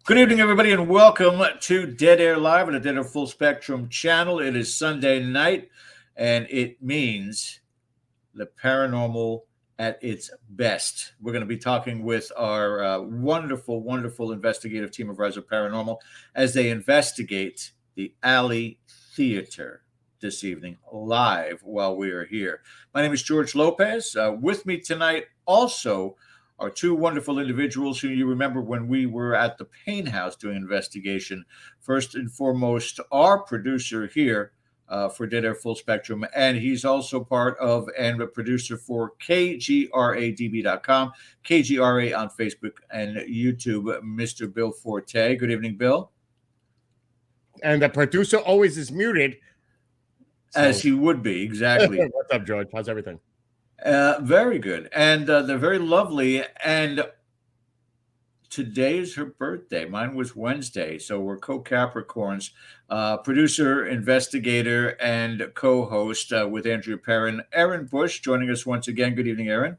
Good evening, everybody, and welcome to Dead Air Live on the Dead Air Full Spectrum channel. It is Sunday night, and it means the paranormal at its best. We're going to be talking with our wonderful, wonderful investigative team of RISEUP Paranormal as they investigate the Alley Theater this evening live while we are here. My name is George Lopez. With me tonight also are two wonderful individuals who you remember when we were at the Payne House doing investigation. First and foremost, our producer here for Dead Air Full Spectrum, and he's also part of and a producer for KGRADB.com, KGRA on Facebook and YouTube, Mr. Bill Forte. Good evening, Bill. And the producer always is muted. As he would be, exactly. What's up, George? How's everything? Very good. And they're very lovely. And today is her birthday. Mine was Wednesday. So we're co-Capricorns. Producer, investigator, and co-host with Andrea Perrin. Erin Bush joining us once again. Good evening, Erin.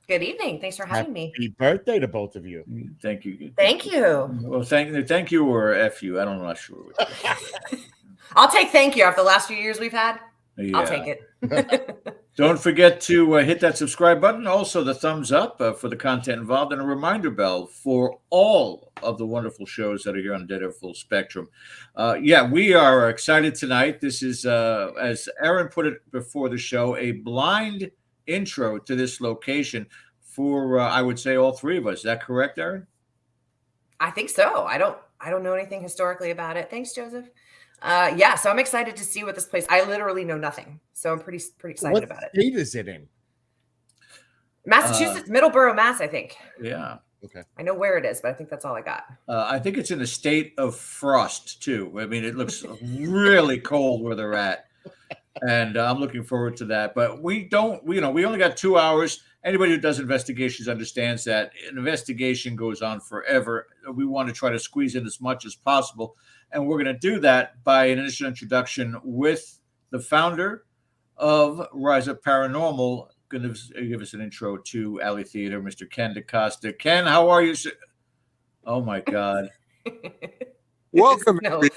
Good evening. Thanks for having me. Happy birthday to both of you. Thank you. Thank you. Well, thank you or F you. I'm not sure. I'll take thank you after the last few years we've had. Yeah. I'll take it. Don't forget to hit that subscribe button. Also, the thumbs up for the content involved, and a reminder bell for all of the wonderful shows that are here on Dead Air Full Spectrum. We are excited tonight. This is, as Erin put it before the show, a blind intro to this location for, I would say, all three of us. Is that correct, Erin? I think so. I don't know anything historically about it. Thanks, Joseph. So I'm excited to see what this place. I literally know nothing, so I'm pretty excited about it. What state is it in? Massachusetts, Middleborough, Mass. I think. Yeah. Okay. I know where it is, but I think that's all I got. I think it's in the state of frost too. I mean, it looks really cold where they're at, and I'm looking forward to that. But we only got 2 hours. Anybody who does investigations understands that an investigation goes on forever. We want to try to squeeze in as much as possible. And we're going to do that by an initial introduction with the founder of RISEUP Paranormal. Going to give us an intro to Alley Theater, Mr. Ken DaCosta. Ken, how are you? Oh, my God. Welcome to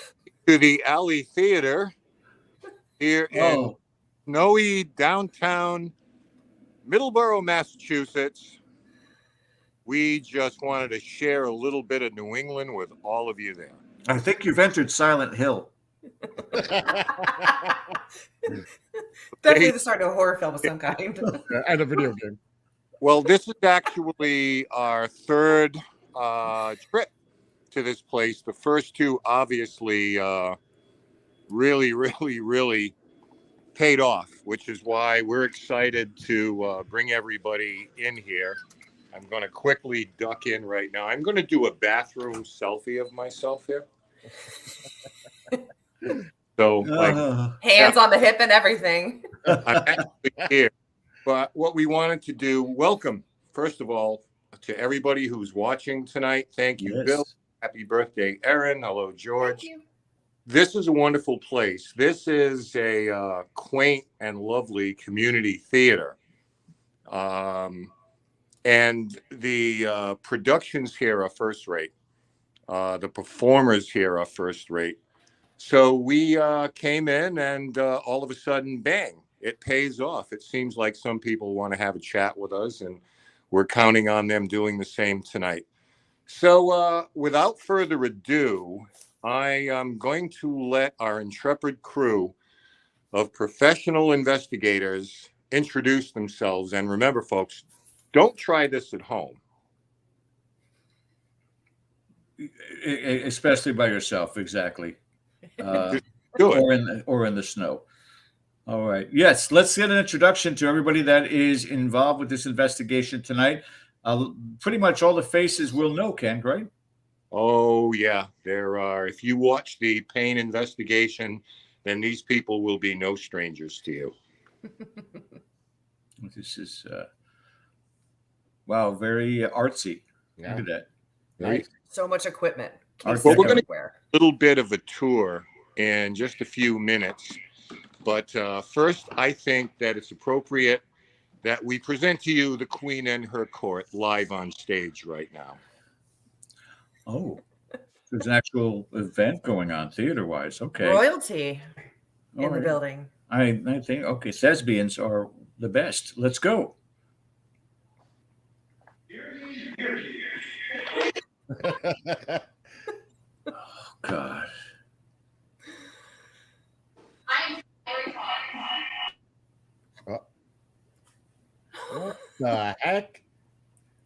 the Alley Theater here in snowy downtown Middleborough, Massachusetts. We just wanted to share a little bit of New England with all of you there. I think you've entered Silent Hill. Definitely the start of a horror film of some kind. And a video game. Well, this is actually our third trip to this place. The first two obviously really paid off, which is why we're excited to bring everybody in here. I'm going to quickly duck in right now. I'm going to do a bathroom selfie of myself here. So, hands on the hip and everything. I'm actually here. But what we wanted to do, welcome, first of all, to everybody who's watching tonight. Thank you, Bill. Happy birthday, Erin. Hello, George. Thank you. This is a wonderful place. This is a quaint and lovely community theater. And the productions here are first rate. The performers here are first rate. So we came in and all of a sudden, bang, it pays off. It seems like some people want to have a chat with us, and we're counting on them doing the same tonight. So without further ado, I am going to let our intrepid crew of professional investigators introduce themselves. And remember, folks, don't try this at home. Especially by yourself, exactly. Do it. Or in the snow. All right. Yes, let's get an introduction to everybody that is involved with this investigation tonight. Pretty much all the faces we'll know, Ken, right? Oh, yeah. There are. If you watch the pain investigation, then these people will be no strangers to you. This is wow, very artsy. Yeah. Look at that. Very- Nice. So much equipment. Art Cases Well, we're gonna- everywhere. Little bit of a tour in just a few minutes. But first, I think that it's appropriate that we present to you the Queen and her court live on stage right now. Oh, there's an actual event going on theater-wise. Okay. Royalty in All the right. building. I think, okay, thespians are the best. Let's go. Oh, God. What the heck?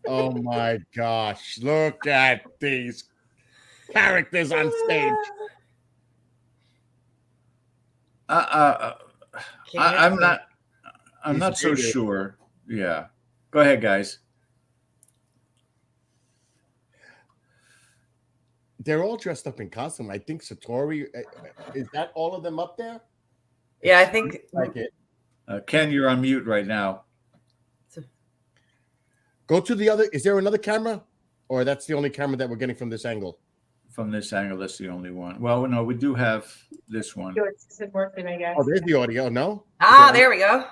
Oh my gosh. Look at these characters on stage. I'm not. I'm He's not so muted. sure. Yeah. Go ahead, guys. They're all dressed up in costume. I think Satori, is that all of them up there? Yeah, I think Like it. Ken, you're on mute right now. Go to the other. Is there another camera? Or that's the only camera that we're getting from this angle? From this angle, that's the only one. Well, no, we do have this one. It isn't working, I guess. Oh, there's the audio. No? there we go.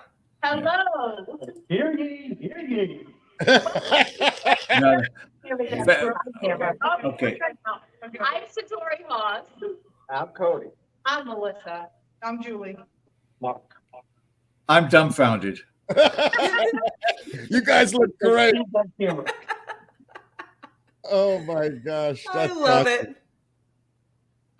Hello. Hear ye, hear ye. No, Here we go. But- Camera. okay. I'm Satori Haas. I'm Cody. I'm Melissa. I'm Julie. Mark. I'm dumbfounded. You guys look great. Camera. Oh my gosh. I That's love awesome. it.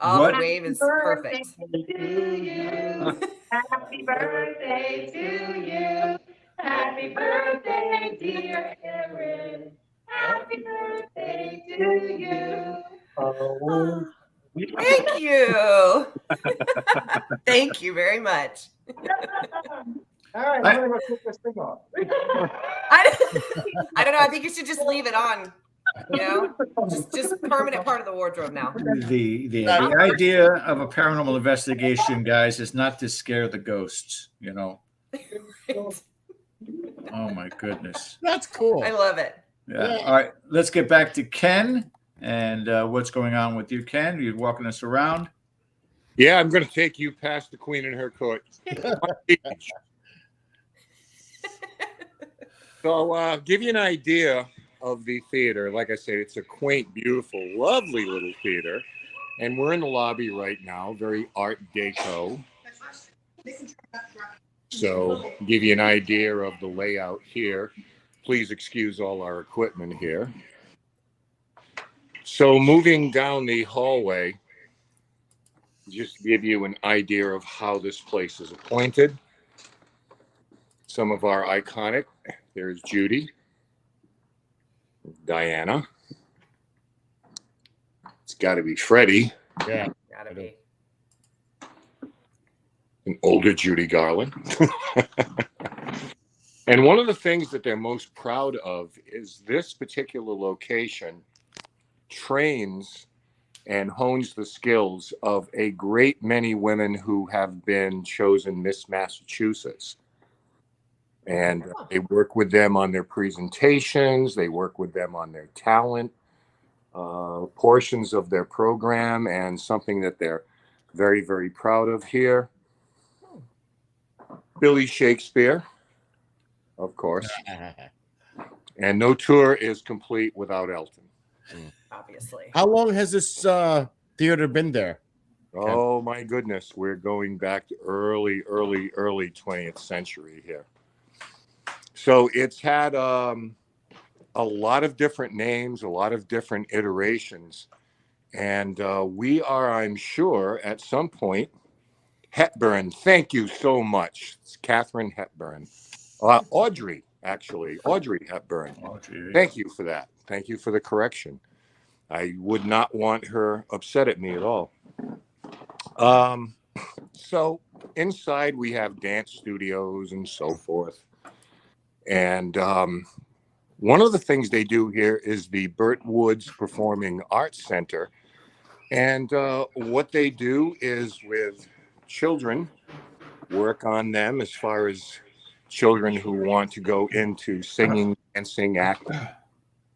All What? the wave is perfect. To you. Happy birthday to you. Happy birthday, dear Erin. Happy birthday to you. Oh, Thank you. Thank you very much. all right, I'm gonna go take this thing off. I don't know. I think you should just leave it on. You know, just permanent part of the wardrobe now. The idea of a paranormal investigation, guys, is not to scare the ghosts. You know. Oh my goodness. That's cool. I love it. Yeah. Yeah. All right. Let's get back to Ken and what's going on with you, Ken. You're walking us around. Yeah, I'm going to take you past the Queen and her court. So, give you an idea of the theater. Like I said, it's a quaint, beautiful, lovely little theater. And we're in the lobby right now, very Art Deco. So, give you an idea of the layout here. Please excuse all our equipment here. So, moving down the hallway, just to give you an idea of how this place is appointed. Some of our iconic, there's Judy, Diana. It's got to be Freddie, Yeah. Gotta be. an older Judy Garland. And one of the things that they're most proud of is this particular location trains and hones the skills of a great many women who have been chosen Miss Massachusetts. And they work with them on their presentations. They work with them on their talent portions of their program, and something that they're very, very proud of here. Billy Shakespeare, of course. And no tour is complete without Elton. Obviously. How long has this theater been there? Oh my goodness, we're going back to early 20th century here. So it's had a lot of different names, a lot of different iterations. And we are, I'm sure, at some point, Hepburn, thank you so much. It's Catherine Hepburn. Audrey, actually, Audrey Hepburn. Thank you for that. Thank you for the correction. I would not want her upset at me at all. So inside we have dance studios and so forth. And One of the things they do here is the Burt Woods Performing Arts Center. And what they do is with children, work on them as far as children who want to go into singing, dancing, acting.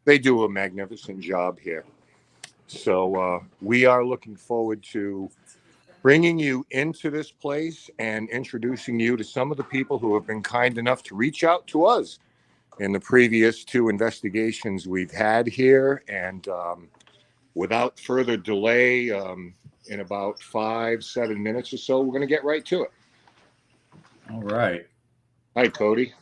They do a magnificent job here. So we are looking forward to bringing you into this place and introducing you to some of the people who have been kind enough to reach out to us in the previous 2 investigations we've had here. And without further delay, in about 5-7 minutes or so, we're going to get right to it. All right. Hi, Cody.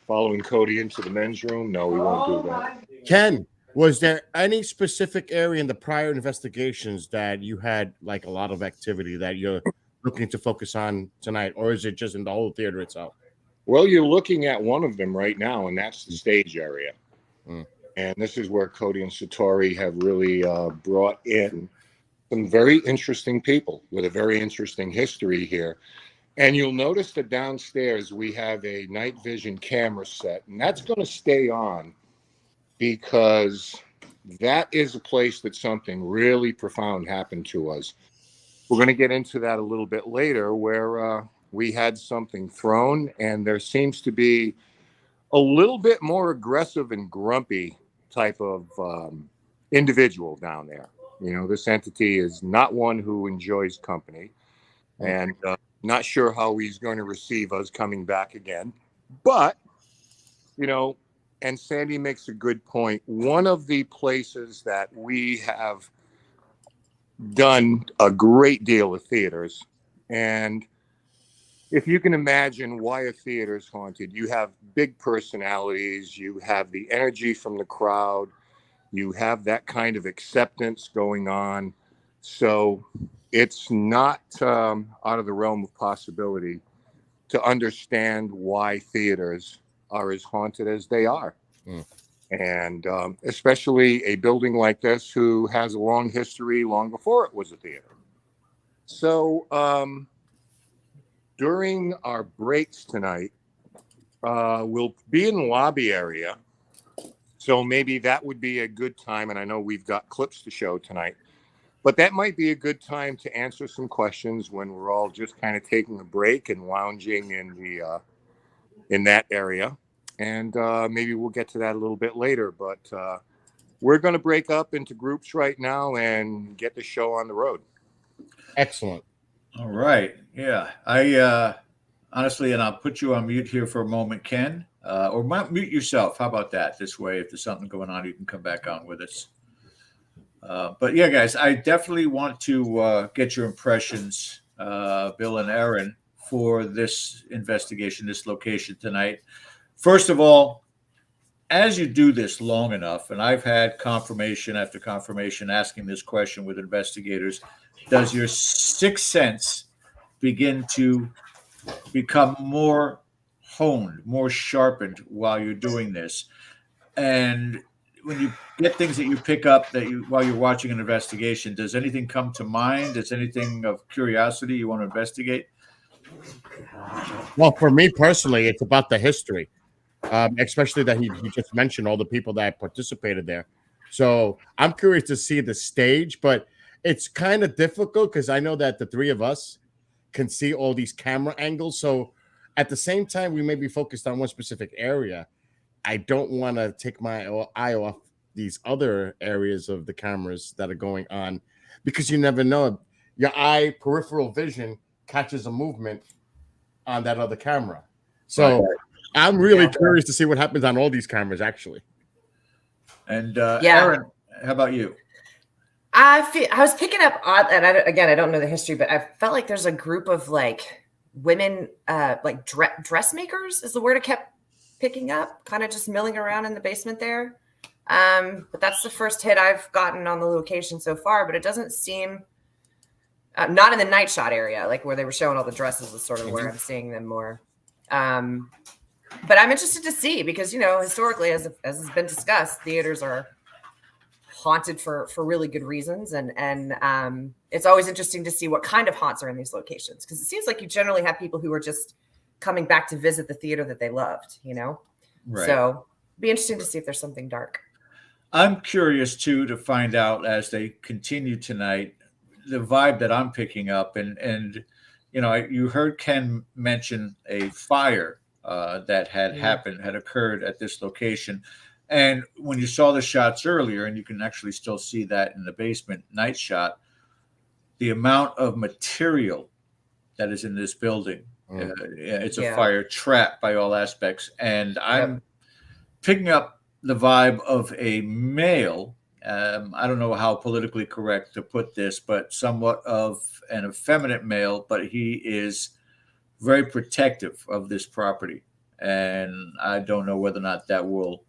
Following Cody into the men's room? No, we won't do that. Ken, was there any specific area in the prior investigations that you had like a lot of activity that you're looking to focus on tonight, or is it just in the whole theater itself? Well, you're looking at one of them right now, and that's the stage area. And this is where Cody and Satori have really brought in some very interesting people with a very interesting history here. And you'll notice that downstairs we have a night vision camera set, and that's going to stay on because that is a place that something really profound happened to us. We're going to get into that a little bit later, where we had something thrown, and there seems to be a little bit more aggressive and grumpy type of individual down there. You know, this entity is not one who enjoys company, and not sure how he's going to receive us coming back again. But, you know, and Sandy makes a good point. One of the places that we have done a great deal of theaters, and if you can imagine why a theater is haunted, you have big personalities, you have the energy from the crowd, you have that kind of acceptance going on. So it's not out of the realm of possibility to understand why theaters are as haunted as they are. And especially a building like this who has a long history long before it was a theater. So during our breaks tonight, we'll be in the lobby area. So maybe that would be a good time. And I know we've got clips to show tonight, but that might be a good time to answer some questions when we're all just kind of taking a break and lounging in that area. And maybe we'll get to that a little bit later. But we're going to break up into groups right now and get the show on the road. Excellent. All right. Yeah. I honestly, and I'll put you on mute here for a moment, Ken, or mute yourself. How about that? This way, if there's something going on, you can come back on with us. But yeah, guys, I definitely want to get your impressions, Bill and Aaron, for this investigation, this location tonight. First of all, as you do this long enough, and I've had confirmation after confirmation asking this question with investigators, does your sixth sense begin to become more honed, more sharpened while you're doing this? And when you get things that you pick up while you're watching an investigation, does anything come to mind? Does anything of curiosity you want to investigate? Well, for me personally, it's about the history, especially that he just mentioned all the people that participated there. So I'm curious to see the stage, but it's kind of difficult because I know that the three of us can see all these camera angles. So at the same time, we may be focused on one specific area. I don't want to take my eye off these other areas of the cameras that are going on, because you never know. Your eye peripheral vision catches a movement on that other camera. So I'm really curious to see what happens on all these cameras, actually. And Aaron, how about you? I was picking up on, and I don't know the history, but I felt like there's a group of like women, like dressmakers is the word I kept picking up, kind of just milling around in the basement there. But that's the first hit I've gotten on the location so far, but it doesn't seem, not in the night shot area, like where they were showing all the dresses is sort of where I'm seeing them more. But I'm interested to see, because, you know, historically, as has been discussed, theaters are haunted for really good reasons. And it's always interesting to see what kind of haunts are in these locations, because it seems like you generally have people who are just coming back to visit the theater that they loved, you know? Right. So Be interesting to see if there's something dark. I'm curious too to find out as they continue tonight the vibe that I'm picking up, and you know, you heard Ken mention a fire that had occurred at this location, and when you saw the shots earlier, and you can actually still see that in the basement night shot, the amount of material that is in this building, it's a Yeah. fire trap by all aspects, and I'm picking up the vibe of a male. I don't know how politically correct to put this, but somewhat of an effeminate male, but he is very protective of this property. And I don't know whether or not that will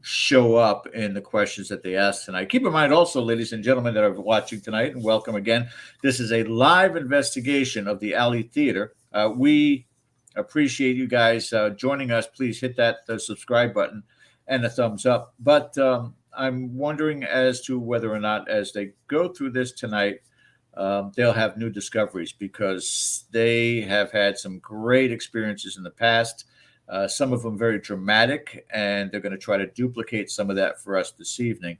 show up in the questions that they ask tonight. Keep in mind also, ladies and gentlemen that are watching tonight, and welcome again. This is a live investigation of the Alley Theater. We appreciate you guys joining us. Please hit that subscribe button and a thumbs up. But I'm wondering as to whether or not, as they go through this tonight, they'll have new discoveries, because they have had some great experiences in the past. Some of them very dramatic, and they're going to try to duplicate some of that for us this evening.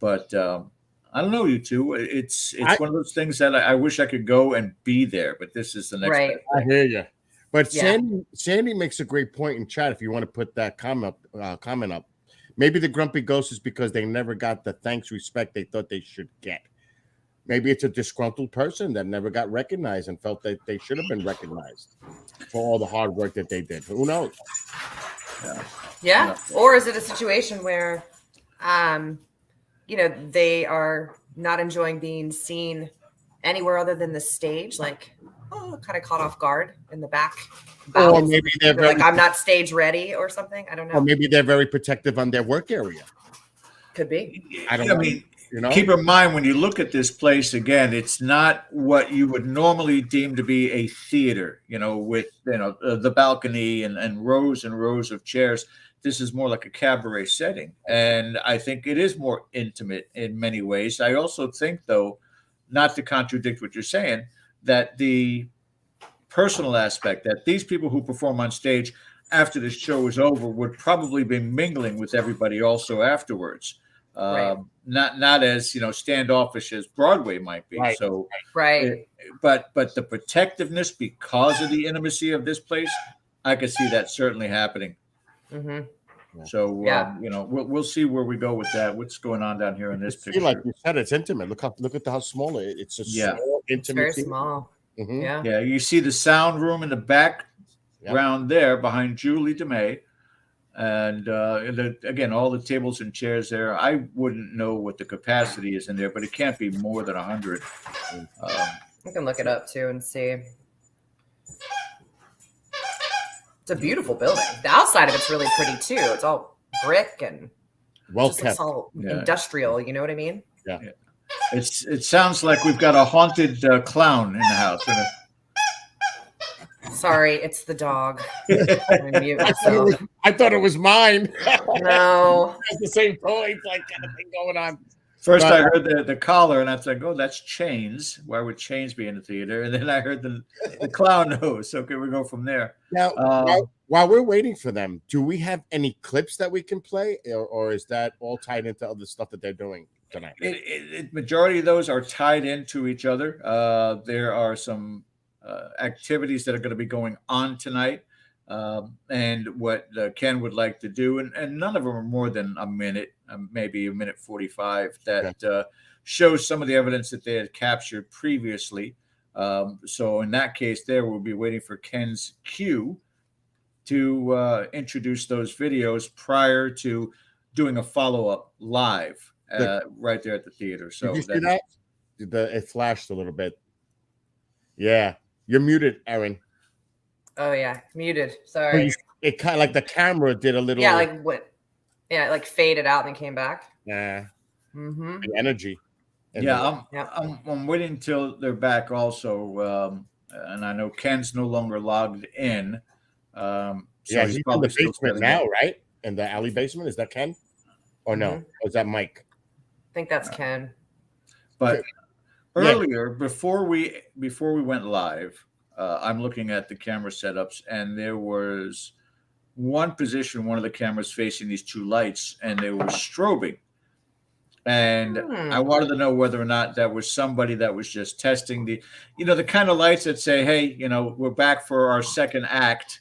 But I don't know, you two. It's one of those things that I wish I could go and be there, but this is the next. Right. I hear you. But Sandy makes a great point in chat. If you want to put that comment up, maybe the grumpy ghost is because they never got the thanks, respect they thought they should get. Maybe it's a disgruntled person that never got recognized and felt that they should have been recognized for all the hard work that they did. Who knows? Yeah. Or is it a situation where, they are not enjoying being seen anywhere other than the stage, like, kind of caught off guard in the back. Or maybe they're like, I'm not stage ready or something. I don't know. Or maybe they're very protective on their work area. Could be. I don't know. You know? Keep in mind, when you look at this place again, it's not what you would normally deem to be a theater, with the balcony and rows of chairs. This is more like a cabaret setting, and I think it is more intimate in many ways. I also think, though, not to contradict what you're saying, that the personal aspect, that these people who perform on stage after the show is over would probably be mingling with everybody also afterwards. Right. Not as standoffish as Broadway might be. Right. So right. But the protectiveness because of the intimacy of this place, I could see that certainly happening. Mm-hmm. So we'll see where we go with that. What's going on down here in this picture? Like you said, it's intimate. Look at how small it is. It's a small, intimate. It's very small. Mm-hmm. Yeah. You see the sound room in the background there behind Julie DeMay. And again, all the tables and chairs there. I wouldn't know what the capacity is in there, but it can't be more than 100. I can look it up too and see. It's a beautiful building. The outside of it's really pretty too. It's all brick and well kept, all industrial. You know what I mean? Yeah. It sounds like we've got a haunted clown in the house. Sorry, it's the dog. I thought it was mine. No. At the same point, like kind of thing going on. First, I heard the collar, and I was like, "Oh, that's Chains. Why would Chains be in the theater?" And then I heard the clown nose. Okay, we go from there. Now, while we're waiting for them, do we have any clips that we can play, or is that all tied into other stuff that they're doing tonight? Majority of those are tied into each other. There are some activities that are going to be going on tonight, and what Ken would like to do, and none of them are more than a minute, maybe a minute 45, that shows some of the evidence that they had captured previously. So in that case, there we'll be waiting for Ken's cue to introduce those videos prior to doing a follow-up live right there at the theater. So did you see that? It flashed a little bit. Yeah. You're muted, Erin. Oh yeah, muted. Sorry. It kind of like the camera did a little. Yeah, like what? Yeah, like faded out and then came back. Yeah. Mm-hmm. The energy. I'm waiting until they're back also, and I know Ken's no longer logged in. So he's in the basement now, right? In the alley basement, is that Ken? Or no? Or is that Mike? I think that's Ken. But earlier, before we went live, I'm looking at the camera setups, and there was one position, one of the cameras facing these two lights, and they were strobing. And I wanted to know whether or not that was somebody that was just testing the, the kind of lights that say, hey, we're back for our second act,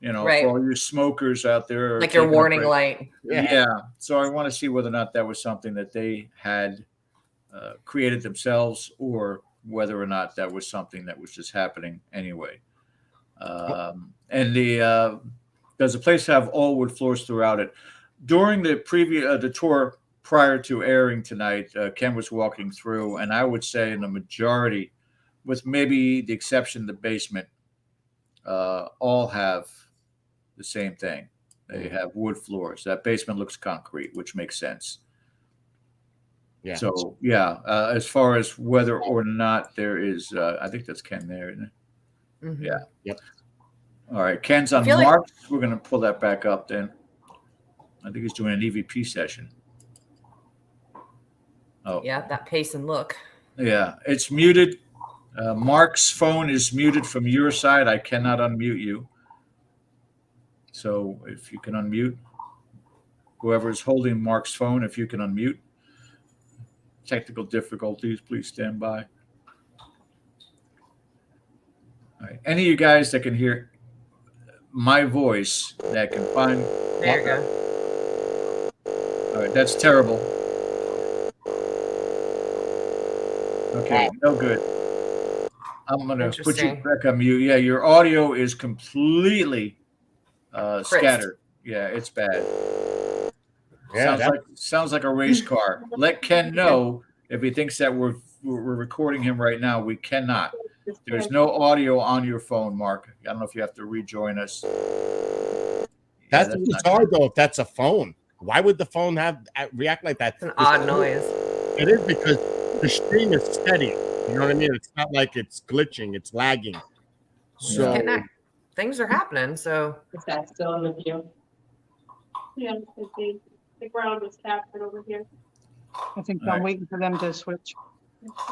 Right. for all you smokers out there. Like your taking a warning break. light. Yeah. So I want to see whether or not that was something that they had created themselves, or whether or not that was something that was just happening anyway. And does the place have all wood floors throughout it? During the the tour prior to airing tonight, Ken was walking through, and I would say in the majority, with maybe the exception of the basement, all have the same thing. They have wood floors. That basement looks concrete, which makes sense. Yeah. So yeah, as far as whether or not there is, I think that's Ken there, isn't it? Mhm. Yeah. Yep. All right. Ken's on feel like- Mark. We're going to pull that back up then. I think he's doing an EVP session. Oh, Yeah, that pace and look. yeah. It's muted. Mark's phone is muted from your side. I cannot unmute you. So if you can unmute, whoever is holding Mark's phone, if you can unmute. Technical difficulties, please stand by. All right. Any of you guys that can hear my voice that can find. There you go. All right, that's terrible. Okay, no good. I'm gonna put you Interesting. back on mute. Yeah, your audio is completely scattered. Yeah, it's bad. Yeah, Sounds like a race car. Let Ken know if he thinks that we're recording him right now. We cannot. There's no audio on your phone, Mark. I don't know if you have to rejoin us. that's not bizarre though. If that's a phone, why would the phone react like that? It's an odd noise. It is because the stream is steady. You know what I mean? It's not like it's glitching. It's lagging. So Things are happening. So Is that still in the view? Yeah, the ground was captured over here. I think All right. I'm waiting for them to switch.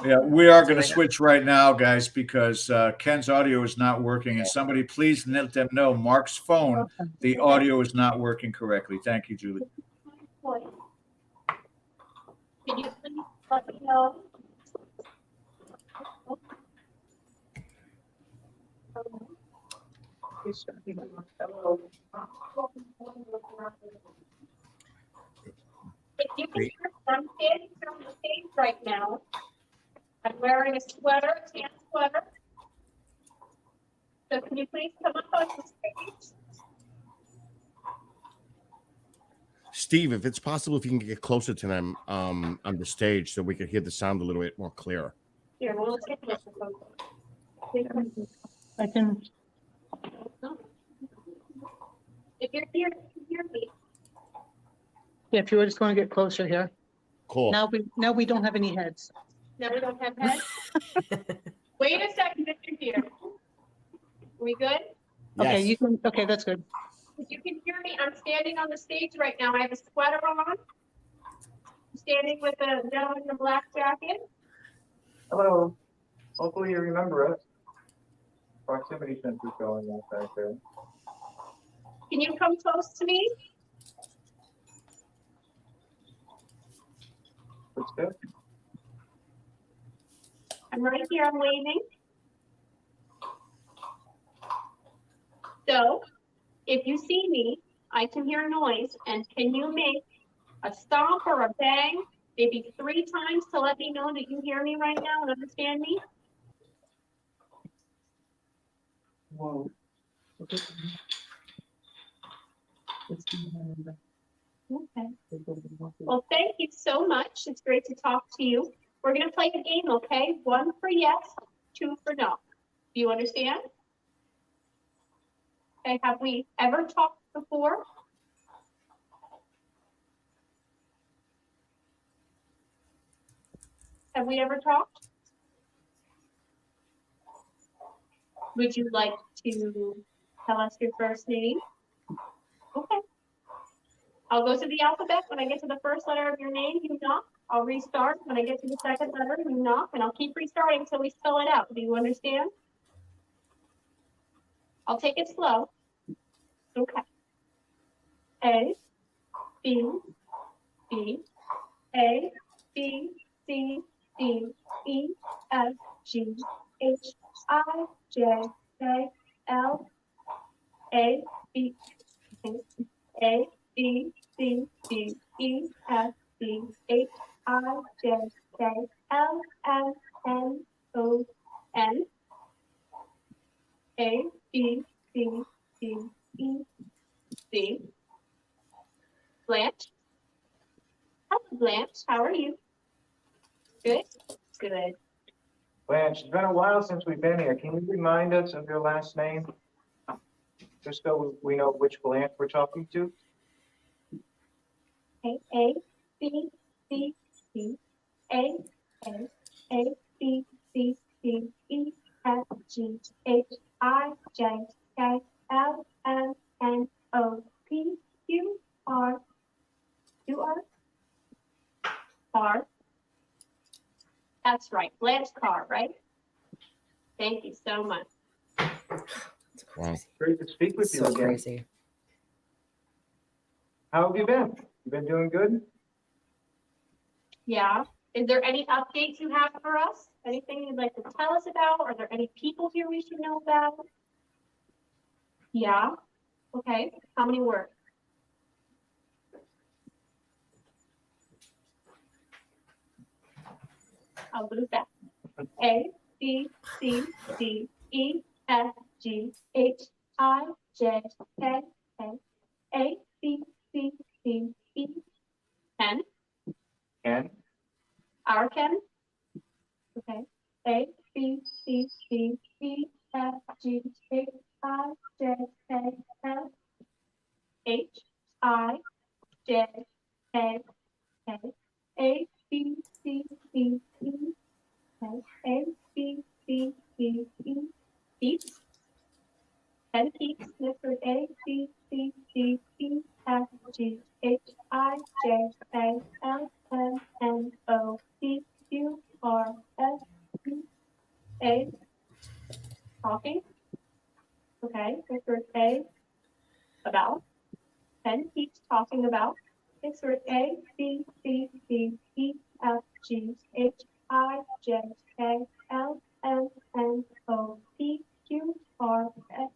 Yeah, we are going to switch right now, guys, because Ken's audio is not working. And somebody please let them know Mark's phone, the audio is not working correctly. Thank you, Julie. Can you please let me know? If you can hear, I'm standing on the stage right now. I'm wearing a sweater, a tan sweater. So can you please come up on the stage? Steve, if it's possible, if you can get closer to them on the stage so we can hear the sound a little bit more clear. Here, we'll take a look. I can. If you're here, you can hear me. Yeah, if you were just going to get closer here. Cool. Now we don't have any heads. Now we don't have heads. Wait a second if you're here. We good? Okay, Yes. you can. Okay, that's good. If you can hear me, I'm standing on the stage right now. I have a sweater on. I'm standing with a gentleman in a black jacket. Hello. Hopefully you remember us. Proximity sensor going off back there. Can you come close to me? What's good? I'm right here, I'm waving. So, if you see me, I can hear noise, and can you make a stomp or a bang, maybe 3 times to let me know that you hear me right now and understand me? Whoa. Okay. Well, thank you so much. It's great to talk to you. We're gonna play a game, okay? 1 for yes, 2 for no. Do you understand? Okay, have we ever talked before? Have we ever talked? Would you like to tell us your first name? Okay. I'll go to the alphabet. When I get to the first letter of your name, you knock. I'll restart. When I get to the second letter, you knock, and I'll keep restarting until we spell it out. Do you understand? I'll take it slow. Okay. A, B, B, A, B, C, D, E, F, G, H, I, J, K, L, A, B, A, B, C, D, E, F, G, H, I, J, K, L, M, N, O, N, A, B, C, D, E, C. Blanche. Hello, Blanche. How are you? Good? Good. Blanche, it's been a while since we've been here. Can you remind us of your last name? Just so we know which Blanche we're talking to. A, B, C, D, A, A, B, C, D, E, F, G, H, I, J, K, L, M, N, O, P, Q, R, Q, R, R. That's right, Blanche Carr, right? Thank you so much. Wow. Great to speak with you So again. crazy. How have you been? You been doing good? Yeah. Is there any updates you have for us? Anything you'd like to tell us about? Are there any people here we should know about? Yeah. Okay. How many words? I'll do that. A, B, C, D, E, F, G, H, I, J, K, L, A, B, C, D, E, Ken. Ken? Our Ken. Okay. A, B, C, D, E, F, G, H, I, J, K, L, H, I, J, K, K, A, B, C, D, E, K, A, B, C, D, E, Peeps. 10 peeps, Mr. A, B, C, D, E, F, G, H, I, J, K, L, M, N, O, P, Q, R, S, T, A. Talking. Okay, Mr. A, about. 10 peeps talking about. Mr. A, B, C, D, E, F, G, H, I, J, K, L, M, N, O, P, Q, R, S,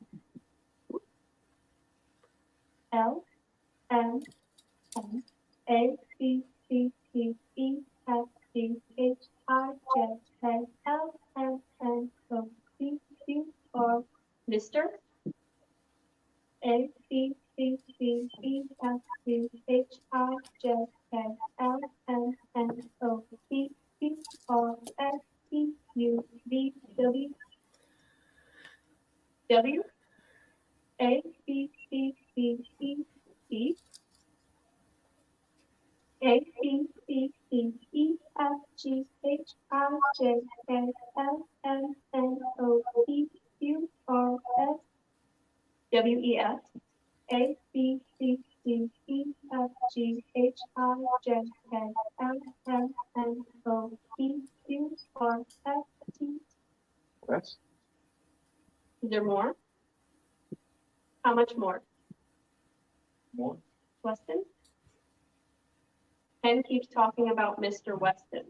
L, M, N, A, B, C, D, E, F, G, H, I, J, K, L, M, N, O, P, Q, R, Mr. A, B, C, D, E, F, G, H, I, J, K, L, M, N, O, P, Q, R, S, T, U, V, W, W, A, B, C, D, E, E, A, B, C, D, E, F, G, H, I, J, K, L, M, N, O, P, Q, R, S, W, E, F, A, B, C, D, E, F, G, H, I, J, K, L, M, N, O, P, Q, R, S, T. That's Is there more? How much more? more. Weston? Ken keeps talking about Mr. Weston.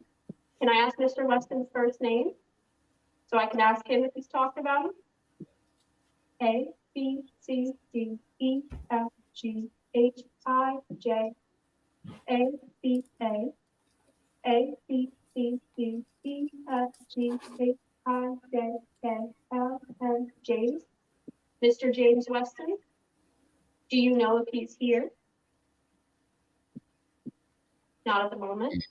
Can I ask Mr. Weston's first name? So I can ask him if he's talked about him? A, B, C, D, E, F, G, H, I, J, A, B, A, B, C, D, E, F, G, H, I, J, K, L, M, James. Mr. James Weston? Do you know if he's here? Not at the moment.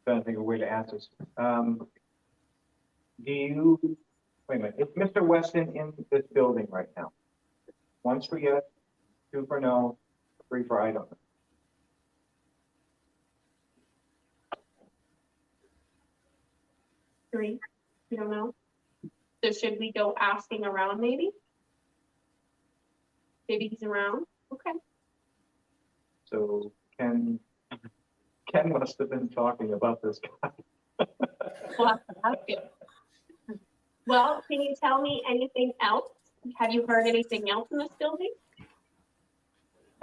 Trying to think of a way to ask this. Do you, wait a minute, is Mr. Weston in this building right now? 1 for yes, 2 for no, 3 for I don't know. Three. You don't know? So should we go asking around maybe? Maybe he's around? Okay. So Ken must have been talking about this guy. We'll have to ask him. Well, can you tell me anything else? Have you heard anything else in this building?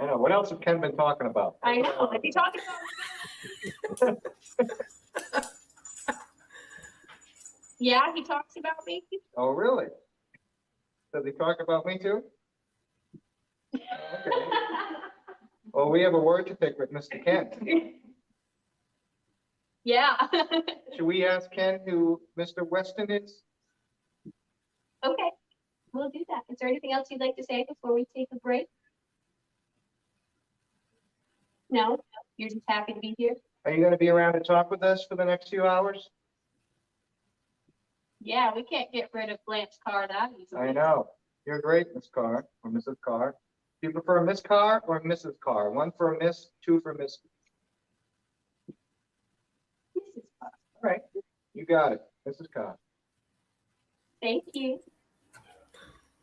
I know. What else has Ken been talking about? I know. If you talking about. Yeah, he talks about me. Oh, really? Does he talk about me too? Okay. Well, we have a word to pick with Mr. Kent. Yeah. Should we ask Ken who Mr. Weston is? Okay, we'll do that. Is there anything else you'd like to say before we take a break? No, you're just happy to be here? Are you going to be around to talk with us for the next few hours? Yeah, we can't get rid of Blanche Carr that easily. I know. You're great, Miss Carr or Mrs. Carr. Do you prefer Miss Carr or Mrs. Carr? One for a miss, two for miss. Mrs. Carr. All right, you got it, Mrs. Carr. Thank you.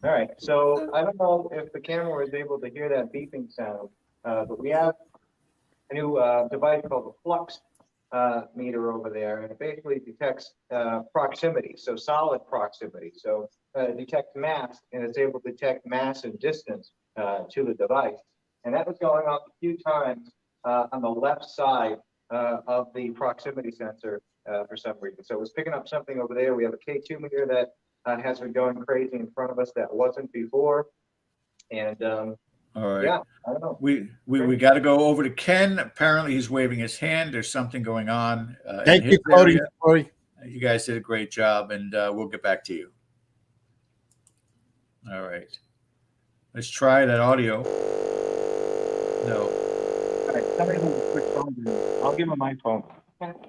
All right, so I don't know if the camera was able to hear that beeping sound, but we have a new device called the flux meter over there, and it basically detects proximity, so solid proximity. So it detects mass, and it's able to detect mass and distance to the device. And that was going off a few times on the left side of the proximity sensor for some reason. So it was picking up something over there. We have a K2 meter that has been going crazy in front of us that wasn't before. And All right. yeah, I don't know. We got to go over to Ken. Apparently, he's waving his hand. There's something going on. Thank in you, his Cody. area. Corey. You guys did a great job, and we'll get back to you. All right. Let's try that audio. No. All right, somebody hold a quick phone. I'll give him my phone.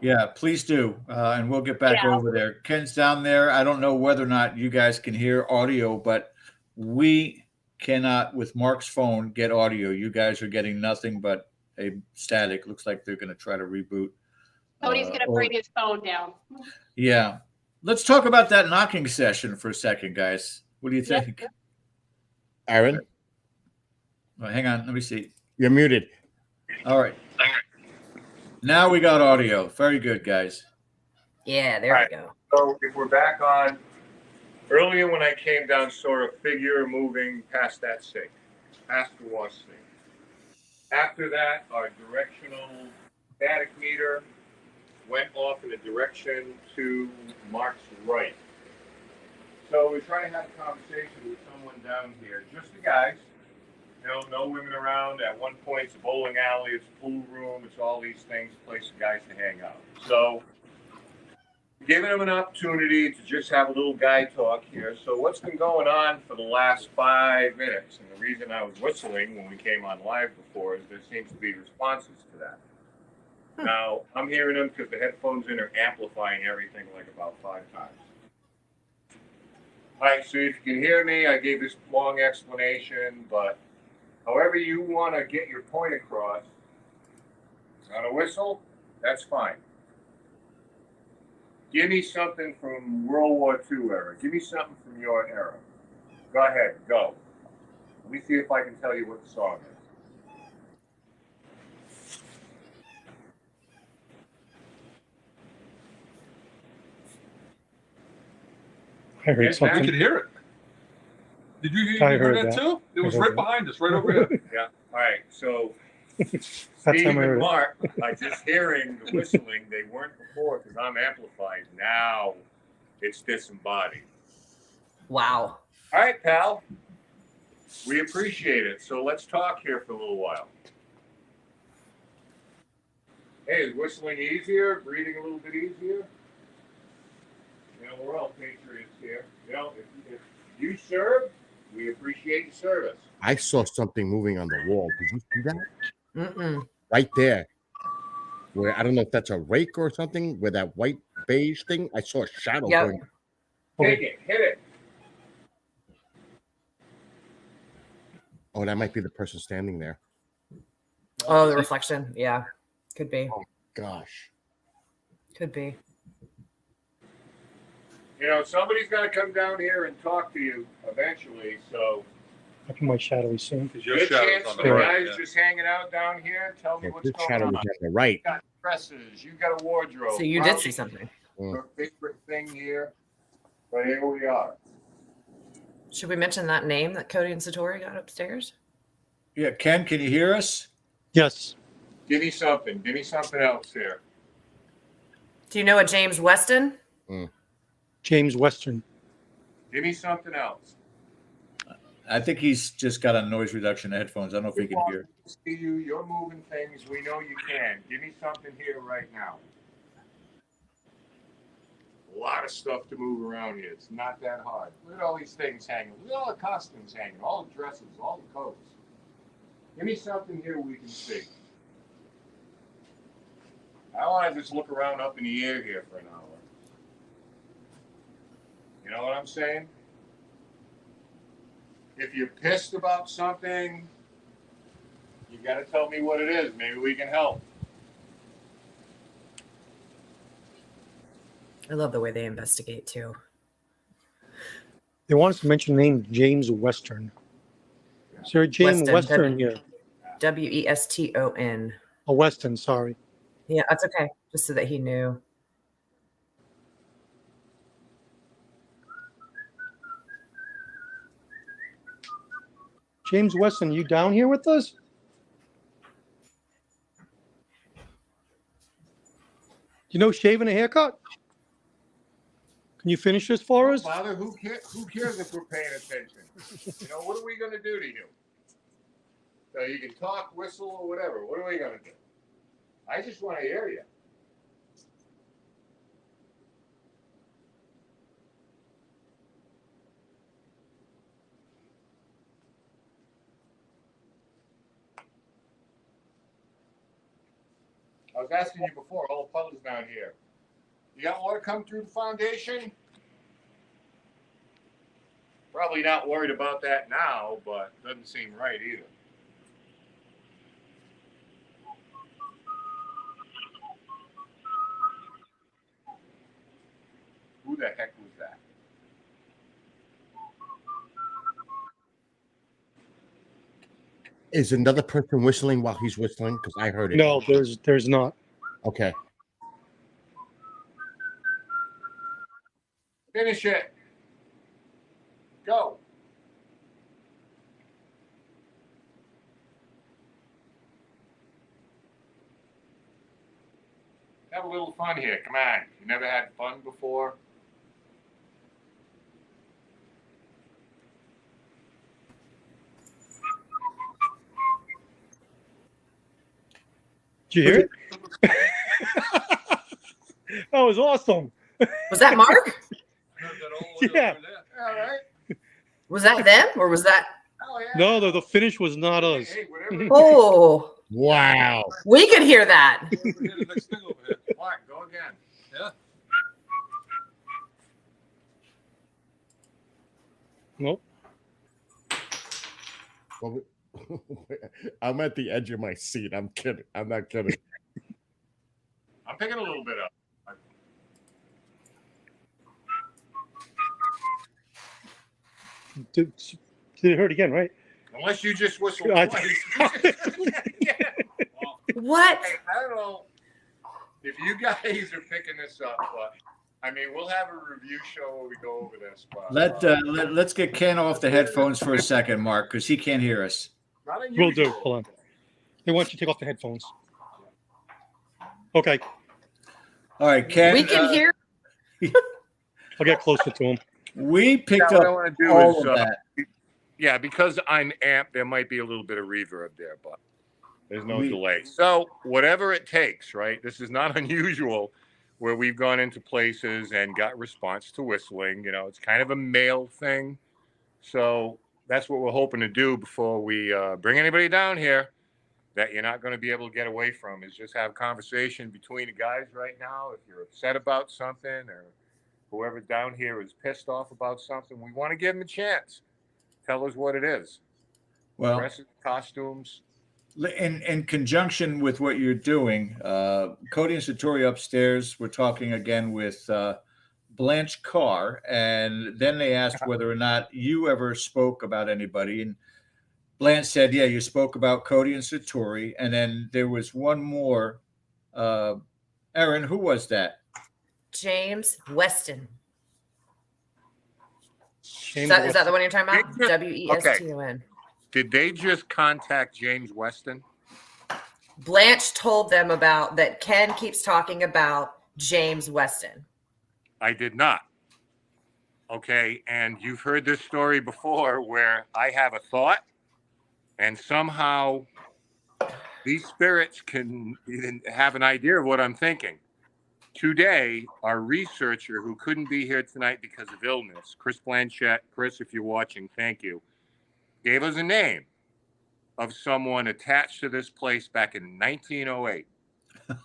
Yeah, please do. And we'll get back over there. Ken's down there. I don't know whether or not you guys can hear audio, but we cannot, with Mark's phone, get audio. You guys are getting nothing but a static. Looks like they're going to try to reboot. Cody's going to bring his phone down. Yeah. Let's talk about that knocking session for a second, guys. What do you Yep. think? Aaron, Well, hang on. Let me see. you're muted. All right. Now we got audio. Very good, guys. Yeah, there we go. So if we're back on, earlier when I came down, saw a figure moving past that sink, past the wash sink. After that, our directional static meter went off in a direction to Mark's right. So we're trying to have a conversation with someone down here, just the guys. You know, no women around. At one point, it's a bowling alley, it's a pool room, it's all these things, a place for guys to hang out. So, giving them an opportunity to just have a little guy talk here. So, what's been going on for the last 5 minutes? And the reason I was whistling when we came on live before is there seems to be responses to that. Now, I'm hearing them because the headphones in are amplifying everything like about 5 times. All right, so if you can hear me, I gave this long explanation, but however you want to get your point across, on a whistle, that's fine. Give me something from World War II era. Give me something from your era. Go ahead, go. Let me see if I can tell you what the song is. I heard Yes, something. You could hear it. Did you hear, I you heard heard that that. too? It was heard right that. behind us, right over here. Yeah. All right. So That's Steve how I and heard it. Mark, by just hearing the whistling, they weren't before because I'm amplified. Now it's disembodied. Wow. All right, pal. We appreciate it. So let's talk here for a little while. Hey, is whistling easier? Breathing a little bit easier? You know, we're all patriots here. You know, if you serve, we appreciate your service. I saw something moving on the wall. Did you see that? Mm-mm. Right there. Where I don't know if that's a rake or something, where that white beige thing, I saw a shadow Yep. going. Take it. Hit it. Oh, that might be the person standing there. Oh, the reflection. Yeah. Could be. Gosh. Could be. You know, somebody's got to come down here and talk to you eventually. So, I can my shadowy soon. Because your good shadow's chance on for the the right. guys just hanging out down here. Tell me Yeah, what's this going shadow on. was on the right. You got dresses. You got a wardrobe. So you did see something. Your favorite thing here. But here we are. Should we mention that name that Cody and Satori got upstairs? Yeah, Ken, can you hear us? Yes. Give me something. Give me something else here. Do you know a James Weston? James Western. Give me something else. I think he's just got on noise reduction headphones. I don't know if he can hear. See you. You're moving things. We know you can. Give me something here right now. A lot of stuff to move around here. It's not that hard. Look at all these things hanging. Look at all the costumes hanging. All the dresses. All the coats. Give me something here we can see. I don't want to just look around up in the air here for an hour. You know what I'm saying? If you're pissed about something, you got to tell me what it is. Maybe we can help. I love the way they investigate too. They want us to mention the name James Western. Is there a James Western here? Weston. A Weston, sorry. Yeah, that's okay. Just so that he knew. James Weston, you down here with us? You know shaving a haircut? Can you finish this for us? Father, who cares if we're paying attention? You know, what are we going to do to you? So you can talk, whistle, or whatever. What are we going to do? I just want to hear you. I was asking you before, all the puddles down here. You got water come through the foundation? Probably not worried about that now, but doesn't seem right either. Who the heck was that? Is another person whistling while he's whistling? Because I heard it. No, there's not. Okay. Finish it. Go. Have a little fun here. Come on. You never had fun before? Did you hear it? That was awesome. Was that Mark? Yeah. All right. Was that them or was that? Oh, yeah. No, the finish was not us. Hey, whatever. Oh, Wow. we could hear that. Mark, go again. Yeah. Nope. Well, I'm at the edge of my seat. I'm kidding. I'm not kidding. I'm picking a little bit up. Did it hurt again, right? Unless you just whistle I- twice. Yeah. Well, What? hey, I don't know if you guys are picking this up, but I mean, we'll have a review show where we go over this. But Let's get Ken off the headphones for a second, Mark, because he can't hear us. not Will do. unusual. Hold on. They want you to take off the headphones. Okay. All right, Ken. We can hear. I'll get closer to him. We picked Yeah, what I up want to do all is, of that. yeah, because I'm amped, there might be a little bit of reverb there, but there's no We- delay. So whatever it takes, right? This is not unusual where we've gone into places and got response to whistling. You know, it's kind of a male thing. So that's what we're hoping to do before we bring anybody down here that you're not going to be able to get away from, is just have conversation between the guys right now. If you're upset about something or whoever down here is pissed off about something, we want to give them a chance. Tell us what it is. Well, Dresses, costumes. in conjunction with what you're doing, Cody and Satori upstairs were talking again with Blanche Carr, and then they asked whether or not you ever spoke about anybody, and Blanche said, "Yeah, you spoke about Cody and Satori," and then there was one more. Erin, who was that? James Weston. James Is that the one you're talking about? Okay. Weston. Did they just contact James Weston? Blanche told them about that. Ken keeps talking about James Weston. I did not. Okay, and you've heard this story before where I have a thought and somehow these spirits can have an idea of what I'm thinking. Today, our researcher who couldn't be here tonight because of illness, Chris Blanchett, Chris, if you're watching, thank you, gave us a name of someone attached to this place back in 1908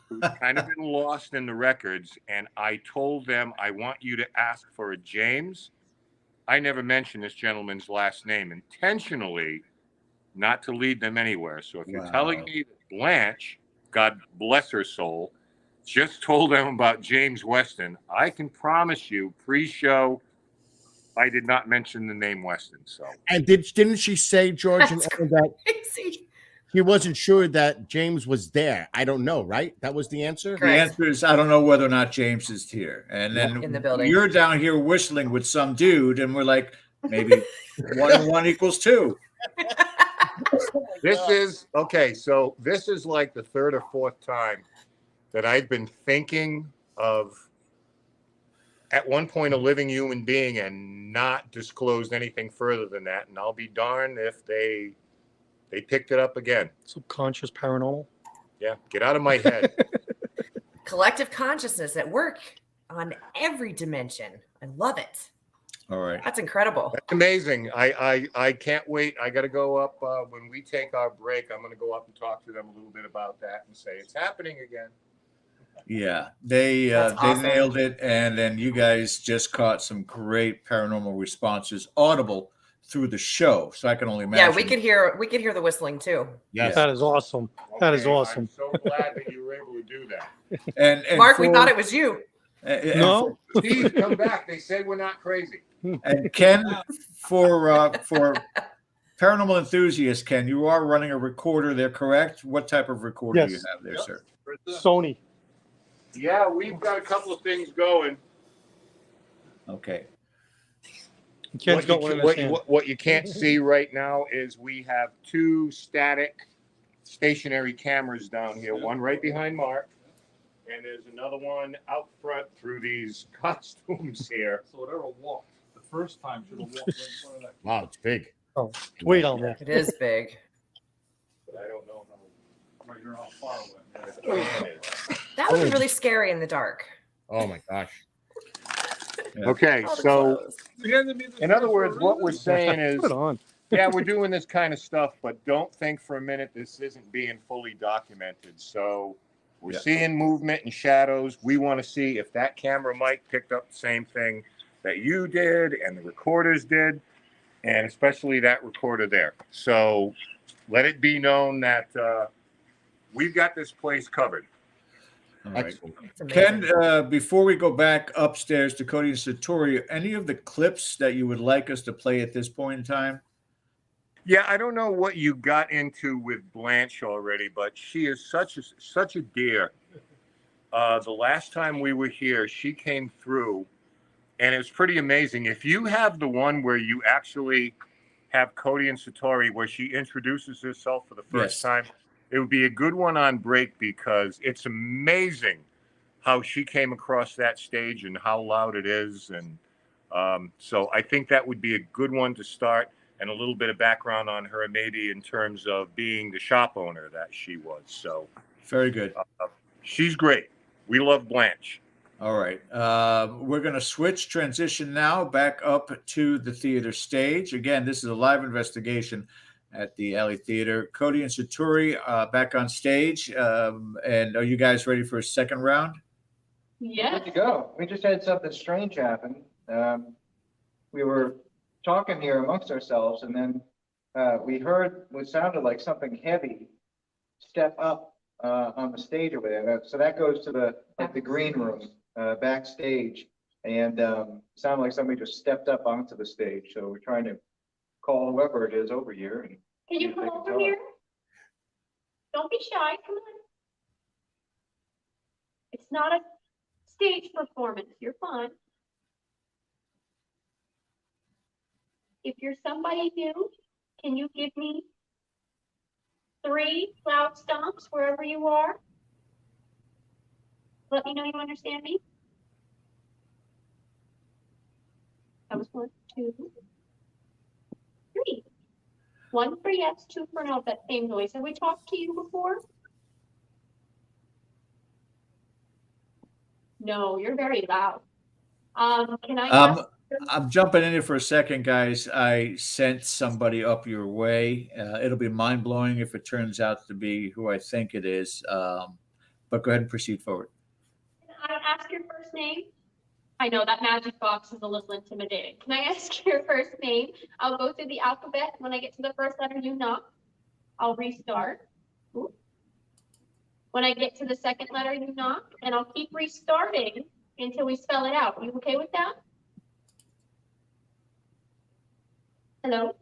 who's kind of been lost in the records. And I told them, I want you to ask for a James. I never mentioned this gentleman's last name intentionally, not to lead them anywhere. So if you're telling me that Blanche, God bless her soul, just told them about James Weston, I can promise you, pre-show, I did not mention the name Weston. So, and didn't she say, George, That's that crazy. he wasn't sure that James was there? I don't know, right? That was the answer. The Correct. answer is I don't know whether or not James is here. And then In the building. you're down here whistling with some dude, and we're like, maybe 1 and 1 equals 2. this is okay. So this is like the third or fourth time that I've been thinking of at one point a living human being and not disclosed anything further than that. And I'll be darned if they picked it up again. Subconscious paranormal. Yeah, get out of my head. Collective consciousness at work on every dimension. I love it. All right. That's incredible. That's amazing. I can't wait. I got to go up when we take our break. I'm going to go up and talk to them a little bit about that and say it's happening again. Yeah, they awesome. nailed it, and then you guys just caught some great paranormal responses audible through the show. So I can only imagine. Yeah, we could hear the whistling too. Yes. That is awesome. That is awesome. I'm so glad that you were able to do that. And Mark, we thought it was you. No. Steve, come back. They said we're not crazy. And Ken, for paranormal enthusiasts, Ken, you are running a recorder there, correct? What type of recorder do you Yes. have there, sir? Sony. Yeah, we've got a couple of things going. Okay. Ken's got one in his hand. What you can't see right now is we have 2 static stationary cameras down here, one right behind Mark, and there's another one out front through these costumes here. So whatever walked the first time should have walked right in front of that. Wow, it's big. Oh, it's way down there. It is big. But I don't know how. Right, you're not far away. That would be really scary in the dark. Oh my gosh. Okay, All the so clothes. in other words, what we're saying is, Put it on. yeah, we're doing this kind of stuff, but don't think for a minute this isn't being fully documented. So we're Yeah. seeing movement and shadows. We want to see if that camera mic picked up the same thing that you did and the recorders did, and especially that recorder there. So let it be known that we've got this place covered. All right. Excellent. It's amazing. Ken, before we go back upstairs to Cody and Satori, any of the clips that you would like us to play at this point in time? Yeah, I don't know what you got into with Blanche already, but she is such a dear. The last time we were here, she came through, and it's pretty amazing. If you have the one where you actually have Cody and Satori, where she introduces herself for the first Yes. time, it would be a good one on break because it's amazing how she came across that stage and how loud it is. And so I think that would be a good one to start, and a little bit of background on her, maybe in terms of being the shop owner that she was. So Very good. she's great. We love Blanche. All right. We're going to transition now back up to the theater stage. Again, this is a live investigation at the Alley Theater. Cody and Satori back on stage. And are you guys ready for a second round? Yes. Good to go. We just had something strange happen. We were talking here amongst ourselves, and then we heard what sounded like something heavy step up on the stage over there. So that goes to the green room backstage, and sounded like somebody just stepped up onto the stage. So we're trying to call whoever it is over here. And Can you see if come they can over tell here? us. Don't be shy, come on. It's not a stage performance, you're fine. If you're somebody new, can you give me 3 loud stomps wherever you are? Let me know you understand me. That was 1, 2, 3. 1 for yes, 2 for no, that same noise. Have we talked to you before? No, you're very loud. Can I ask? I'm jumping in here for a second, guys. I sent somebody up your way. It'll be mind blowing if it turns out to be who I think it is. But go ahead and proceed forward. Can I ask your first name? I know that magic box is a little intimidating. Can I ask your first name? I'll go through the alphabet. When I get to the first letter, you knock. I'll restart. Ooh. When I get to the second letter, you knock, and I'll keep restarting until we spell it out. You okay with that? Hello?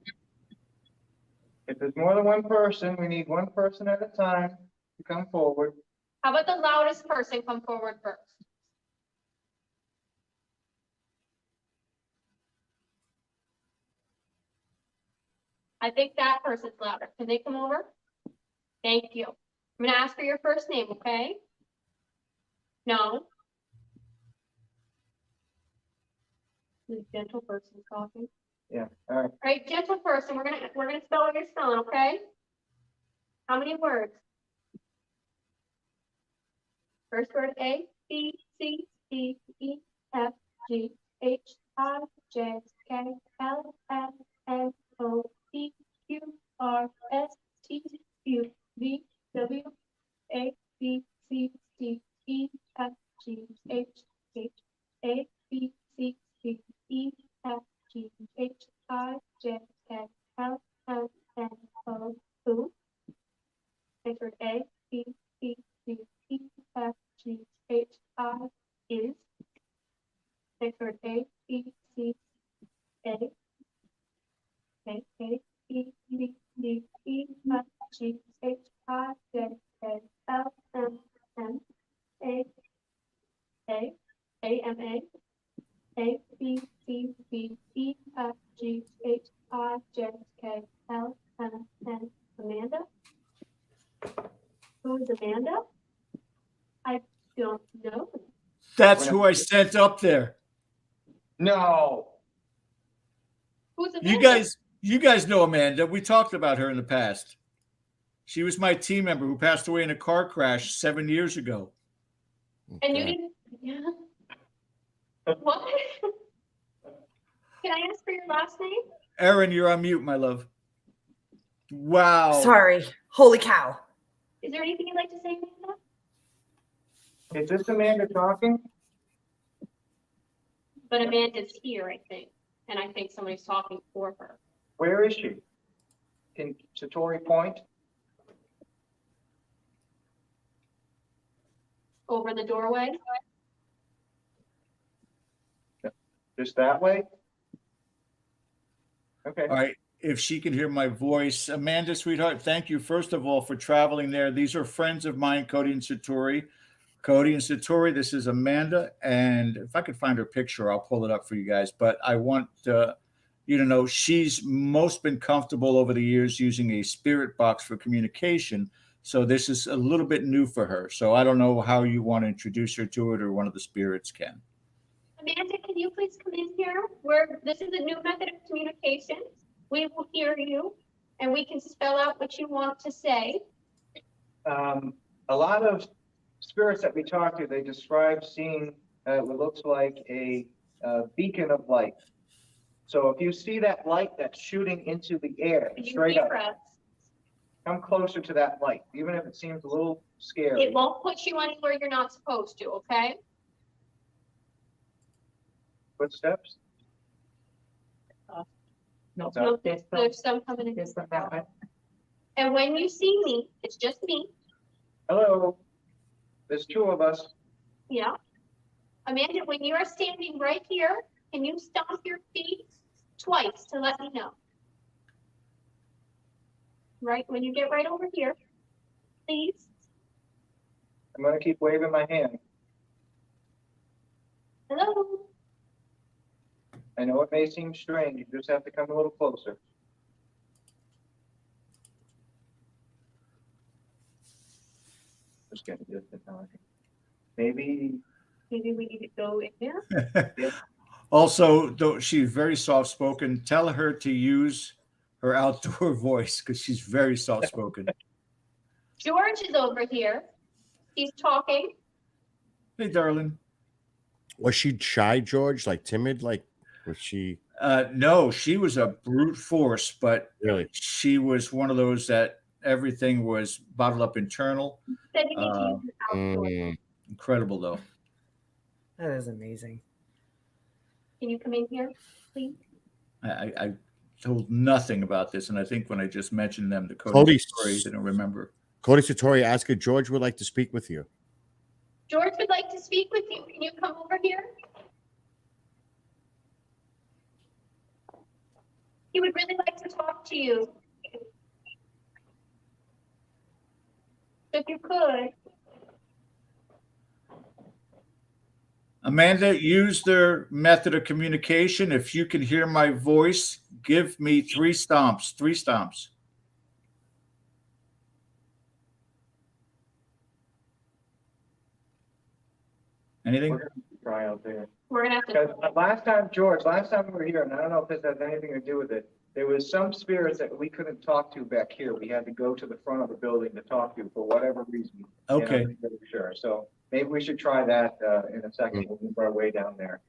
If there's more than one person, we need one person at a time to come forward. How about the loudest person come forward first? I think that person's louder. Can they come over? Thank you. I'm gonna ask for your first name, okay? No. The gentle person talking. Yeah, all right. All right, gentle person, we're gonna spell what you're spelling, okay? How many words? First word A, B, C, D, E, F, G, H, I, J, K, L, M, N, O, P, Q, R, S, T, U, V, W, A, B, C, D, E, F, G, H, A, B, C, D, E, F, G, H, I, J, K, L, M, N, O, Who? Next word A, B, C, D, E, F, G, H, I, is. Next word A, B, C, A, A, B, C, D, E, F, G, H, I, J, K, L, M, N, A, M, A, B, C, D, E, F, G, H, I, J, K, L, M, N, Amanda? Who is Amanda? I don't know. That's who I sent up there. No. Who's Amanda? You guys know Amanda. We talked about her in the past. She was my team member who passed away in a car crash 7 years ago. And you didn't. Yeah. What? Can I ask for your last name? Erin, you're on mute, my love. Wow. Sorry. Holy cow. Is there anything you'd like to say, Amanda? Is this Amanda talking? But Amanda's here, I think. And I think somebody's talking for her. Where is she? Can Satori point? Over the doorway. Just that way? Okay. All right. If she can hear my voice, Amanda, sweetheart, thank you, first of all, for traveling there. These are friends of mine, Cody and Satori. Cody and Satori, this is Amanda. And if I could find her picture, I'll pull it up for you guys. But I want you to know she's most been comfortable over the years using a spirit box for communication. So this is a little bit new for her. So I don't know how you want to introduce her to it, or one of the spirits can. Amanda, can you please come in here? This is a new method of communication. We will hear you, and we can spell out what you want to say. A lot of spirits that we talk to, they describe seeing what looks like a beacon of light. So if you see that light that's shooting into the air, straight up, come closer to that light, even if it seems a little scary. It won't put you anywhere you're not supposed to, okay? Footsteps? No, there's some coming in. There's some that way. And when you see me, it's just me. Hello. There's 2 of us. Yeah. Amanda, when you are standing right here, can you stomp your feet twice to let me know? Right, when you get right over here, please. I'm going to keep waving my hand. Hello. I know it may seem strange. You just have to come a little closer. Just getting this technology. Maybe Maybe we need to go in there. Also, though she's very soft spoken, tell her to use her outdoor voice because she's very soft spoken. George is over here. He's talking. Hey, darling. Was she shy, George? Like timid? Like was she No, she was a brute force, but really? she was one of those that everything was bottled up internal. Said you need to use the outdoor. Incredible, though. That is amazing. Can you come in here, please? I told nothing about this, and I think when I just mentioned them to Cody- Cody story, they don't remember. Cody Satori asked her, George would like to speak with you. George would like to speak with you. Can you come over here? He would really like to talk to you. If you could. Amanda, use their method of communication. If you can hear my voice, give me 3 stomps. 3 stomps. Anything? we're gonna try out there. We're gonna have Because to. last time we were here, and I don't know if this has anything to do with it, there was some spirits that we couldn't talk to back here. We had to go to the front of the building to talk to for whatever reason. And Okay. I'm not really sure. So maybe we should try that in a second. We'll move our way down there.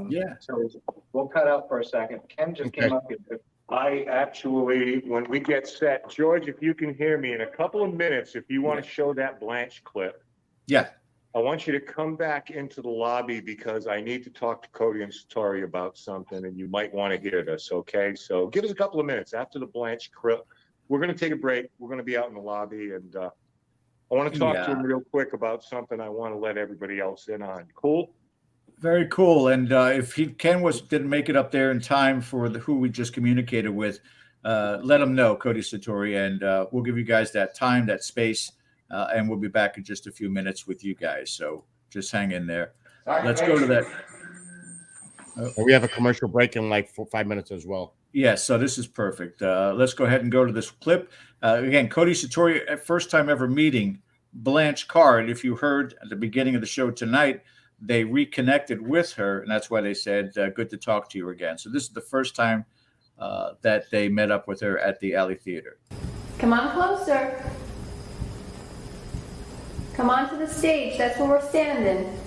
Yeah. So we'll cut out for a second. Ken just came Okay. up here. I actually, when we get set, George, if you can hear me in a couple of minutes, if you want to show that Blanche clip, Yeah. I want you to come back into the lobby because I need to talk to Cody and Satori about something and you might want to hear this, okay? So give us a couple of minutes after the Blanche clip. We're going to take a break. We're going to be out in the lobby and I want to talk to him real quick about something I want to let everybody else in on. Cool? Very cool. And if Ken didn't make it up there in time for who we just communicated with, let him know, Cody Satori, and we'll give you guys that time, that space, and we'll be back in just a few minutes with you guys. So just hang in there. Let's go to that. And we have a commercial break in like 5 minutes as well. Yes, so this is perfect. Let's go ahead and go to this clip. Again, Cody Satori, first time ever meeting Blanche Card. If you heard at the beginning of the show tonight, they reconnected with her, and that's why they said, good to talk to you again. So this is the first time that they met up with her at the Alley Theater. Come on closer. Come on to the stage. That's where we're standing.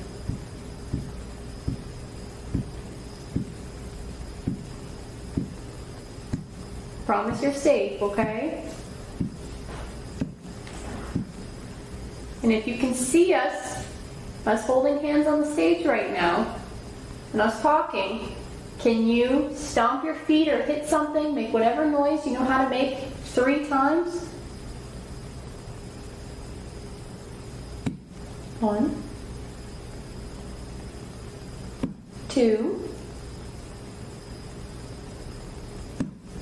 Promise you're safe, okay? And if you can see us holding hands on the stage right now, and us talking, can you stomp your feet or hit something, make whatever noise you know how to make 3 times? 1, 2,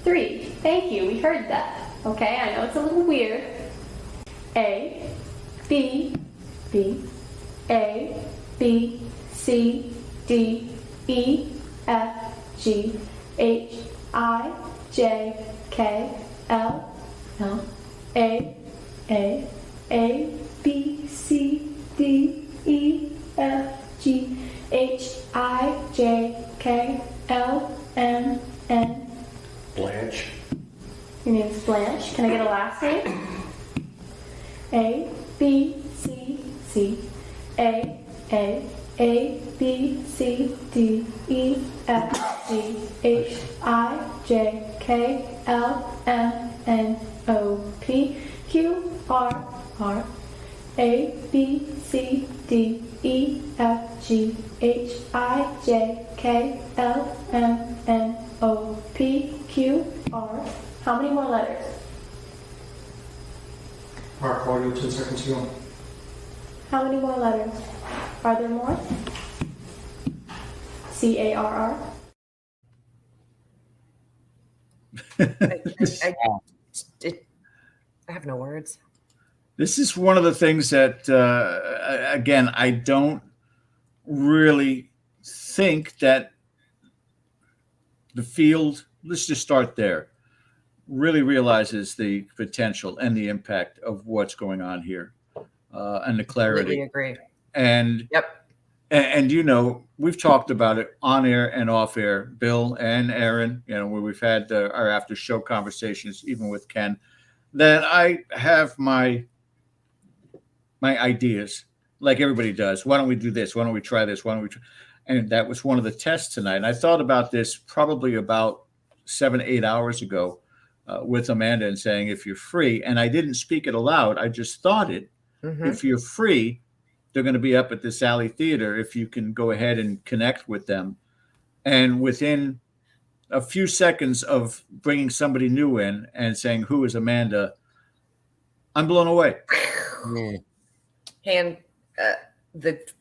3. Thank you, we heard that. Okay, I know it's a little weird. A, B, B, A, B, C, D, E, F, G, H, I, J, K, L, L, A, B, C, D, E, F, G, H, I, J, K, L, M, N. Blanche. Your name's Blanche. Can I get a last name? A, B, C, C, A, B, C, D, E, F, G, H, I, J, K, L, M, N, O, P, Q, R, R, A, B, C, D, E, F, G, H, I, J, K, L, M, N, O, P, Q, R. How many more letters? Mark audio 10 seconds ago. How many more letters? Are there more? C-A-R-R. I have no words. This is one of the things that, again, I don't really think that the field, let's just start there, really realizes the potential and the impact of what's going on here. and the clarity. Completely agree. And Yep. and you know, we've talked about it on air and off air, Bill and Aaron, you know, where we've had our after show conversations, even with Ken, that I have my ideas like everybody does. Why don't we do this? Why don't we try this? Why don't we try? And that was one of the tests tonight. And I thought about this probably about 7-8 hours ago with Amanda and saying, if you're free, and I didn't speak it aloud, I just thought it. Mm-hmm. If you're free, they're going to be up at this Alley Theater. If you can go ahead and connect with them. And within a few seconds of bringing somebody new in and saying, who is Amanda? I'm blown away. And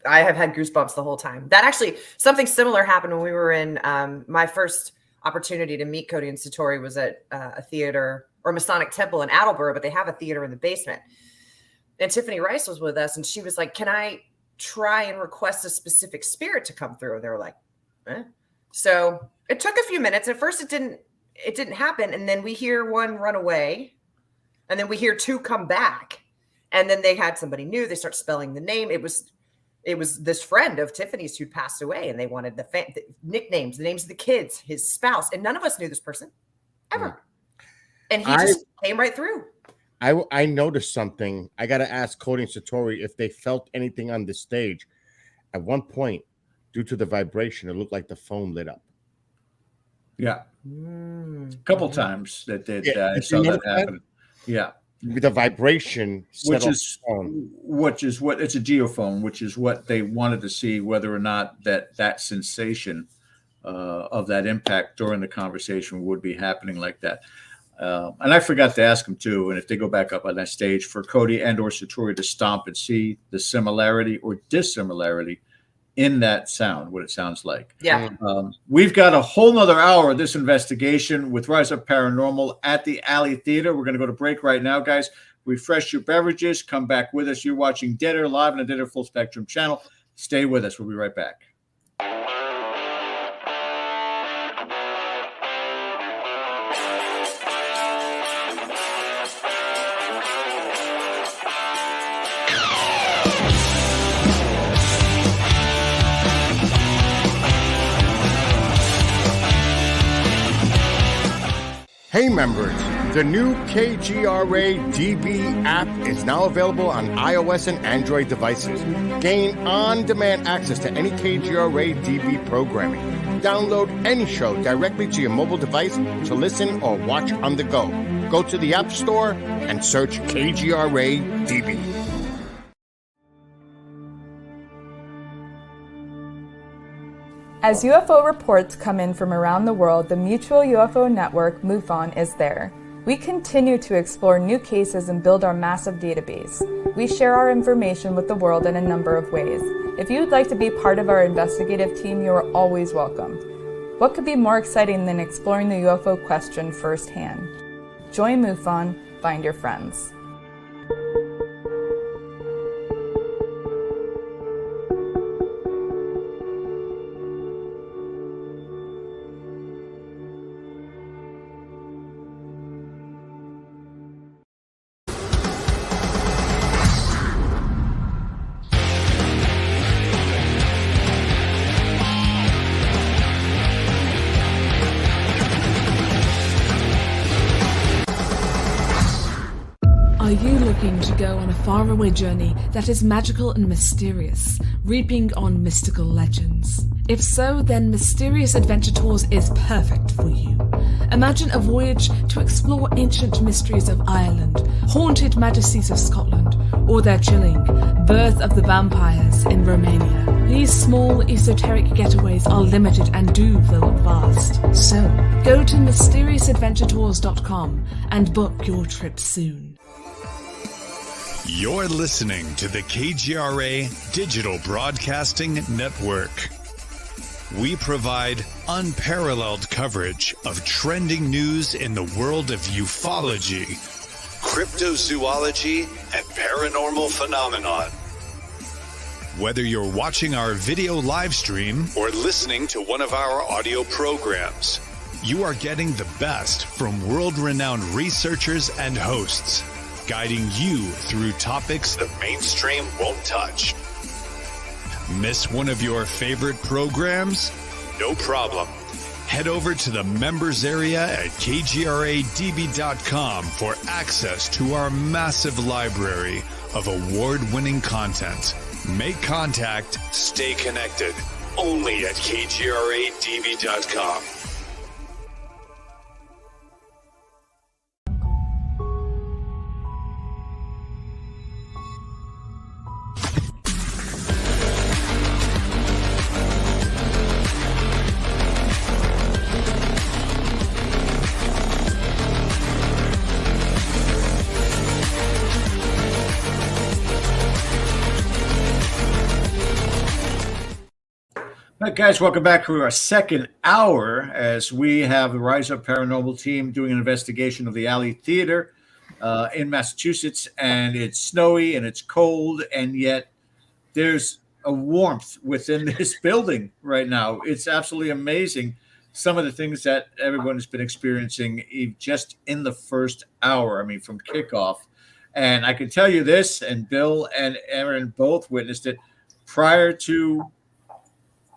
I have had goosebumps the whole time. That actually, something similar happened when we were in my first opportunity to meet Cody and Satori was at a theater or Masonic Temple in Attleboro, but they have a theater in the basement. And Tiffany Rice was with us, and she was like, can I try and request a specific spirit to come through? And they were like, eh. So it took a few minutes. At first it didn't happen. And then we hear one run away, and then we hear two come back. And then they had somebody new. They start spelling the name. It was this friend of Tiffany's who'd passed away, and they wanted the nicknames, the names of the kids, his spouse, and none of us knew this person ever. And he just came right through. I noticed something. I got to ask Cody and Satori if they felt anything on the stage. At one point, due to the vibration, it looked like the phone lit up. Yeah, a couple times that I saw that happen. Yeah. The vibration, which is what it's a geophone, which is what they wanted to see, whether or not that sensation of that impact during the conversation would be happening like that. And I forgot to ask them too. And if they go back up on that stage, for Cody and or Satori to stomp and see the similarity or dissimilarity in that sound, what it sounds like. Yeah. We've got a whole nother hour of this investigation with RISEUP Paranormal at the Alley Theater. We're going to go to break right now, guys. Refresh your beverages. Come back with us. You're watching Dead Air Live on the Dead Air Full Spectrum channel. Stay with us. We'll be right back. Hey members, the new KGRA DB app is now available on iOS and Android devices. Gain on-demand access to any KGRA DB programming. Download any show directly to your mobile device to listen or watch on the go. Go to the App Store and search KGRA DB. As UFO reports come in from around the world, the Mutual UFO Network, MUFON, is there. We continue to explore new cases and build our massive database. We share our information with the world in a number of ways. If you would like to be part of our investigative team, you are always welcome. What could be more exciting than exploring the UFO question firsthand? Join MUFON, find your friends. Are you looking to go on a faraway journey that is magical and mysterious, reaping on mystical legends? If so, then Mysterious Adventure Tours is perfect for you. Imagine a voyage to explore ancient mysteries of Ireland, haunted majesties of Scotland, or their chilling Birth of the Vampires in Romania. These small esoteric getaways are limited and do feel vast. So, go to MysteriousAdventureTours.com and book your trip soon. You're listening to the KGRA Digital Broadcasting Network. We provide unparalleled coverage of trending news in the world of ufology, cryptozoology, and paranormal phenomenon. Whether you're watching our video live stream or listening to one of our audio programs, you are getting the best from world-renowned researchers and hosts, guiding you through topics the mainstream won't touch. Miss one of your favorite programs? No problem. Head over to the members area at kgradb.com for access to our massive library of award-winning content. Make contact, stay connected, only at kgradb.com. All right, guys, welcome back to our second hour as we have the RISEUP Paranormal team doing an investigation of the Alley Theater in Massachusetts, and it's snowy and it's cold, and yet there's a warmth within this building right now. It's absolutely amazing, some of the things that everyone has been experiencing just in the first hour, I mean, from kickoff. And I can tell you this, and Bill and Aaron both witnessed it, prior to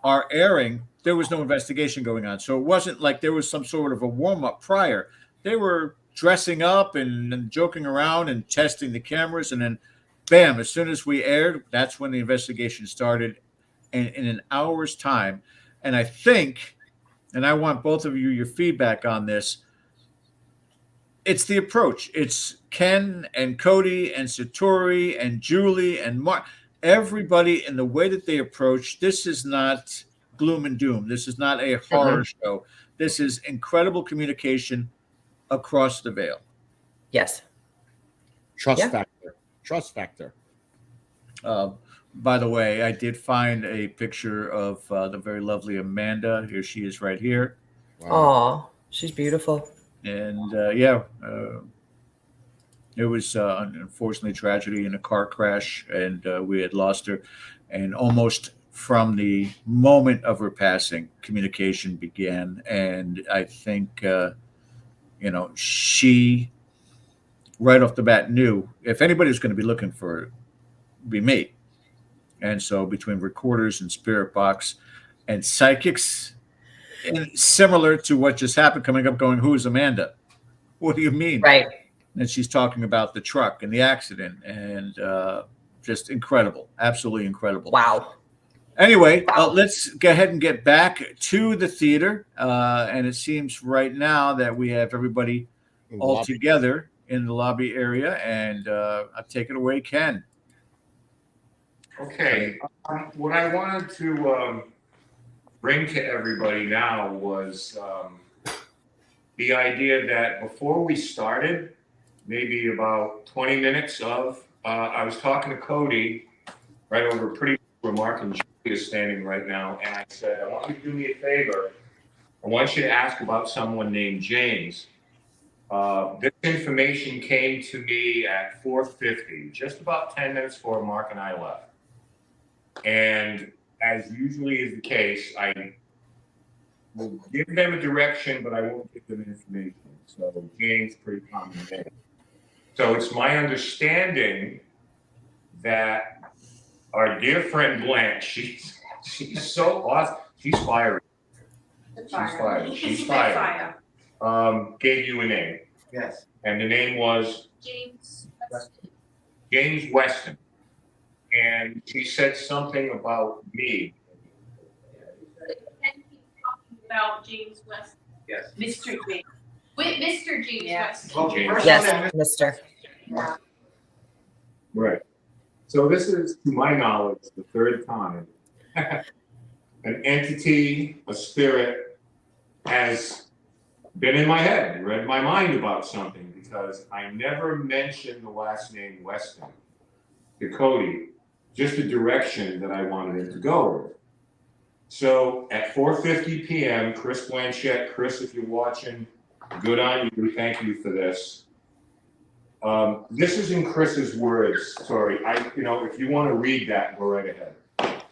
our airing, there was no investigation going on. So it wasn't like there was some sort of a warm-up prior. They were dressing up and joking around and testing the cameras, and then bam, as soon as we aired, that's when the investigation started in an hour's time. And I think, and I want both of you your feedback on this, it's the approach. It's Ken and Cody and Satori and Julie and Mark. Everybody in the way that they approach, this is not gloom and doom. This is not a horror show. This is incredible communication across the veil. Yes. Trust factor. Trust factor. By the way, I did find a picture of the very lovely Amanda. Here she is right here. Oh, she's beautiful. And it was unfortunately tragedy in a car crash, and we had lost her. And almost from the moment of her passing, communication began. And I think, she right off the bat knew if anybody was going to be looking for it, it'd be me. And so between recorders and spirit box and psychics, and similar to what just happened, coming up going, who is Amanda? What do you mean? Right. And she's talking about the truck and the and just incredible. Absolutely incredible. Wow. Anyway, let's go ahead and get back to the theater. And it seems right now that we have everybody all together in the lobby area. And I'll take it away, Ken. Okay. What I wanted to bring to everybody now was the idea that before we started, maybe about 20 minutes of, I was talking to Cody right over pretty remark, and Julie is standing right now, and I said, I want you to do me a favor. I want you to ask about someone named James. This information came to me at 4:50, just about 10 minutes before Mark and I left. And as usually is the case, I will give them a direction, but I won't give them information. So James, pretty common name. So it's my understanding that our dear friend Blanche, she's so awesome. She's fiery. She's fiery. Gave you a name. Yes. And the name was? James Weston. James Weston. And she said something about me. Ken keeps talking about James Weston. Yes. Mr. James. With Mr. James Weston. Well, James. Yes, Mister. Right. So this is, to my knowledge, the third time an entity, a spirit, has been in my head, read my mind about something, because I never mentioned the last name Weston to Cody, just a direction that I wanted him to go with. So at 4:50 p.m., Chris Blanchett, Chris, if you're watching, good on you. Thank you for this. This is in Chris's words. Sorry, if you want to read that, go right ahead. I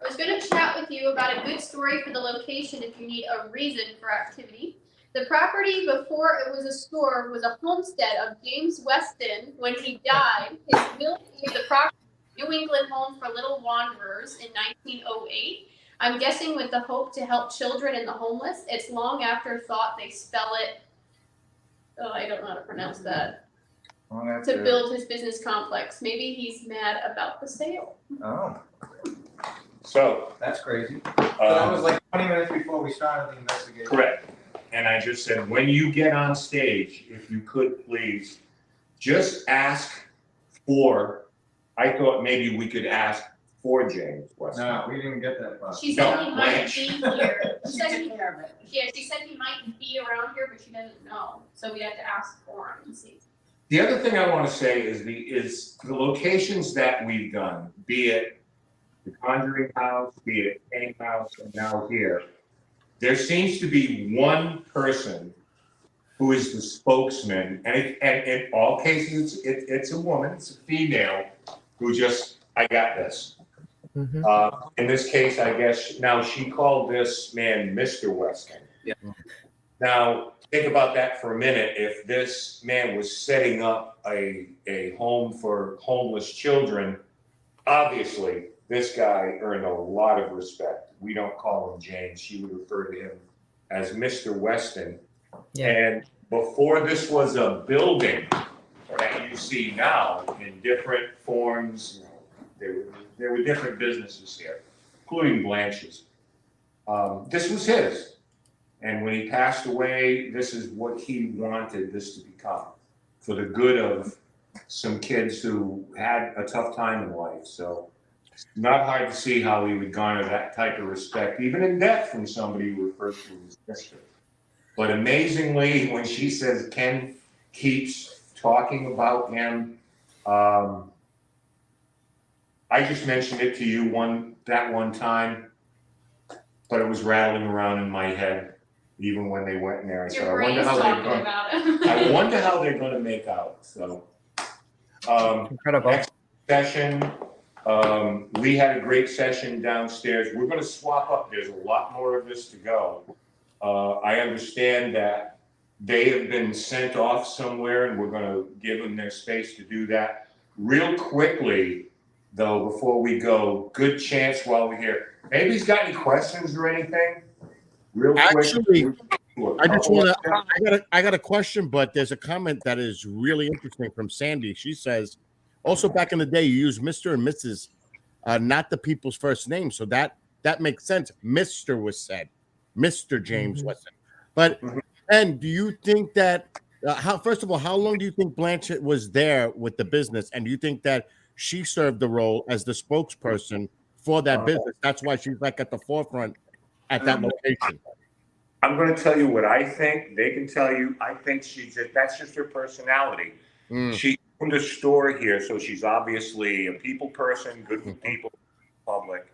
was going to chat with you about a good story for the location if you need a reason for activity. The property before it was a store was a homestead of James Weston. When he died, his will gave the property to New England Home for Little Wanderers in 1908. I'm guessing with the hope to help children and the homeless. It's long after thought they spell it. Oh, I don't know how to pronounce that. To build his business complex. Maybe he's mad about the sale. Oh, So, that's crazy. So that was like 20 minutes before we started the investigation. correct. And I just said, when you get on stage, if you could please, just ask for, I thought maybe we could ask for James Weston. No, we didn't get that far. She said No, he might Blanche. be here. She said she said he might be around here, but she doesn't know. So we have to ask for him and see. The other thing I want to say is the locations that we've done, be it the Conjuring House, be it Kane House, and now here, there seems to be one person who is the spokesman, and in all cases, it's a woman, it's a female, who just, I got this. In this case, I guess, now she called this man Mr. Weston. Yeah. Now, think about that for a minute. If this man was setting up a home for homeless children, obviously, this guy earned a lot of respect. We don't call him James. She would refer to him as Mr. Weston. Yeah. And before this was a building that you see now in different forms, there were different businesses here, including Blanche's. This was his. And when he passed away, this is what he wanted this to become, for the good of some kids who had a tough time in life. So it's not hard to see how he would garner that type of respect, even in death, from somebody who refers to him as Mr. But amazingly, when she says Ken keeps talking about him, I just mentioned it to you that one time, but it was rattling around in my head, even when they went in there. I said, I wonder how they're going to make out. So, Incredible. Next session, we had a great session downstairs. We're going to swap up. There's a lot more of this to go. I understand that they have been sent off somewhere, and we're going to give them their space to do that. Real quickly, though, before we go, good chance while we're here. Maybe he's got any questions or anything? Real quick. Actually, I just want to. I got a question, but there's a comment that is really interesting from Sandy. She says, also back in the day, you used Mr. and Mrs., not the people's first name, so that makes sense. Mr. was said, Mr. James Weston. But and do you think that first of all, how long do you think Blanchett was there with the business, and do you think that she served the role as the spokesperson for that business? That's why she's like at the forefront at that location. I'm going to tell you what I think. They can tell you. I think that's just her personality. She owned a store here, so she's obviously a people person, good with people, public.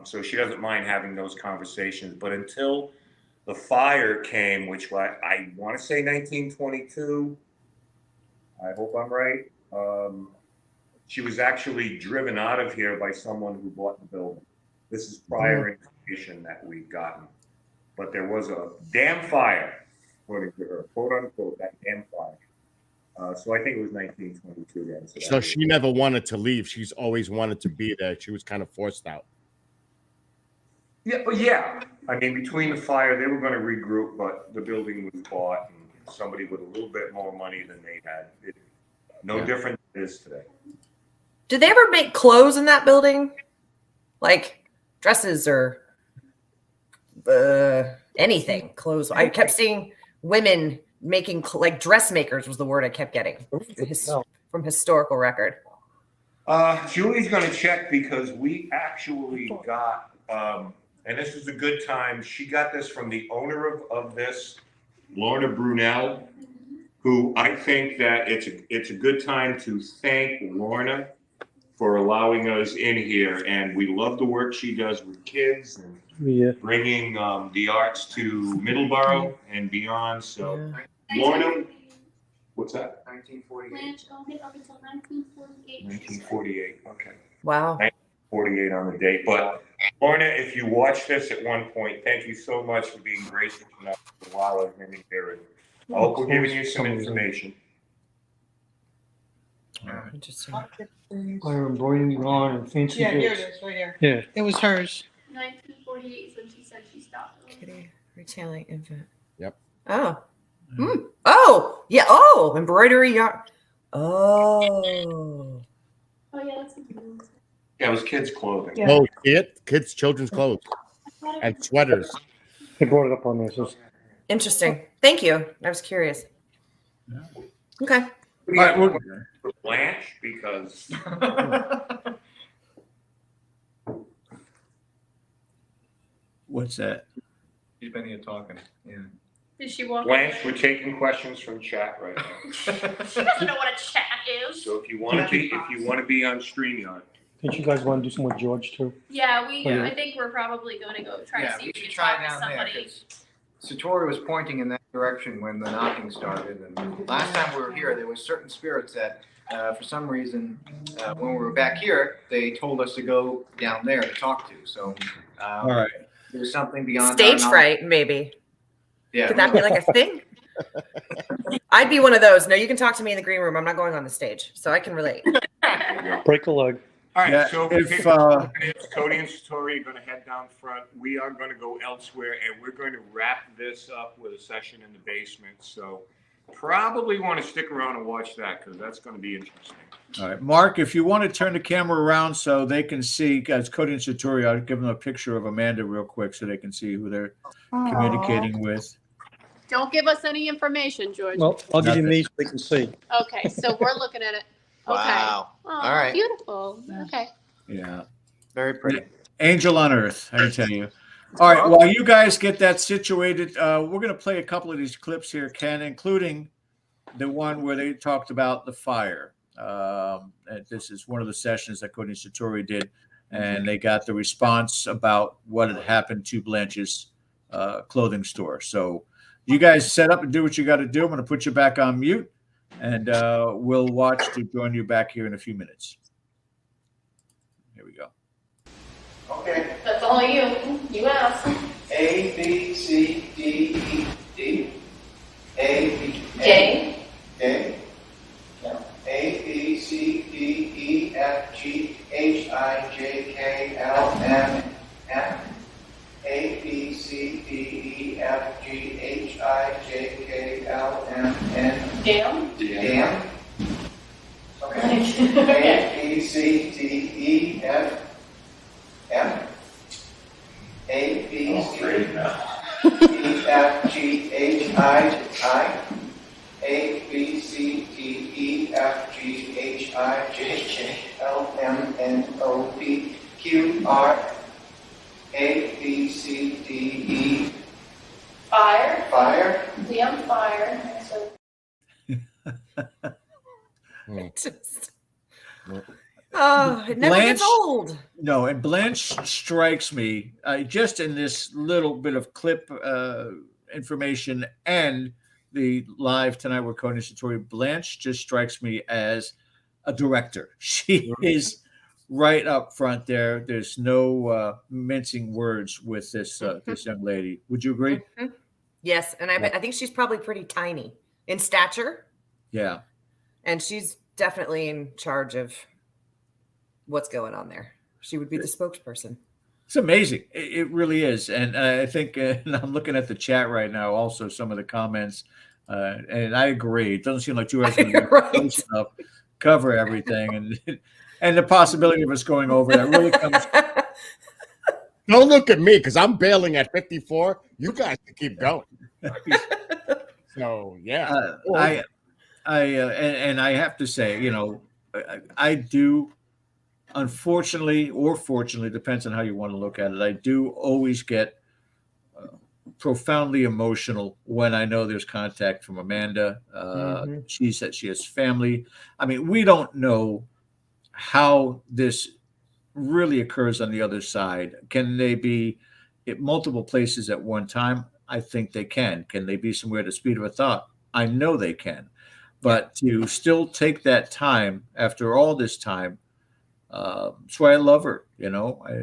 So she doesn't mind having those conversations. But until the fire came, which I want to say 1922, I hope I'm right. She was actually driven out of here by someone who bought the building. This is prior information that we've gotten. But there was a damn fire, according to her, quote unquote, that damn fire. So I think it was 1922 then. So she never wanted to leave. She's always wanted to be there. She was kind of forced out. Yeah. I mean, between the fire, they were going to regroup, but the building was bought, and somebody with a little bit more money than they had. No different than it is today. Did they ever make clothes in that building? Like dresses or anything? Clothes. I kept seeing women making, like dressmakers was the word I kept getting from historical record. Julie's going to check because we actually got, and this is a good time. She got this from the owner of this, Lorna Brunel, who I think that it's a good time to thank Lorna for allowing us in here. And we love the work she does with kids and bringing the arts to Middleborough and beyond. So, Lorna, what's that? 1948. Blanche owned it up until 1948. 1948, okay. Wow. 1948 on the date. But Lorna, if you watch this at one point, thank you so much for being gracious enough to allow us in here. I hope we're giving you some information. Interesting. Fire embroidery on and fancy Yeah, here books. it is, right here. Yeah. It was hers. 1948 is when she said she stopped. Kitty retailing infant. Yep. Oh. Oh, yeah. Oh, embroidery yarn. Oh. Oh yeah, that's good. Yeah, it was kids' clothing. Yeah. Oh, kids, children's clothes and sweaters. They brought it up on this. Interesting. Thank you. I was curious. Okay. All right, for Blanche, because What's that? She's been here talking. Yeah. Did she walk? Blanche, we're taking questions from chat right now. She doesn't know what a chat is. So if you want to be on StreamYard. Did you guys want to do some with George too? Yeah, Yeah. I think we're probably going to go try to see if we can try talk to down there, somebody. 'cause Satori was pointing in that direction when the knocking started, and last time we were here, there were certain spirits that, for some reason, when we were back here, they told us to go down there to talk to, so. All right. There's something beyond. Stage our knowledge. fright, maybe. Yeah. Could that be like a thing? I'd be one of those. No, you can talk to me in the green room. I'm not going on the stage, so I can relate. Break a leg. All right, Yeah, so if, Cody and Satori are going to head down front. We are going to go elsewhere, and we're going to wrap this up with a session in the basement. So probably want to stick around and watch that because that's going to be interesting. All right, Mark, if you want to turn the camera around so they can see, guys, Cody and Satori, I'll give them a picture of Amanda real quick so they can see who they're communicating with. Don't give us any information, George. Well, I'll give you Nothing. me so they can see. Okay, so we're looking at it. Okay. Wow. Oh, All right. Beautiful. Okay. Yeah. Very pretty. Angel on Earth, I can tell you. All right, while you guys get that situated, we're going to play a couple of these clips here, Ken, including the one where they talked about the fire. And this is one of the sessions that Cody and Satori did, and they got the response about what had happened to Blanche's clothing store. So you guys set up and do what you got to do. I'm going to put you back on mute, and we'll watch to join you back here in a few minutes. Here we go. Okay. That's all you. You asked. A, B, C, D, E, D. A, B, J. A. A, B, C, D, E, F, G, H, I, J, K, L, M, N. A, B, C, D, E, F, G, H, I, J, K, L, M, N. Damn. Damn. Okay. A, B, C, D, E, F, M. A, B, C, E, F, G, H, I. A, B, C, D, E, F, G, H, I, J, K, L, M, N, O, P, Q, R. A, B, C, D, E. Fire. Fire. Damn fire. So Just, oh, it never gets old. No, and Blanche strikes me just in this little bit of clip information and the live tonight with Cody and Satori. Blanche just strikes me as a director. She is right up front there. There's no mincing words with this this young lady. Would you agree? Mm-hmm. Yes, and I think she's probably pretty tiny in stature. Yeah. And she's definitely in charge of what's going on there. She would be the spokesperson. It's amazing. It really is. And I think, and I'm looking at the chat right now, also some of the comments, and I agree. It doesn't seem like you guys are close enough, cover everything. And the possibility of us going over that really comes. Don't look at me because I'm bailing at 54. You guys can keep going. So, yeah. And I have to say, you know, I do, unfortunately or fortunately, depends on how you want to look at it. I do always get profoundly emotional when I know there's contact from Amanda. She said she has family. I mean, we don't know how this really occurs on the other side. Can they be at multiple places at one time? I think they can. Can they be somewhere at the speed of a thought? I know they can. But to still take that time after all this time That's why I love her.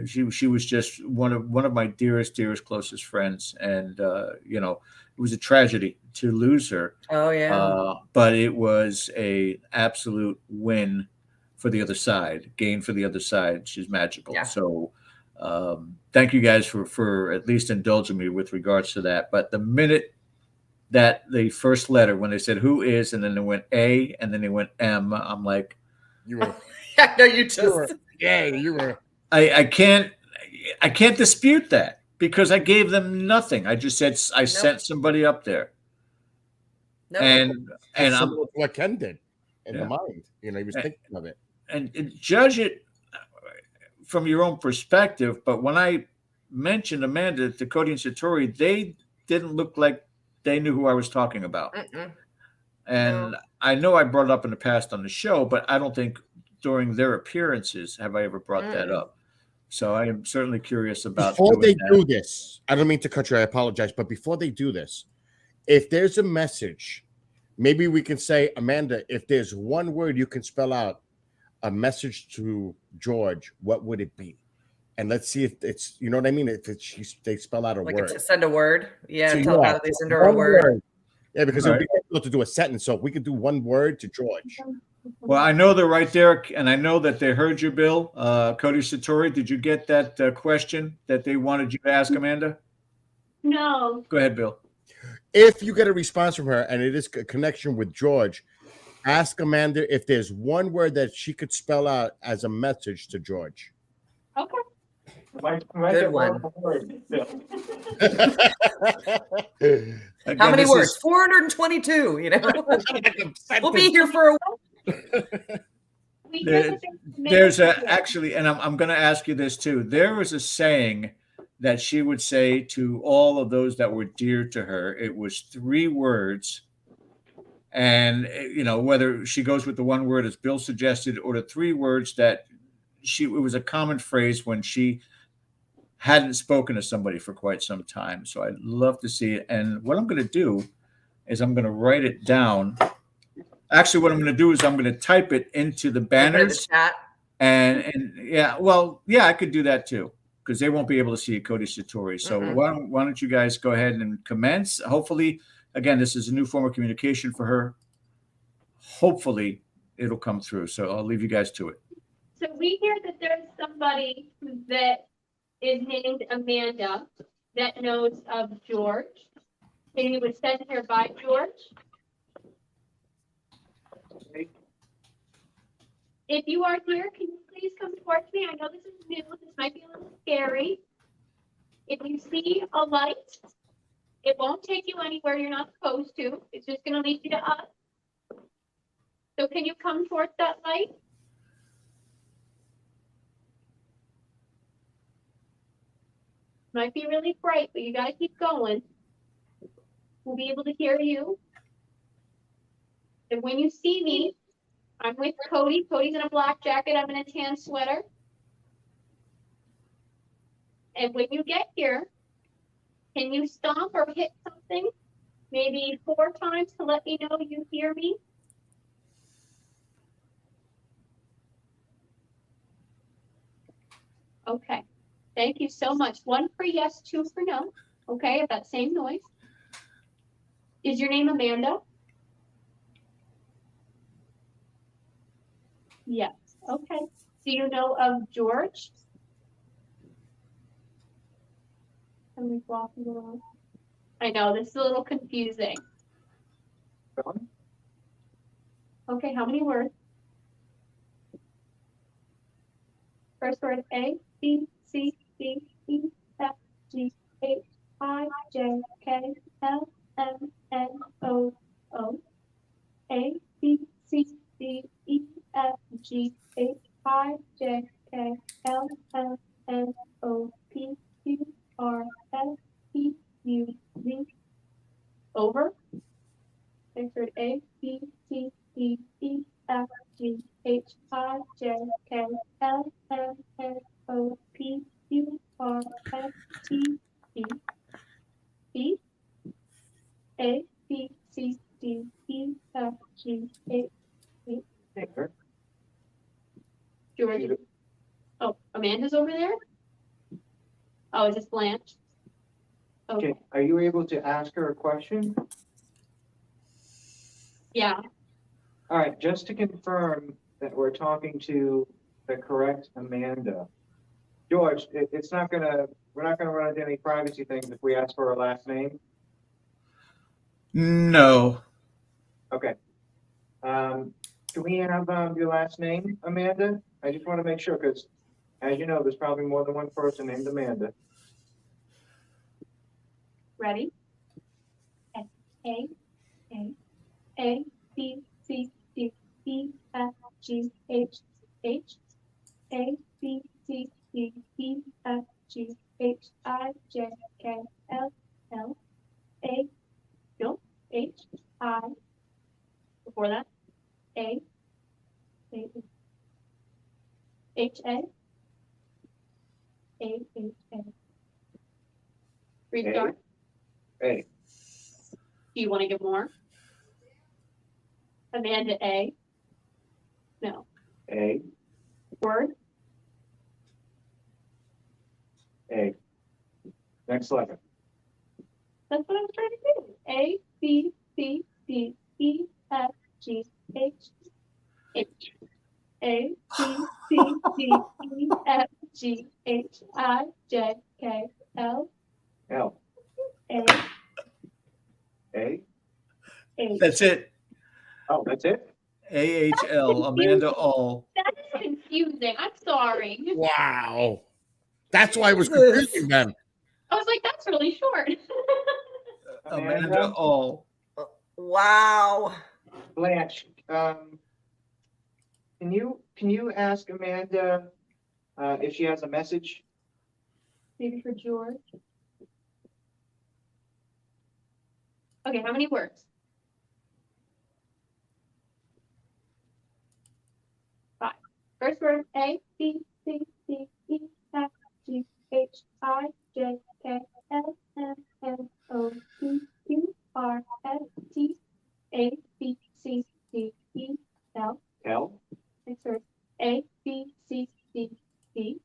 She was just one of my dearest closest friends, and it was a tragedy to lose her. Oh yeah. But it was a absolute win for the other side, gain for the other side. She's magical. Yeah. So thank you guys for at least indulging me with regards to that. But the minute that the first letter, when they said who is, and then they went A, and then they went M, I'm like, You were. Yeah, no, you just. You were. I can't dispute that because I gave them nothing. I just said I sent somebody up there. Nope. And I'm what Ken did in the mind. He was thinking of it. And judge it from your own perspective. But when I mentioned Amanda to Cody and Satori, they didn't look like they knew who I was talking about. And I know I brought it up in the past on the show, but I don't think during their appearances have I ever brought that up. So I am certainly curious about before they do this. I don't mean to cut you. I apologize, but before they do this, if there's a message, maybe we can say, Amanda, if there's one word you can spell out a message to George, what would it be? And let's see if it's, you know what I mean? If it's they spell out a word. Send a word. Yeah, So, tell how they send her a word. Yeah, because it would be difficult to do a sentence. So if we could do one word to George. Well, I know they're right there, and I know that they heard you, Bill. Cody Satori, did you get that question that they wanted you to ask Amanda? No. Go ahead, Bill. If you get a response from her and it is a connection with George, ask Amanda if there's one word that she could spell out as a message to George. Okay. Good one. Again, How many words? 422. We'll be here for a while. There's actually, and I'm going to ask you this too. There was a saying that she would say to all of those that were dear to her. It was 3 words. And, whether she goes with the one word as Bill suggested or the 3 words that it was a common phrase when she hadn't spoken to somebody for quite some time. So I'd love to see it. And what I'm going to do is I'm going to write it down. Actually, what I'm going to do is I'm going to type it into the banners. The chat. And I could do that too, because they won't be able to see Cody Satori. So why don't you guys go ahead and commence? Hopefully, again, this is a new form of communication for her. Hopefully, it'll come through. So I'll leave you guys to it. So we hear that there's somebody that is named Amanda that knows of George. And he was sent here by George. If you are here, can you please come towards me? I know this is new. This might be a little scary. If you see a light, it won't take you anywhere you're not supposed to. It's just going to lead you to us. So can you come towards that light? Might be really bright, but you got to keep going. We'll be able to hear you. And when you see me, I'm with Cody. Cody's in a black jacket. I'm in a tan sweater. And when you get here, can you stomp or hit something? Maybe 4 times to let me know you hear me. Okay. Thank you so much. 1 for yes, 2 for no. Okay, at that same noise. Is your name Amanda? Yes. Okay. Do you know of George? Can we walk a little? I know this is a little confusing. Okay, how many words? First word A, B, C, D, E, F, G, H, I, J, K, L, M, N, O, O. A, B, C, D, E, F, G, H, I, J, K, L, M, N, O, P, Q, R, S, T, U, V. Over. Next word A, B, C, D, E, F, G, H, I, J, K, L, M, N, O, P, Q, R, S, T, U, V. A, B, C, D, E, F, G, H, I. George, Amanda's over there? Oh, is this Blanche? Okay, are you able to ask her a question? Yeah. All right, just to confirm that we're talking to the correct Amanda. George, it's not gonna, we're not gonna run into any privacy things if we ask for her last name? No. Okay. Can we have your last name, Amanda? I just want to make sure, because as you know, there's probably more than one person named Amanda. Ready? A A B C D E F G H H A B C D E F G H I J K L L A no H I before that A H A H A. Restart. A. Do you want to get more? Amanda A. No. A. Word. A. Next letter. That's what I was trying to do. A B C D E F G H H A B C D E F G H I J K L L. A A. H. That's it. Oh, that's it? AHL, Amanda All. That is confusing. I'm sorry. Wow. That's why it was confusing then. I was like, that's really short. Amanda All. Wow. Blanche, can you ask Amanda if she has a message? Maybe for George. Okay, how many words? 5. First word A B C D E F G H I J K L M N O P Q R S T A B C D E L. L. Next word A B C D E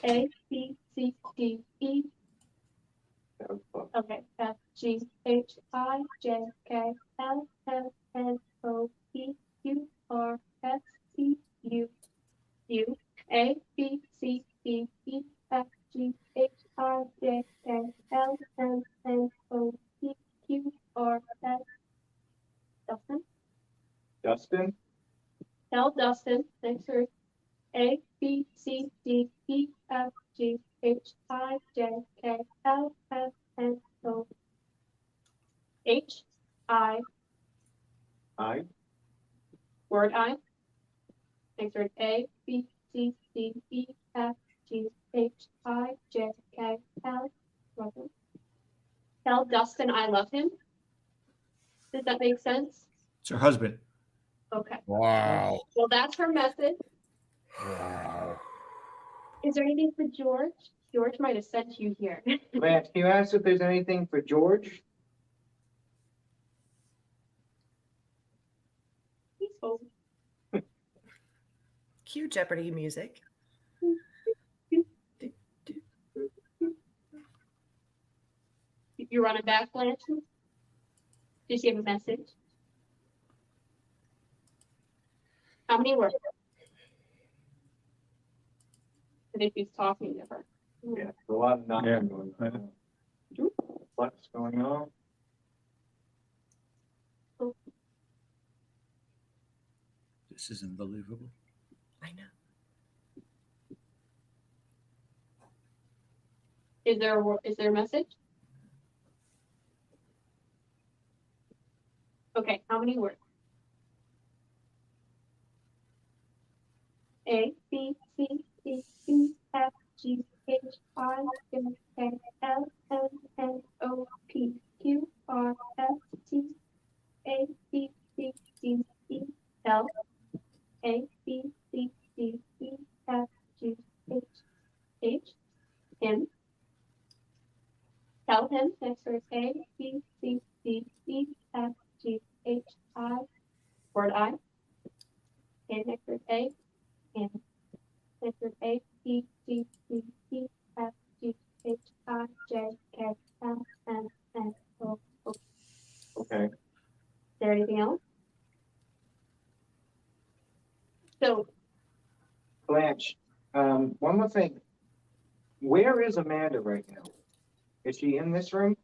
A B C D E. Okay, F G H I J K L M N O P Q R S T U U A B C D E F G H I J K L M N O P Q R S. Dustin. Dustin. Tell Dustin. Next word A B C D E F G H I J K L M N O H I. I. Word I. Next word A B C D E F G H I J K L. Tell Dustin I love him. Does that make sense? It's her husband. Okay. Wow. Well, that's her message. Wow. Is there anything for George? George might have sent you here. Blanche, can you ask if there's anything for George? He's home. Cue Jeopardy music. You're running back, Blanche? Did she have a message? How many words? I think he's talking to her. Yeah, there's a lot of knocking going on. What's going on? This is unbelievable. I know. Is there a message? Okay, how many words? A B C D E F G H I J K L M N O P Q R S T A B C D E L A B C D E F G H H. Him. Tell him. Next word A B C D E F G H I. Word I. Okay, next word A. And next word A B, C, D, E, F, G, H, I, J, K, L, M, N, O, P. Okay. Is there anything else? So, Blanche, one more thing. Where is Amanda right now? Is she in this room?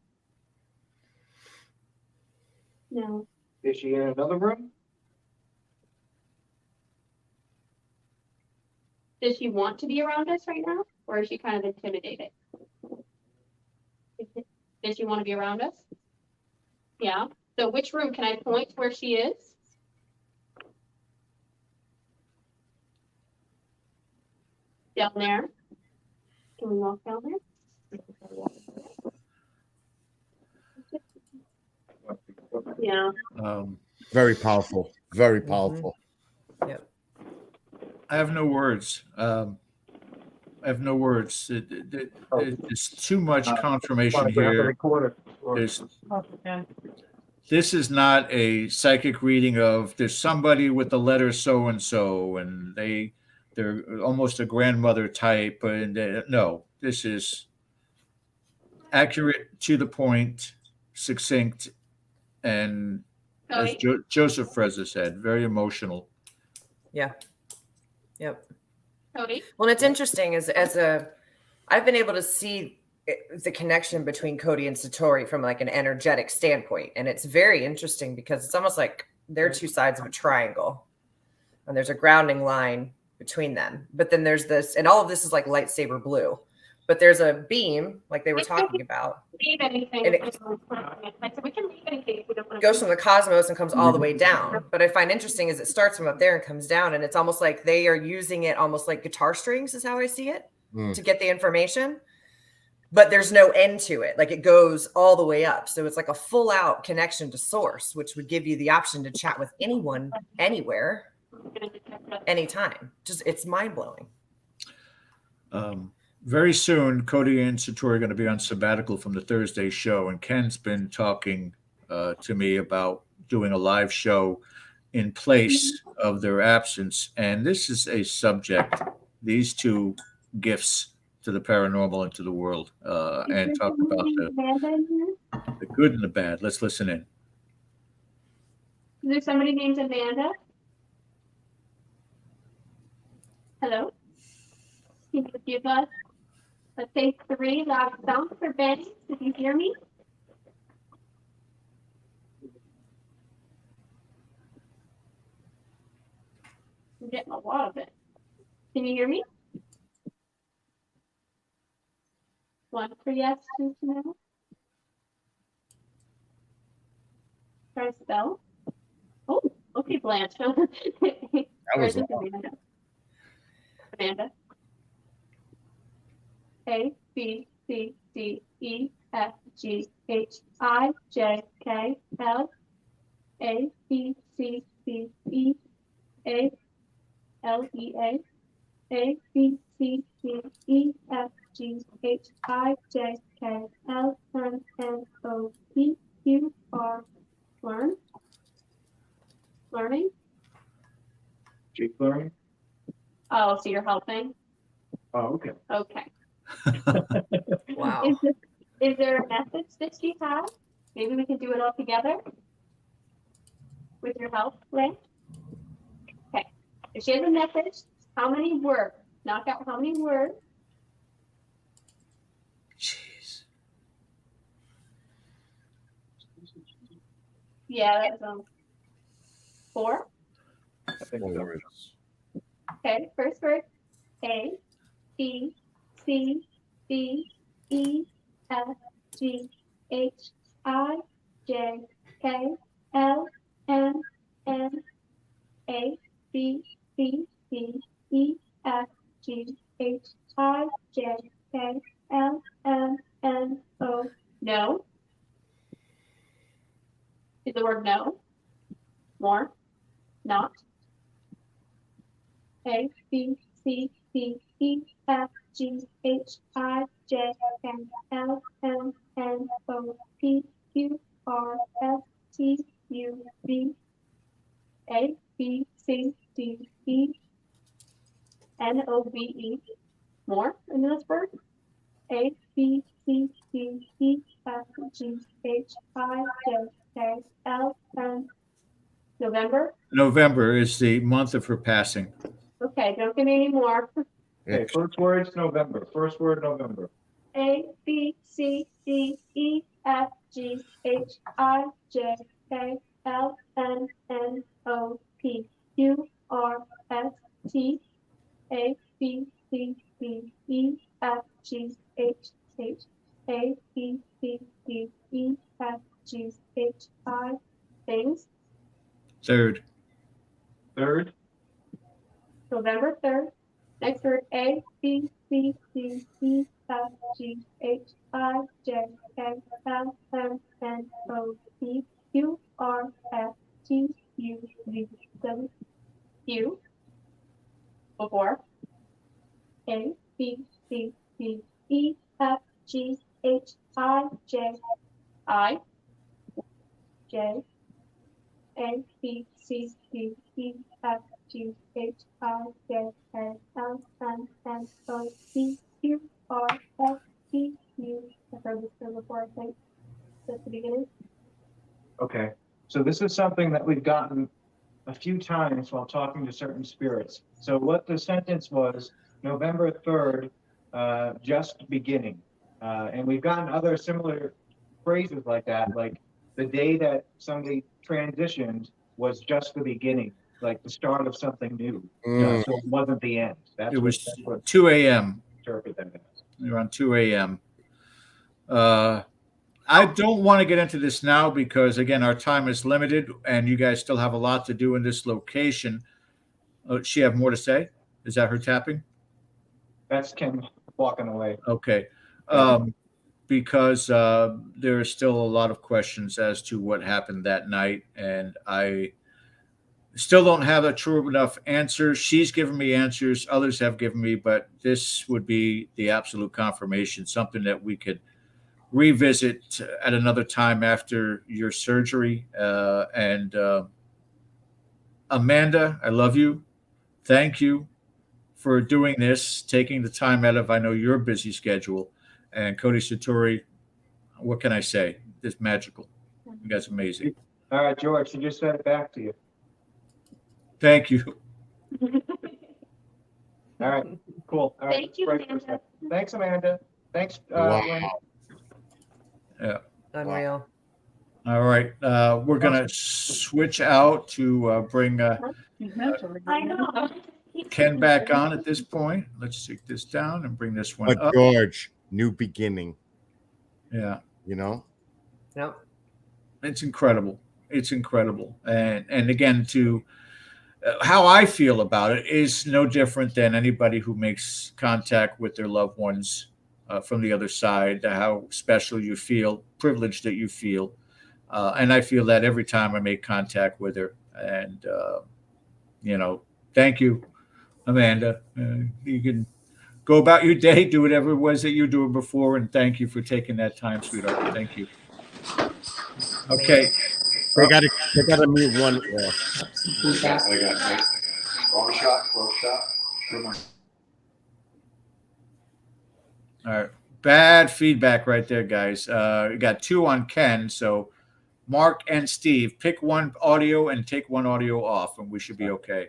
no. Is she in another room? Does she want to be around us right now, or is she kind of intimidated? Does she want to be around us? Yeah. So which room can I point where she is? Down there. Can we walk down there? Yeah. Very powerful. Very powerful. Yep. I have no words. I have no words. There's too much confirmation here. There's, this is not a psychic reading of there's somebody with the letter so and so, and they're almost a grandmother type. And no, this is accurate, to the point, succinct, and as Joseph Freza said, very emotional. Yeah. Yep. Cody? Well, it's interesting I've been able to see the connection between Cody and Satori from like an energetic standpoint. And it's very interesting because it's almost like they're two sides of a triangle and there's a grounding line between them. But then there's this, and all of this is like lightsaber blue, but there's a beam like they were talking about. Leave anything. And it So we can leave anything if we don't want to. goes from the cosmos and comes all the way down. But I find interesting is it starts from up there and comes down, and it's almost like they are using it almost like guitar strings is how I see it to get the information. But there's no end to it. Like it goes all the way up. So it's like a full out connection to source, which would give you the option to chat with anyone, anywhere, anytime. Just it's mind blowing. Very soon, Cody and Satori are going to be on sabbatical from the Thursday show, and Ken's been talking to me about doing a live show in place of their absence. And this is a subject, these two gifts to the paranormal and to the world, and talk about the good and the bad. Let's listen in. Is there somebody named Amanda? Hello? Can you give us, let's say 3 loud sounds for Ben? Did you hear me? I'm getting a lot of it. Can you hear me? 1 for yes, 2 for no. Try to spell. Oh, okay, Blanche. was Amanda. Amanda. A, B, C, D, E, F, G, H, I, J, K, L, A, B, C, D, E, A, L, E, A, B, C, D, E, F, G, H, I, J, K, L, M, N, O, P, Q, R, learn. Learning. Keep learning. Oh, so you're helping? Oh, okay. Okay. Wow. Is there a message that she has? Maybe we can do it all together with your help, Lynn? Okay. If she has a message, how many words? Knock out how many words? Jeez. Yeah, that's 4. I think so. Okay, first word. A, B, C, D, E, F, G, H, I, J, K, L, M, N, A, B, C, D, E, F, G, H, I, J, K, L, M, N, O. No. Is the word no? More? Not? A, B, C, D, E, F, G, H, I, J, K, L, M, N, O, P, Q, R, S, T, U, V, A, B, C, D, E, N, O, V, E. more in this word. A, B, C, D, E, F, G, H, I, J, K, L, M. November? November is the month of her passing. Okay, don't give me any more. Okay, first word's November. First word, November. A, B, C, D, E, F, G, H, I, J, K, L, M, N, O, P, Q, R, S, T, A, B, C, D, E, F, G, H, H, A, B, C, D, E, F, G, H, I, things. Third. Third. November 3rd. Next word, A, B, C, D, E, F, G, H, I, J, K, L, M, N, O, P, Q, R, S, T, U, V, W, U. Before. A, B, C, D, E, F, G, H, I, J, I, J, A, B, C, D, E, F, G, H, I, J, K, L, M, N, O, P, Q, R, S, T, U. I've heard this term before, I think. That's the beginning. Okay, so this is something that we've gotten a few times while talking to certain spirits. So what the sentence was, November 3rd, just beginning. And we've gotten other similar phrases like that, like the day that somebody transitioned was just the beginning, like the start of something new. So it wasn't the end. It was 2 a.m. Interpret that as. Around 2 a.m. I don't want to get into this now because, again, our time is limited and you guys still have a lot to do in this location. She have more to say? Is that her tapping? That's Kim walking away. Okay. Because there are still a lot of questions as to what happened that night, and I still don't have a true enough answer. She's given me answers, others have given me, but this would be the absolute confirmation, something that we could revisit at another time after your surgery. And Amanda, I love you. Thank you for doing this, taking the time out of, I know, your busy schedule. And Cody Satori, what can I say? It's magical. You guys are amazing. All right, George, she just said it back to you. Thank you. All right, cool. All right, Thank you, Amanda. Thanks, Amanda. Thanks, Wow. Wayne. Yeah. Unreal. All right. We're going to switch out to bring I know. Ken back on at this point. Let's take this down and bring this one But up. George, new beginning. Yeah. You know? Yep. It's incredible. It's incredible. And again, to how I feel about it is no different than anybody who makes contact with their loved ones from the other side, how special you feel, privileged that you feel. And I feel that every time I make contact with her. And, thank you, Amanda. You can go about your day, do whatever it was that you were doing before. And thank you for taking that time, sweetheart. Thank you. Okay. They gotta mute one. Wrong shot. All right. Bad feedback right there, guys. You got 2 on Ken. So Mark and Steve, pick one audio and take one audio off, and we should be okay.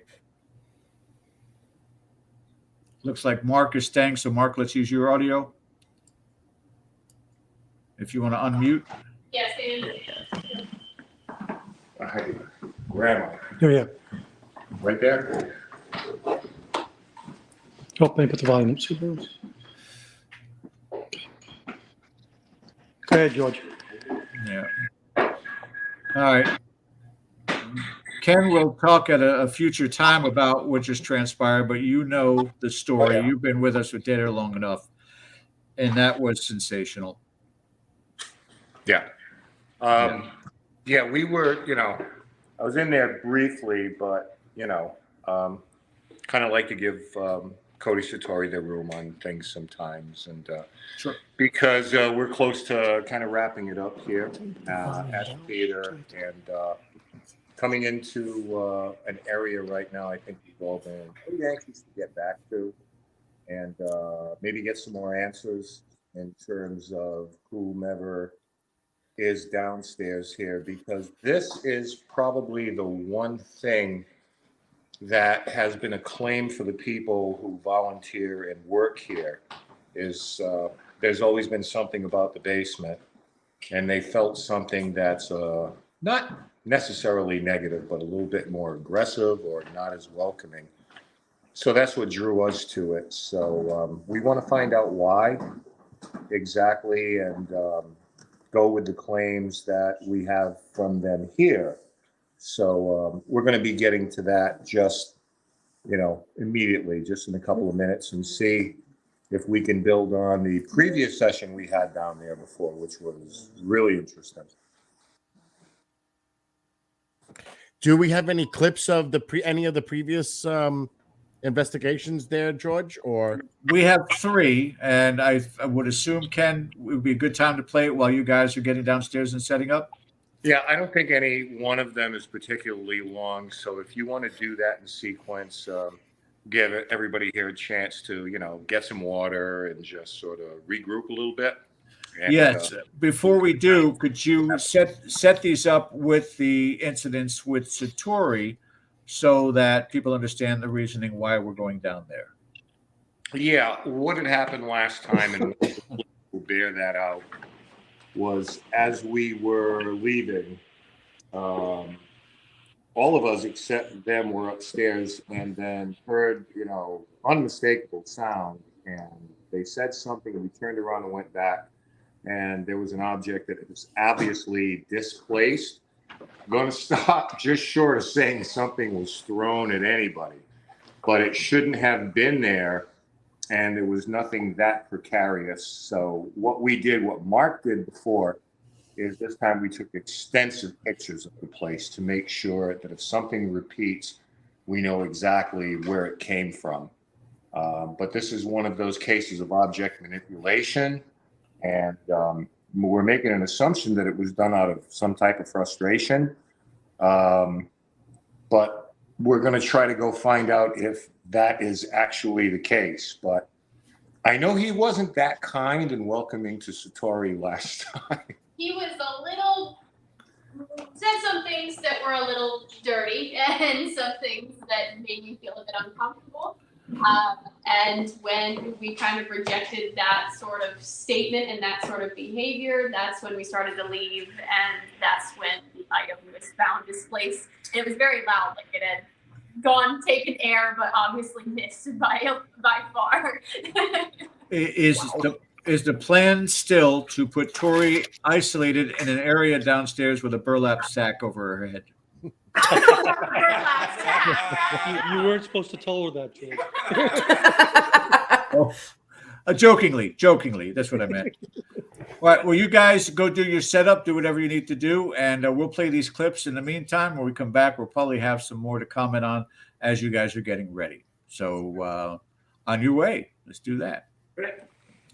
Looks like Mark is staying. So Mark, let's use your audio. If you want to unmute. Yes, Hey, Grandma, Oh, yeah. right there. Oh, let me put the volume up. Super. Go ahead, George. Yeah. All right. Ken will talk at a future time about what just transpired, but you know the story. Oh, yeah. You've been with us with Data long enough, and that was sensational. Yeah. Yeah, we were, I was in there briefly, but, kind of like to give Cody Satori the room on things sometimes. And Sure. because we're close to kind of wrapping it up here at the theater and coming into an area right now I think we've all been pretty anxious to get back to. and maybe get some more answers in terms of whomever is downstairs here, because this is probably the one thing that has been a claim for the people who volunteer and work here is there's always been something about the basement, and they felt something that's not necessarily negative, but a little bit more aggressive or not as welcoming. So that's what drew us to it. So we want to find out why exactly, and go with the claims that we have from them here. So we're going to be getting to that just, immediately, just in a couple of minutes, and see if we can build on the previous session we had down there before, which was really interesting. Do we have any clips of any of the previous investigations there, George? Or we have 3, and I would assume, Ken, it would be a good time to play it while you guys are getting downstairs and setting up. Yeah, I don't think any one of them is particularly long. So if you want to do that in sequence, give everybody here a chance to, get some water and just sort of regroup a little bit. And, yes. Before we do, could you set these up with the incidents with Satori so that people understand the reasoning why we're going down there? Yeah, what had happened last time, and we'll bear that out, was as we were leaving, all of us except them were upstairs, and then heard, unmistakable sound, and they said something, and we turned around and went back, and there was an object that was obviously displaced. I'm going to stop just short of saying something was thrown at anybody, but it shouldn't have been there. And there was nothing that precarious. So what Mark did before, is this time we took extensive pictures of the place to make sure that if something repeats, we know exactly where it came from. But this is one of those cases of object manipulation. And we're making an assumption that it was done out of some type of frustration. But we're going to try to go find out if that is actually the case. But I know he wasn't that kind and welcoming to Satori last time. He was said some things that were a little dirty and some things that made me feel a bit uncomfortable. And when we kind of rejected that sort of statement and that sort of behavior, that's when we started to leave, and that's when the item was found displaced. It was very loud, like it had taken air, but obviously missed by far. Is the plan still to put Tori isolated in an area downstairs with a burlap sack over her head? You weren't supposed to tell her that, George. Jokingly, that's what I meant. All right, well, you guys go do your setup, do whatever you need to do, and we'll play these clips in the meantime. When we come back, we'll probably have some more to comment on as you guys are getting ready. So on your way, let's do that.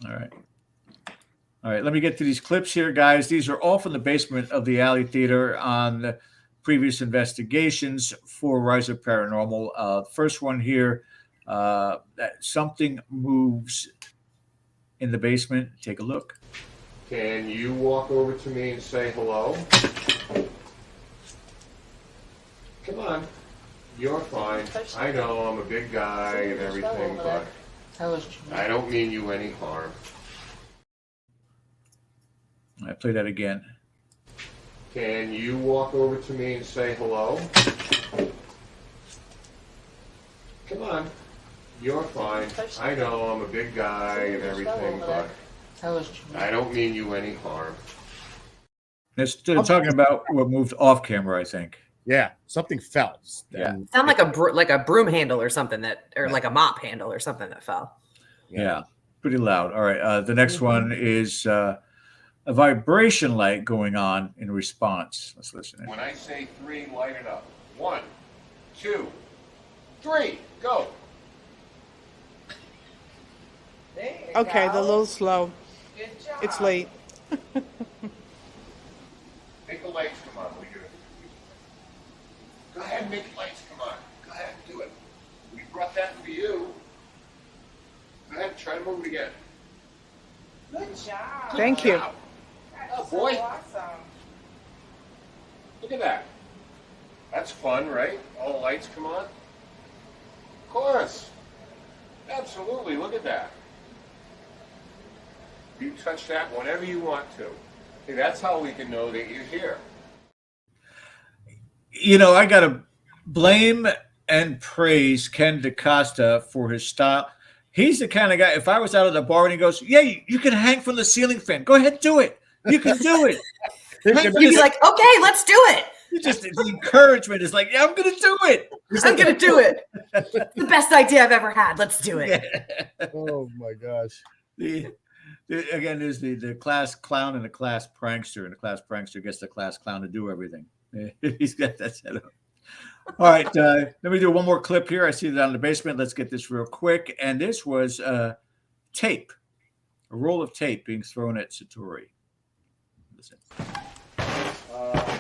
All right, let me get to these clips here, guys. These are all from the basement of the Alley Theater on the previous investigations for RISEUP Paranormal. The first one here, that something moves in the basement. Take a look. Can you walk over to me and say hello? Come on. You're fine. I know I'm a big guy and everything, but I don't mean you any harm. I play that again. Can you walk over to me and say hello? Come on. You're fine. I know I'm a big guy and everything, but I don't mean you any harm. It's talking about what moved off camera, I think. Yeah, something fell. Yeah. Sound like a broom handle or something like a mop handle or something that fell. Yeah, pretty loud. All right, the next one is a vibration light going on in response. Let's listen in. When I say 3, light it up. 1, 2, 3, go. Okay, they're a little slow. It's late. Make the lights come on. Go ahead, make the lights come on. Go ahead, do it. We brought that for you. gonna move it again. Good job. Thank you. Oh boy. Awesome. Look at that. That's fun, right? All the lights come on. Of course. Absolutely. Look at that. You touch that whenever you want to. See, that's how we can know that you're here. You know, I got to blame and praise Ken DaCosta for his style. He's the kind of guy, if I was out at the bar and he goes, yeah, you can hang from the ceiling fan. Go ahead, do it. You can do it. You'd be like, okay, let's do it. Just the encouragement is like, yeah, I'm going to do it. I'm going to do it. The best idea I've ever had. Let's do it. Yeah. Oh my gosh. Again, there's the class clown and the class prankster, and the class prankster gets the class clown to do everything. He's got that set up. All right, let me do one more clip here. I see that in the basement. Let's get this real quick. And this was tape, a roll of tape being thrown at Satori. Listen.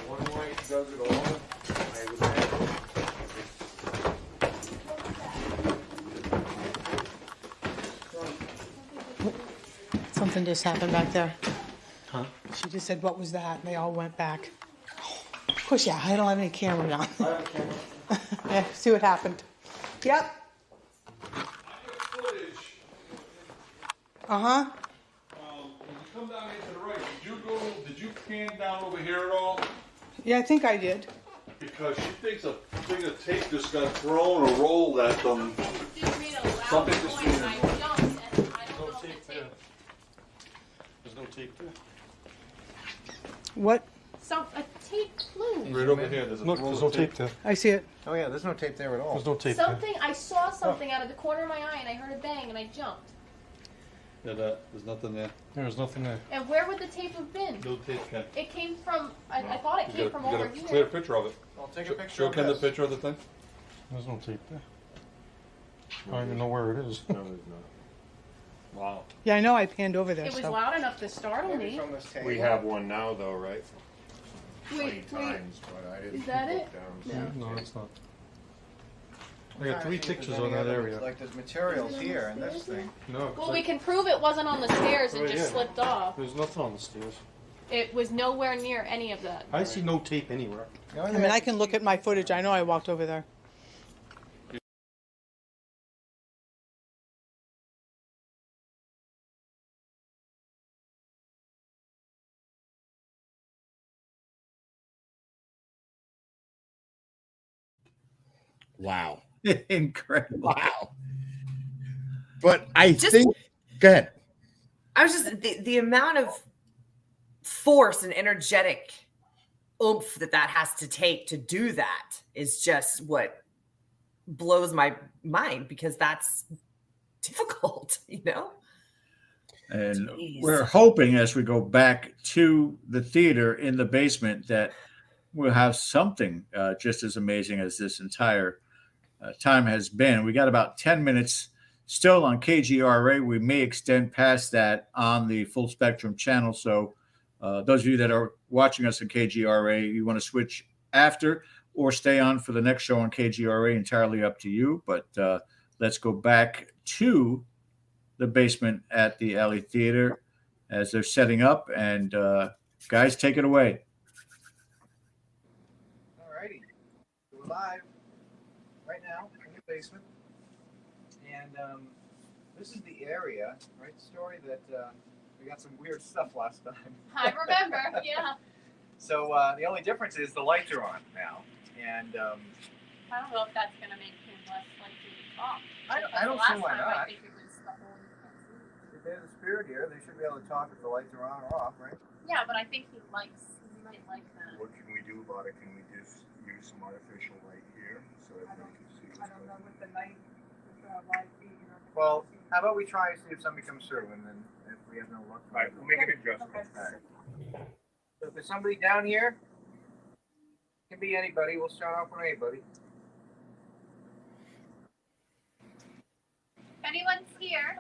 One way does it all. I would imagine. Something just happened back there. Huh? She just said, what was that? And they all went back. Of course, yeah, I don't have any camera now. I have a camera. Yeah, see what happened. Yep. Uh-huh. When you come down here to the right, did you pan down over here at all? Yeah, I think I did. Because she thinks a thing of tape just got thrown or rolled at them. Something just made a noise. No tape there. There's no tape there. What? So a tape flew. Right over here. There's no tape there. I see it. Oh yeah, there's no tape there at all. There's no tape there. Something, I saw something out of the corner of my eye and I heard a bang and I jumped. Yeah, there's nothing there. There's nothing there. And where would the tape have been? No tape, Ken. It came from, I thought it came from over You got a here. clear picture of it. I'll take a picture Show of Ken the this. picture of the thing. There's no tape there. I don't even know where it is. No, there's not. Wow. Yeah, I know I panned over there. It was so. loud enough to startle Maybe me. from this table. We have one now, though, right? Wait, Times, but I didn't is that look it? down. No, it's not. I got 3 pictures on that area. Like there's materials here in this thing. No. Well, we can prove it wasn't on the stairs and Right just here. slipped off. There's nothing on the stairs. It was nowhere near any of that. I see no tape anywhere. I mean, I can look at my footage. I know I walked over there. Wow. Incredible. Wow. But I think, go ahead. I was just the amount of force and energetic oomph that has to take to do that is just what blows my mind, because that's difficult, you know? And Jeez. we're hoping as we go back to the theater in the basement that we'll have something just as amazing as this entire time has been. We got about 10 minutes still on KGRA. We may extend past that on the Full Spectrum channel. So those of you that are watching us on KGRA, you want to switch after or stay on for the next show on KGRA, entirely up to you. But let's go back to the basement at the Alley Theater as they're setting up. And guys, take it away. Alrighty, we're live right now in the basement, and this is the area, right? Story that we got some weird stuff last time. I remember, yeah. So the only difference is the lights are on now, and I don't know if that's going to make him less likely to talk. I don't see why not. I think it was the whole If there's a spirit here, they should be able to talk if the lights are on or off, right? Yeah, but I think he might like that. What can we do about it? Can we just use some artificial light here so everybody can see what's going on? with the night, light feed. Well, how about we try and see if somebody comes through, and then if we have no luck, All right, we'll make an adjustment. All right. So if there's somebody down here, it can be anybody. We'll start off with anybody. If anyone's here,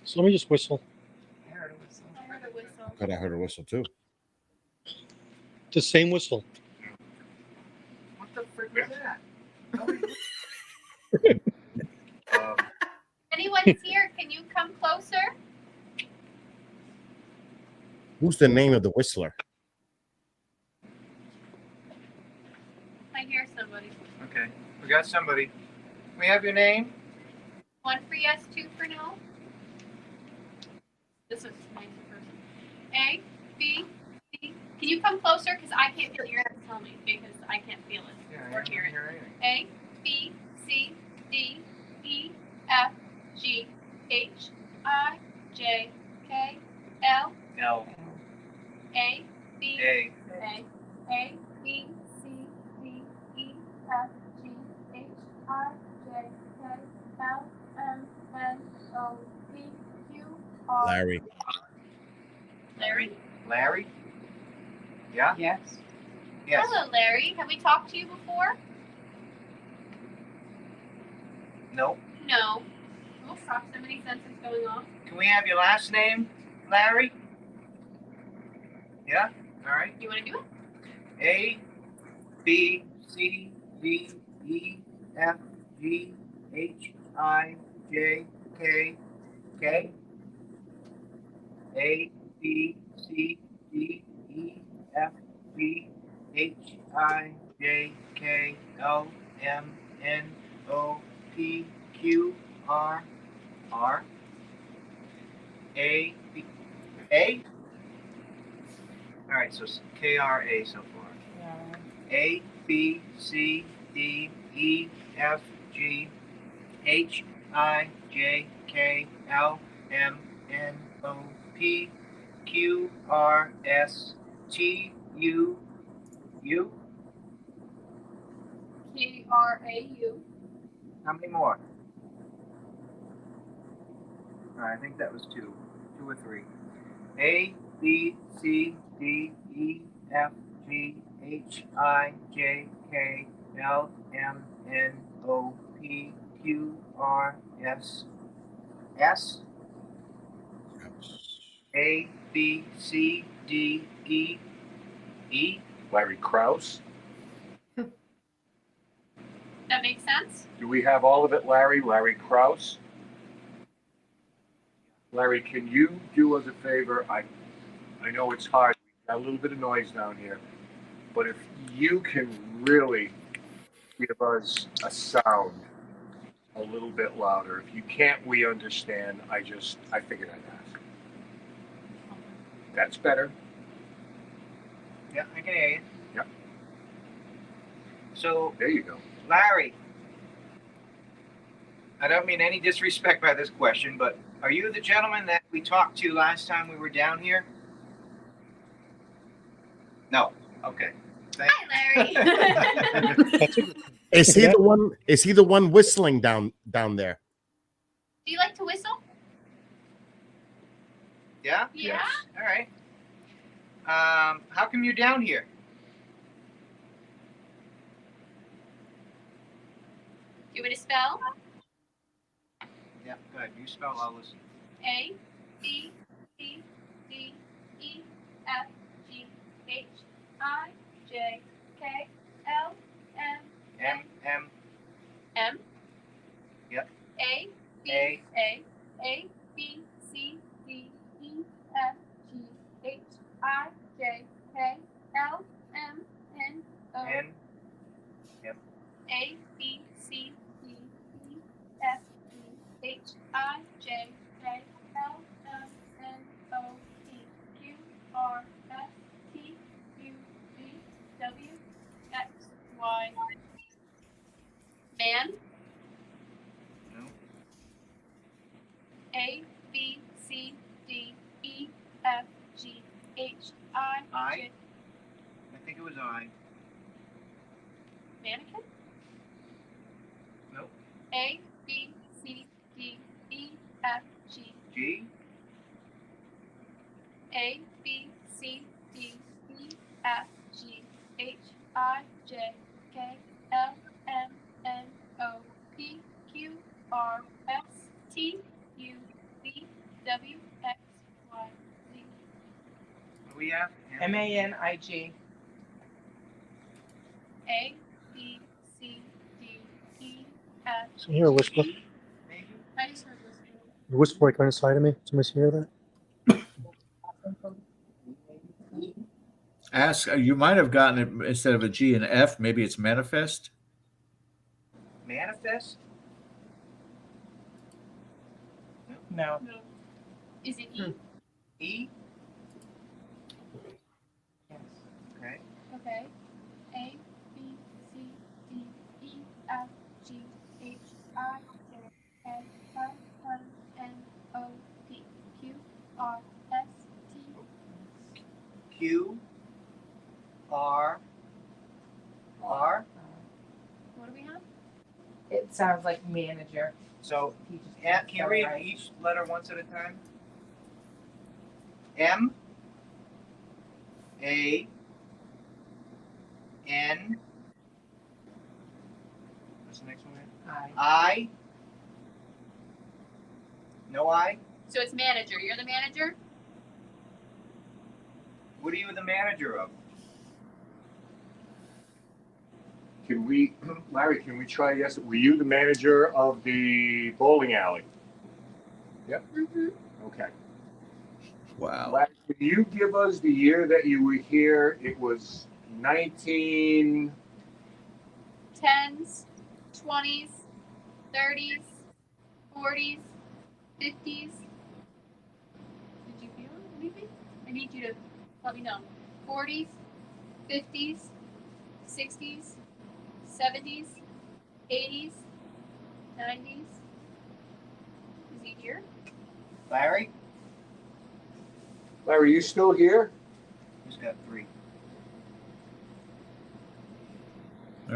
So let me just whistle. I heard a whistle. God, I heard a whistle too. The same whistle. What the frick was that? Anyone friends here. Can you come closer? Who's the name of the whistler? I hear somebody. Okay, we got somebody. Can we have your name? One for yes, two for no. This is nice person. A, B, C. Can you come closer? Because I can't feel it. You're going to have to tell me because I can't feel it or hear it. A, B, C, D, E, F, G, H, I, J, K, L, L. A, B, A. A, B, C, D, E, F, G, H, I, J, K, L, M, N, O, P, Q, R. Larry. Larry? Larry? Yeah? Yes. Yes. Hello, Larry. Have we talked to you before? No. No. Oh, proximity sensors going off. Can we have your last name, Larry? Yeah? All right. You want to do it? A, B, C, D, E, F, G, H, I, J, K, K. A, B, C, D, E, F, G, H, I, J, K, L, M, N, O, P, Q, R, R. A, B, A? All right, so it's KRA so far. A, B, C, D, E, F, G, H, I, J, K, L, M, N, O, P, Q, R, S, T, U, U. K-R-A-U. How many more? All right, I think that was two or three. A, B, C, D, E, F, G, H, I, J, K, L, M, N, O, P, Q, R, S, S. A, B, C, D, E, E. Larry Krause. That makes sense? Do we have all of it, Larry? Larry Krause? Larry, can you do us a favor? I know it's hard. We've got a little bit of noise down here. But if you can really give us a sound a little bit louder. If you can't, we understand. I figured I'd ask. That's better. Yeah, I can hear you. Yeah. So there you go. Larry, I don't mean any disrespect by this question, but are you the gentleman that we talked to last time we were down here? No. Okay. Hi, Larry. Is he the one? Is he the one whistling down there? Do you like to whistle? Yeah? Yeah. Yes. All right. How come you're down here? Do you want me to spell? Yeah, go ahead. You spell, I'll listen. A, B, C, D, E, F, G, H, I, J, K, L, M, M, M. M. Yep. A, B, A, B, C, D, E, F, G, H, I, J, K, L, M, N, O. N. Yep. A, B, C, D, E, F, G, H, I, J, K, L, M, N, O, P, Q, R, S, T, U, V, W, X, Y. Man. No. A, B, C, D, E, F, G, H, I, I? J. I think it was I. Mannequin? Nope. A, B, C, D, E, F, G. G? A, B, C, D, E, F, G, H, I, J, K, L, M, N, O, P, Q, R, S, T, U, V, W, X, Y, Z. What do we have? MANIG. A, B, C, D, E, F. So here, whisper. I just heard whispering. You whisper like on the side of me. Somebody hear that? Ask. You might have gotten it instead of a G and F. Maybe it's manifest. Manifest? No. Is it E? E? Yes. Okay. Okay. A, B, C, D, E, F, G, H, I, J, K, L, M, N, O, P, Q, R, S, T. Q, R, R. What do we have? It sounds like manager. So, can you read each letter once at a time? M, A, N. What's the next one? I. No I. So it's manager. You're the manager? What are you the manager of? Can we, Larry, can we try yes? Were you the manager of the bowling alley? Yep. Mm-hmm. Okay. Wow. Larry, can you give us the year that you were here? It was 19... 10s, 20s, 30s, 40s, 50s. Did you feel anything? I need you to let me know. 40s, 50s, 60s, 70s, 80s, 90s. Is he here? Larry? Larry, you still here? Who's got 3?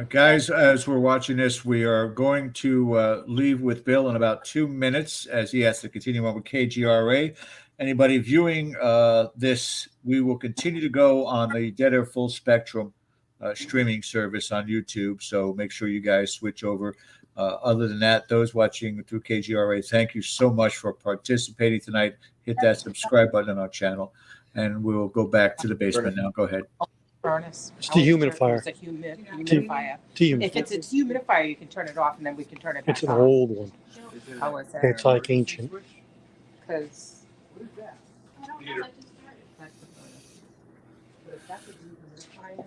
Guys, as we're watching this, we are going to leave with Bill in about 2 minutes as he has to continue on with KGRA. Anybody viewing this, we will continue to go on the Dead Air Full Spectrum streaming service on YouTube. So make sure you guys switch over. Other than that, those watching through KGRA, thank you so much for participating tonight. Hit that subscribe button on our channel, and we'll go back to the basement now. Go ahead. Furnace. It's the humidifier. It's a humidifier. If it's a humidifier, you can turn it off and then we can turn it back It's an on. old one. How is that? It's like ancient. Because I don't know. That just started. It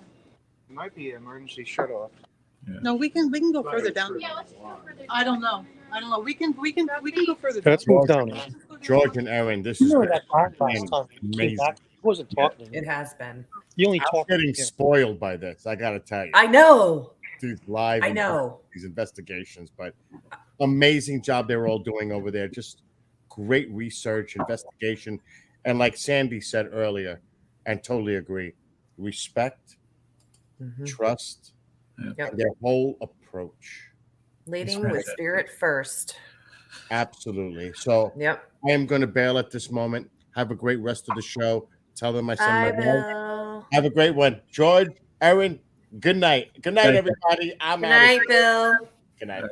might be an emergency shut off. No, we can go further down. Yeah, let's go further. I don't know. We can go further down. Let's move down. George and Aaron, this You is know that part last been time. He came amazing. back. He wasn't talking. It has been. He only I'm talked. getting spoiled by this. I gotta tell you. I know. These live. I know. These investigations, but amazing job they were all doing over there. Just great research, investigation, and like Sandy said earlier, and totally agree. Respect, trust, and their whole approach. Leading with spirit first. Absolutely. So Yep. I am going to bail at this moment. Have a great rest of the show. Tell them I send my love. Have a great one. George, Aaron, good night. Good night, everybody. I'm Good out of night, here. Bill. Good night.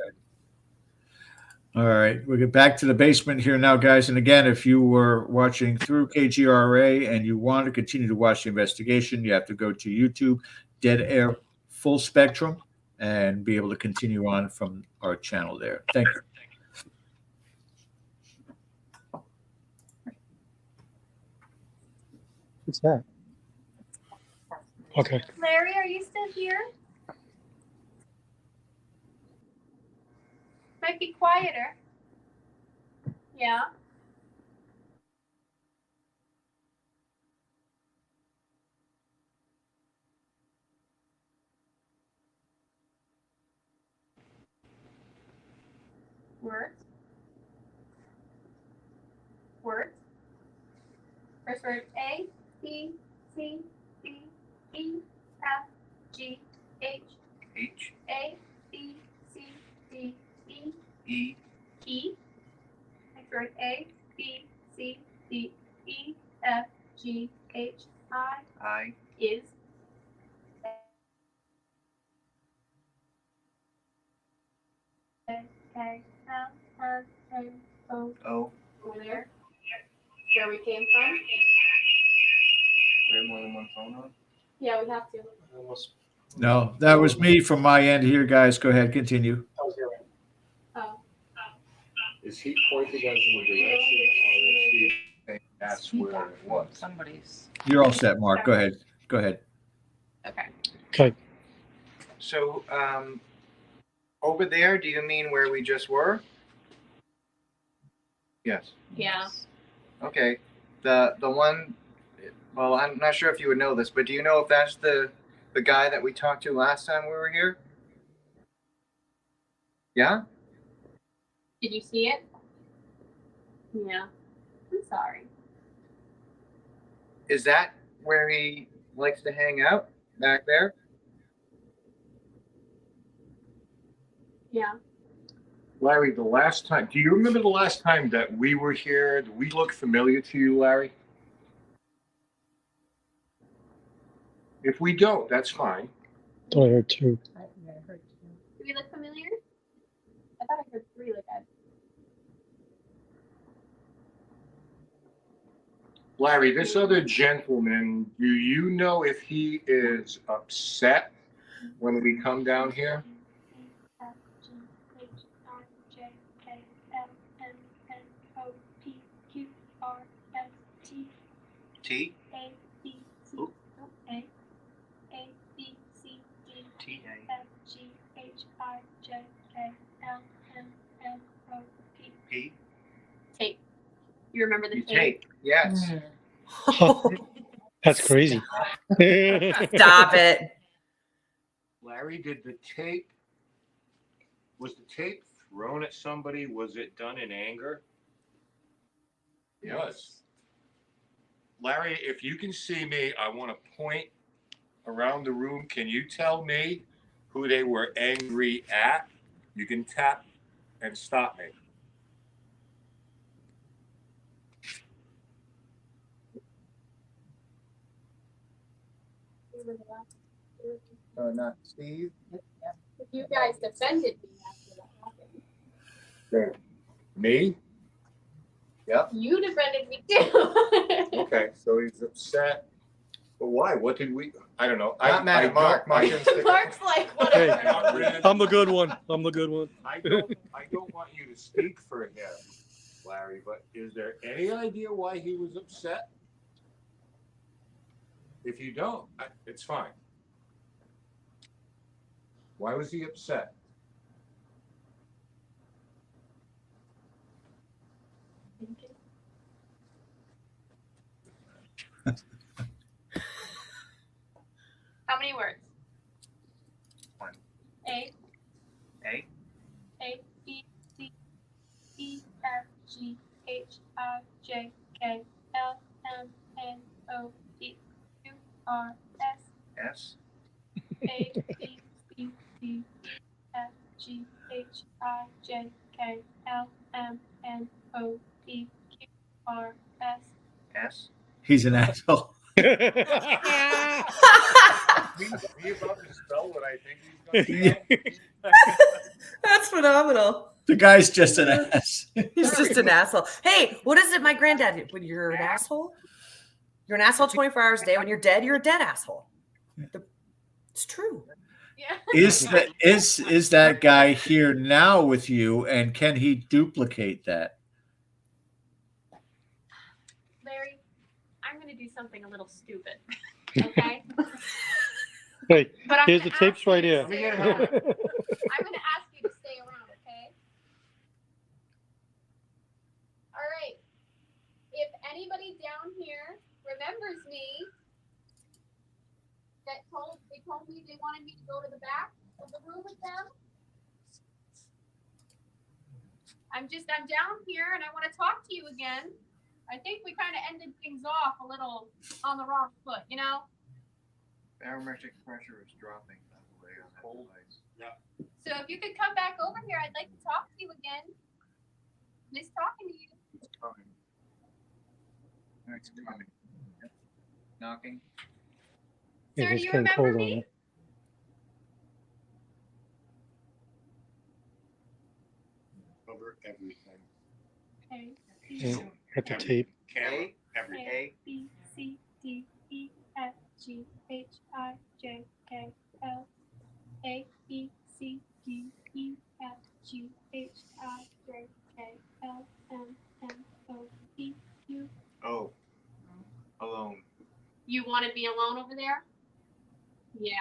All right, we'll get back to the basement here now, guys. And again, if you were watching through KGRA and you want to continue to watch the investigation, you have to go to YouTube, Dead Air Full Spectrum, and be able to continue on from our channel there. Thank you. What's that? Okay. Larry, are you still here? Might be quieter. Yeah. Words. Words. First word A, B, C, D, E, F, G, H. H, A, B, C, D, E. E, E. Next word A, B, C, D, E, F, G, H, I. I, Is. K, L, M, N, O. O. Over there. Where we came from. We have more than one phone on? Yeah, we have to. No, that was me from my end here, guys. Go ahead, continue. Oh. Is he pointing us in the direction, or is he saying that's where it was? Somebody's. You're all set, Mark. Go ahead. Go ahead. Okay. Okay. So, over there, do you mean where we just were? Yes. Yeah. Okay. The one, well, I'm not sure if you would know this, but do you know if that's the guy that we talked to last time we were here? Yeah? Did you see it? Yeah. I'm sorry. Is that where he likes to hang out? Back there? Yeah. Larry, the last time, do you remember the last time that we were here? Do we look familiar to you, Larry? If we don't, that's fine. Thought I heard two. Do we look familiar? I thought I heard 3 like that. Larry, this other gentleman, do you know if he is upset when we come down here? T? P? Tape. You remember the tape? Tape. Yes. That's crazy. Stop it. Larry, did the tape, was the tape thrown at somebody? Was it done in anger? Yes. Larry, if you can see me, I want to point around the room. Can you tell me who they were angry at? You can tap and stop me. Not Steve. You guys defended me after that happened. Me? Yep. You defended me too. Okay, so he's upset. But why? What did we? I don't know. Not mad at Mark. Mark didn't stick Mark's like, what? Hey, I'm the good one. I'm the good one. I don't want you to speak for him, Larry, but is there any idea why he was upset? If you don't, it's fine. Why was he upset? How many words? One. A. A. A, B, C, E, F, G, H, I, J, K, L, M, N, O, P, Q, R, S. S. A, B, C, D, F, G, H, I, J, K, L, M, N, O, P, Q, R, S. S. He's an asshole. He's about to spell what I think he's going to spell. That's phenomenal. The guy's just an ass. He's just an asshole. Hey, what is it my granddad did? When you're an asshole? You're an asshole 24 hours a day. When you're a dead asshole. It's true. Yeah. Is that guy here now with you, and can he duplicate that? Larry, I'm going to do something a little stupid. Okay? Hey, But I'm here's the gonna tapes ask you right to here. stay around. I'm going to ask you to stay around, okay? All right. If anybody down here remembers me, they told me they wanted me to go to the back of the room with them. I'm down here and I want to talk to you again. I think we kind of ended things off a little on the wrong foot, you know? Barometric pressure is dropping, by the way, on that device. Yeah. So if you could come back over here, I'd like to talk to you again. Miss talking to you. It's coming. It's coming. Knocking. Yeah, Sir, it's do you getting remember cold on me? it. Cover everything. Okay. Yeah, got the tape. Camera, everything. A, B, C, D, E, F, G, H, I, J, K, L. A, B, C, D, E, F, G, H, I, J, K, L M N O P Q. Oh, alone. You wanted me alone over there? Yeah.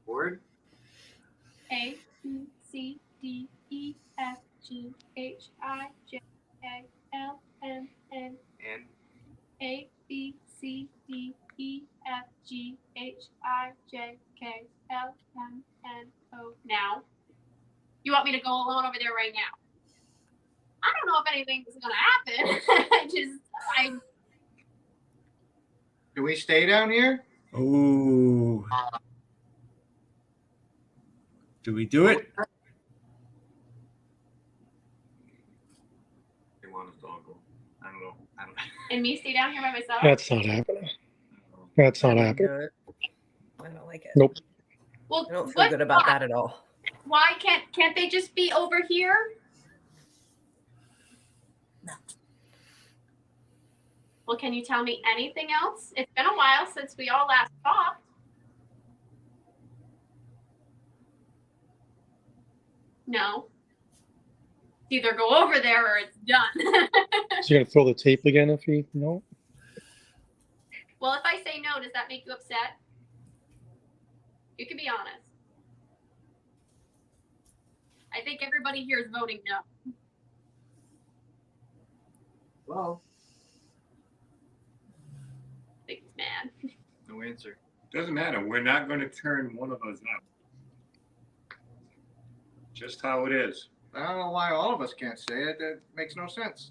Word? A B C D E F G H I J K L M N And A B C D E F G H I J K L M N O. Now, you want me to go alone over there right now? I don't know if anything's gonna happen. I do we stay down here? Ooh. Do we do it? They want us to all go. I don't know. and me stay down here by myself. That's not happening. That's not happening. I don't like it. Nope. Well, I don't feel good about that at all. Why can't they just be over here? No. Well, can you tell me anything else? It's been a while since we all last talked. No. Either go over there or it's done. So you're gonna throw the tape again if you no? Well, if I say no, does that make you upset? You can be honest. I think everybody here is voting no. Well, I think he's mad. no answer. Doesn't matter. We're not going to turn one of us out. Just how it is. I don't know why all of us can't say it. That makes no sense.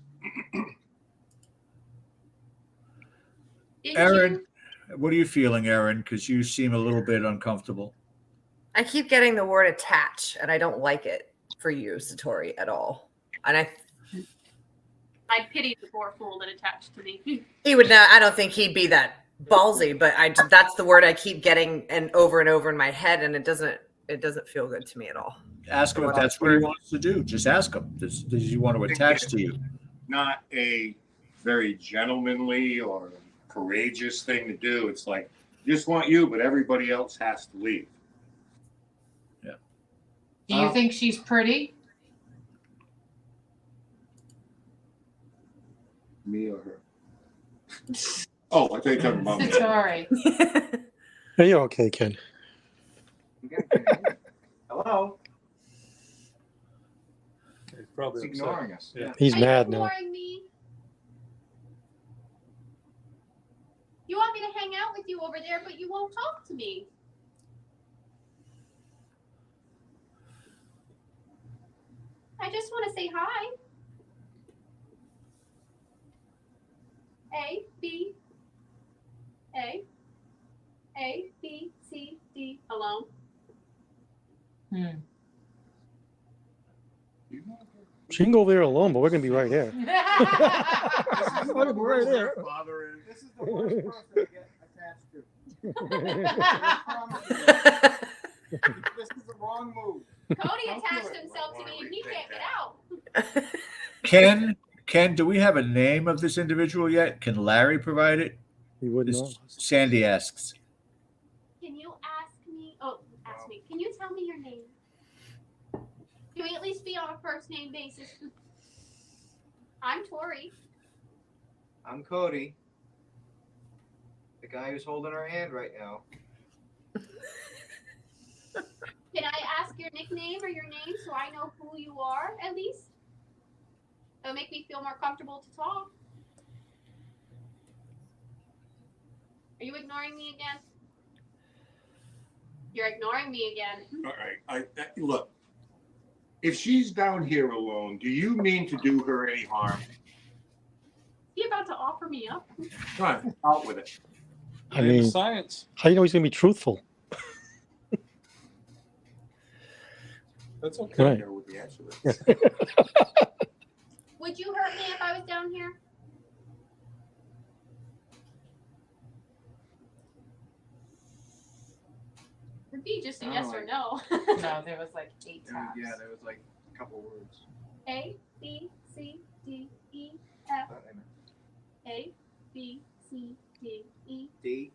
Aaron, what are you feeling, Aaron? Because you seem a little bit uncomfortable. I keep getting the word attach, and I don't like it for you, Satori, at all. And I pity the poor fool that attached to me. he would not. I don't think he'd be that ballsy, but that's the word I keep getting and over in my head, and it doesn't feel good to me at all. Ask him if that's what he wants to do. Just ask him. Does he want to attach to you? Not a very gentlemanly or courageous thing to do. It's like, just want you, but everybody else has to leave. Yeah. Do you think she's pretty? Me or her? Oh, I think I'm about me. Sorry. Hey, you're okay, Ken. Hello? He's probably He's upset. ignoring us. Yeah. He's Are mad you now. ignoring me? You want me to hang out with you over there, but you won't talk to me. I just want to say hi. A, B, C, D, alone. She can go over there alone, but we're gonna be right here. This is We're gonna be right here. This is the worst person to get attached to. This is the wrong move. Cody attached himself to me and he can't get out. Ken, do we have a name of this individual yet? Can Larry provide it? He wouldn't know. Sandy asks. Can you ask me? Oh, ask me. Can you tell me your name? Can we at least be on a first name basis? I'm Tori. I'm Cody. The guy who's holding her hand right now. Can I ask your nickname or your name so I know who you are at least? It'll make me feel more comfortable to talk. Are you ignoring me again? You're ignoring me again. All right. Look, if she's down here alone, do you mean to do her any harm? Is he about to offer me up? Come on, out with it. I mean, science. how do you know he's gonna be truthful? That's okay. Right. Know what the answer is. Would you hurt me if I was down here? It'd be just a Oh, yes or no. No, there was like 8 times. Yeah, there was like a couple words. A, B, C, D, E, F. A, B, C, D, E. D.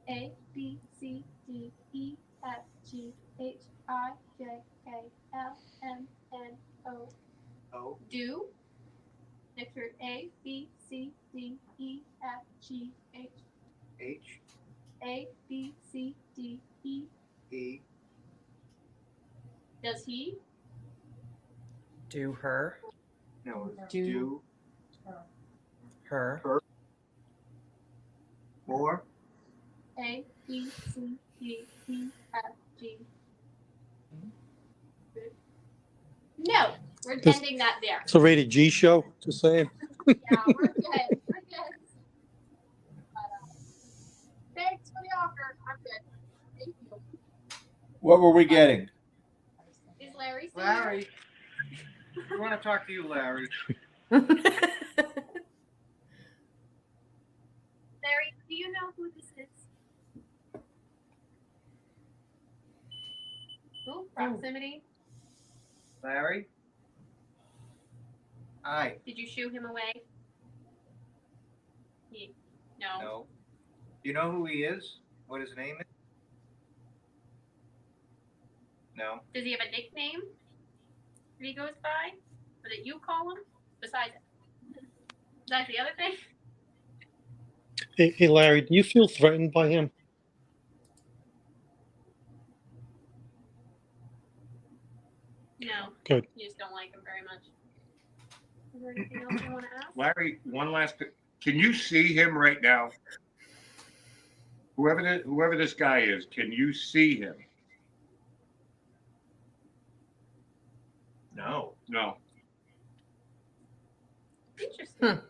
A, B, C, D, E, F, G, H, I, J, K, L, M, Do. Next word A, B, C, D, E, F, G, H. H. A, B, C, D, E. E. Does he? Do her. No. Do. Her. Her. More. A, B, C, D, E, F, G. No, we're This- ending that there. It's a rated G show, just saying. Yeah, we're good. We're good. Thanks for the offer. I'm good. Thank you. What were we getting? Is Larry still Larry. We want to talk to you, Larry. Larry, do you know who this is? Oh, proximity. Larry. Hi. Did you shoo him away? No. No. Do you know who he is? What his name is? No. Does he have a nickname that he goes by? Or that you call him? Besides that's the other thing? Hey, Larry, do you feel threatened by him? No. Good. You just don't like him very much. Is there anything else you want to ask? Larry, one last. Can you see him right now? Whoever this guy is, can you see him? No. No. Interesting.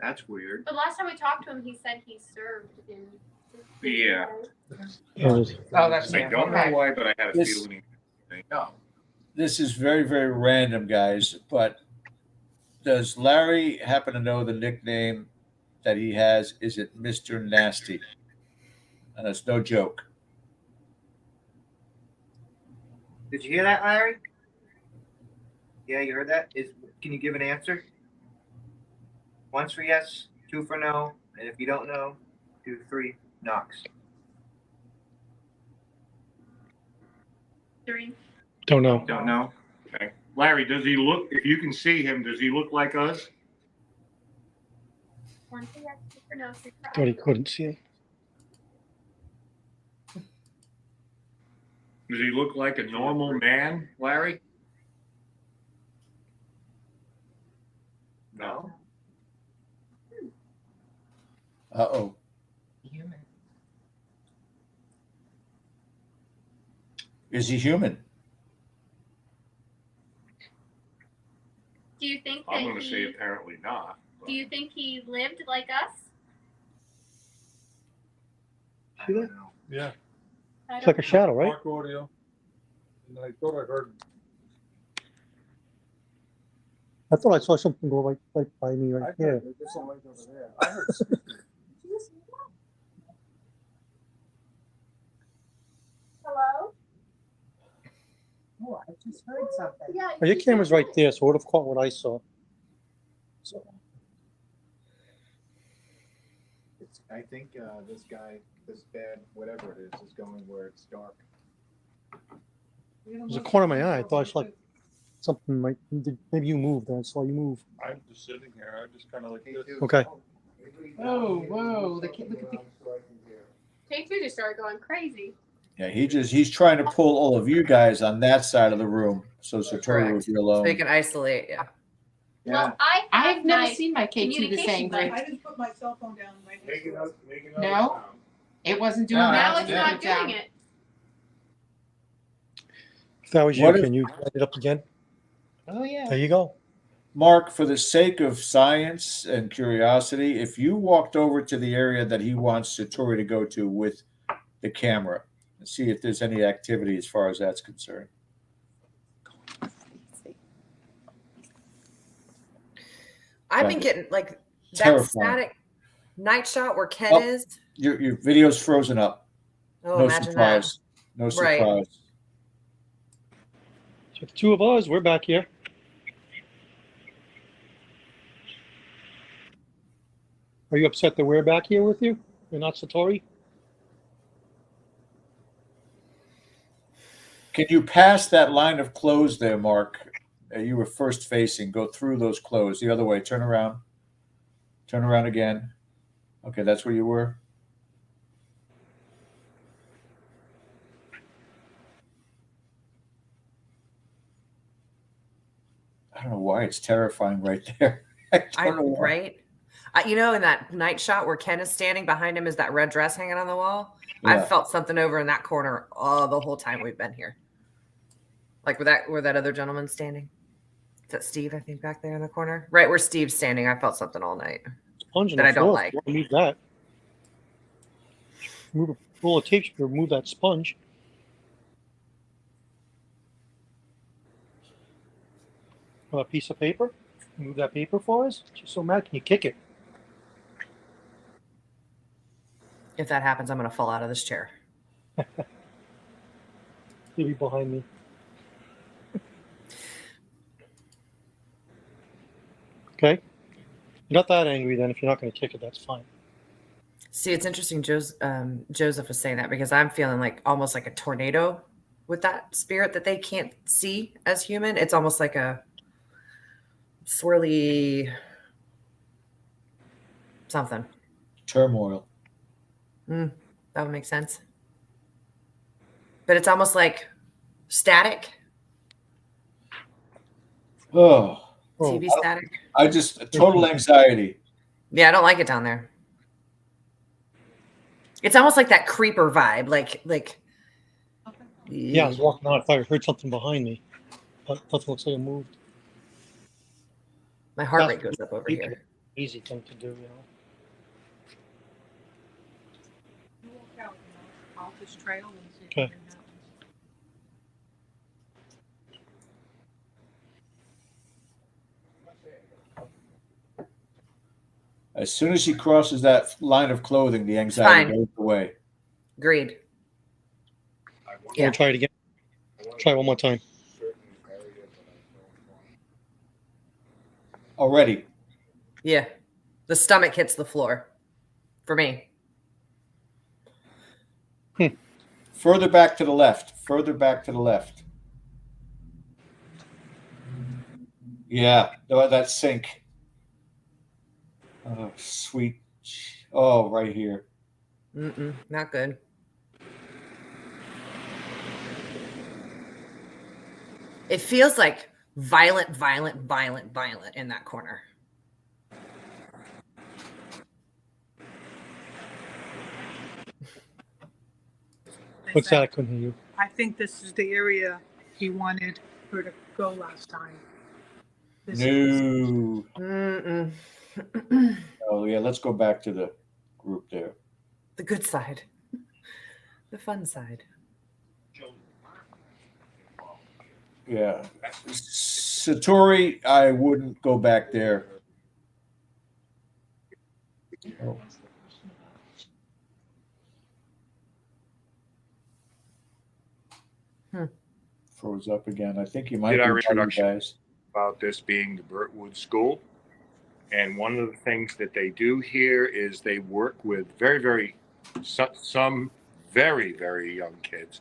That's weird. But last time we talked to him, he said he served in. Yeah. Oh, that's I don't know why, but I had a This- feeling. No. This is very, very random, guys, but does Larry happen to know the nickname that he has? Is it Mr. Nasty? And it's no joke. Did you hear that, Larry? Yeah, you heard that? Can you give an answer? 1 for yes, 2 for no, and if you don't know, 2, 3 knocks. 3. don't know. Don't know. Okay. Larry, does he look? If you can see him, does he look like us? 1 for yes, 2 for no, 3 for Thought he couldn't see him. Does he look like a normal man, Larry? No. Uh-oh. Human. Is he human? Do you think I'm that going to say apparently not. do you think he lived like us? I don't know. Yeah. I It's don't like a know. shadow, right? Mark audio. And I thought I heard. I thought I saw something go like by me I right heard here. there's some light over there. I heard. Hello? Oh, I just heard something. Yeah. Oh, your camera's right there, so it would have caught what I saw. So, I think this guy, this bed, whatever it is going where it's dark. there's a corner of my eye. I thought it's like something might. Maybe you moved. I saw you move. I'm just sitting here. I just kind of like this. Okay. Whoa, whoa! Look at the. K2 just started going crazy. Yeah, he's trying to pull all of you guys on that side of the room so Satori would be So alone. you can isolate, yeah. Well, I've never seen my K2 this communication angry. button. I just put my cell phone down. No, it wasn't doing No, that. Now it's not doing it. If that was you, What if- can you light it up again? Oh yeah. There you go. Mark, for the sake of science and curiosity, if you walked over to the area that he wants Satori to go to with the camera and see if there's any activity as far as that's concerned. I've been getting like that Terrifying. static night shot where Ken Oh. is. Your video's frozen up. Oh, No imagine surprise. No Right. surprise. So the two of us, we're back here. Are you upset that we're back here with you? You're not Satori? Can you pass that line of clothes there, Mark, you were first facing. Go through those clothes. The other way. Turn around. Turn around again. Okay, that's where you were. I don't know why it's terrifying right there. I don't know why. Right? You know, in that night shot where Ken is standing behind him is that red dress hanging on the wall. Yeah. I've felt something over in that corner the whole time we've been here. Like where that other gentleman's standing. Is that Steve, I think, back there in the corner? Right where Steve's standing, I felt something all night Sponge on that the I don't floor. like. Remove that. Move a roll of tape to remove that sponge. A piece of paper. Move that paper for us. She's so mad. Can you kick it? If that happens, I'm going to fall out of this chair. He'll be behind me. Okay. You're not that angry then. If you're not going to kick it, that's fine. See, it's interesting. Joseph was saying that because I'm feeling like almost like a tornado with that spirit that they can't see as human. It's almost like a swirly something. Turmoil. That would make sense. But it's almost like static. Oh. TV static. I just total anxiety. Yeah, I don't like it down there. It's almost like that creeper vibe. Like. Yeah, I was walking out. I thought I heard something behind me. But nothing looks like it moved. My heart rate goes up over here. Easy thing to do, you know. You walk out, off this trail and see Okay. if anything happens. As soon as she crosses that line of clothing, the anxiety goes away. Agreed. Yeah. Try it again. Try one more time. Already. Yeah. The stomach hits the floor for me. Further back to the left. Further back to the left. Yeah, that sink. Oh, sweet. Oh, right here. Not good. It feels like violent in that corner. What's that? I couldn't hear you. I think this is the area he wanted her to go last time. No. Oh, yeah, let's go back to the group there. The good side. The fun side. Yeah. Satori, I wouldn't go back there. Oh. Froze up again. I think you might Did our be introduction guys. about this being the Burtwood School. And one of the things that they do here is they work with some very, very young kids,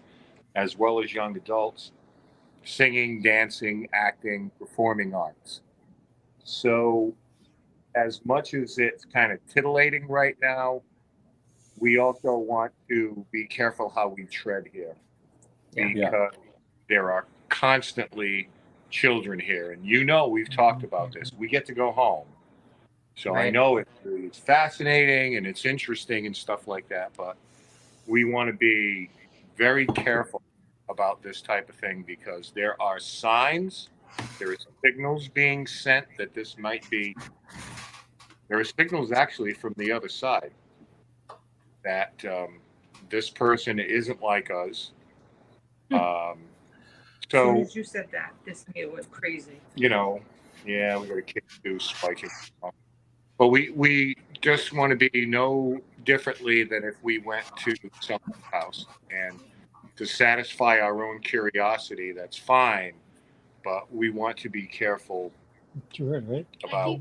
as well as young adults, singing, dancing, acting, performing arts. So as much as it's kind of titillating right now, we also want to be careful how we tread here. Because there are constantly children here. And we've talked about this. We get to go home. So Right. I know it's fascinating and it's interesting and stuff like that, but we want to be very careful about this type of thing because there are signs, there are signals being sent that this might be, there are signals actually from the other side that this person isn't like us. As soon as you said that, this made it went crazy. We got a kid who's spiking. But we just want to be no differently than if we went to someone's house. And to satisfy our own curiosity, that's fine. But we want to be careful about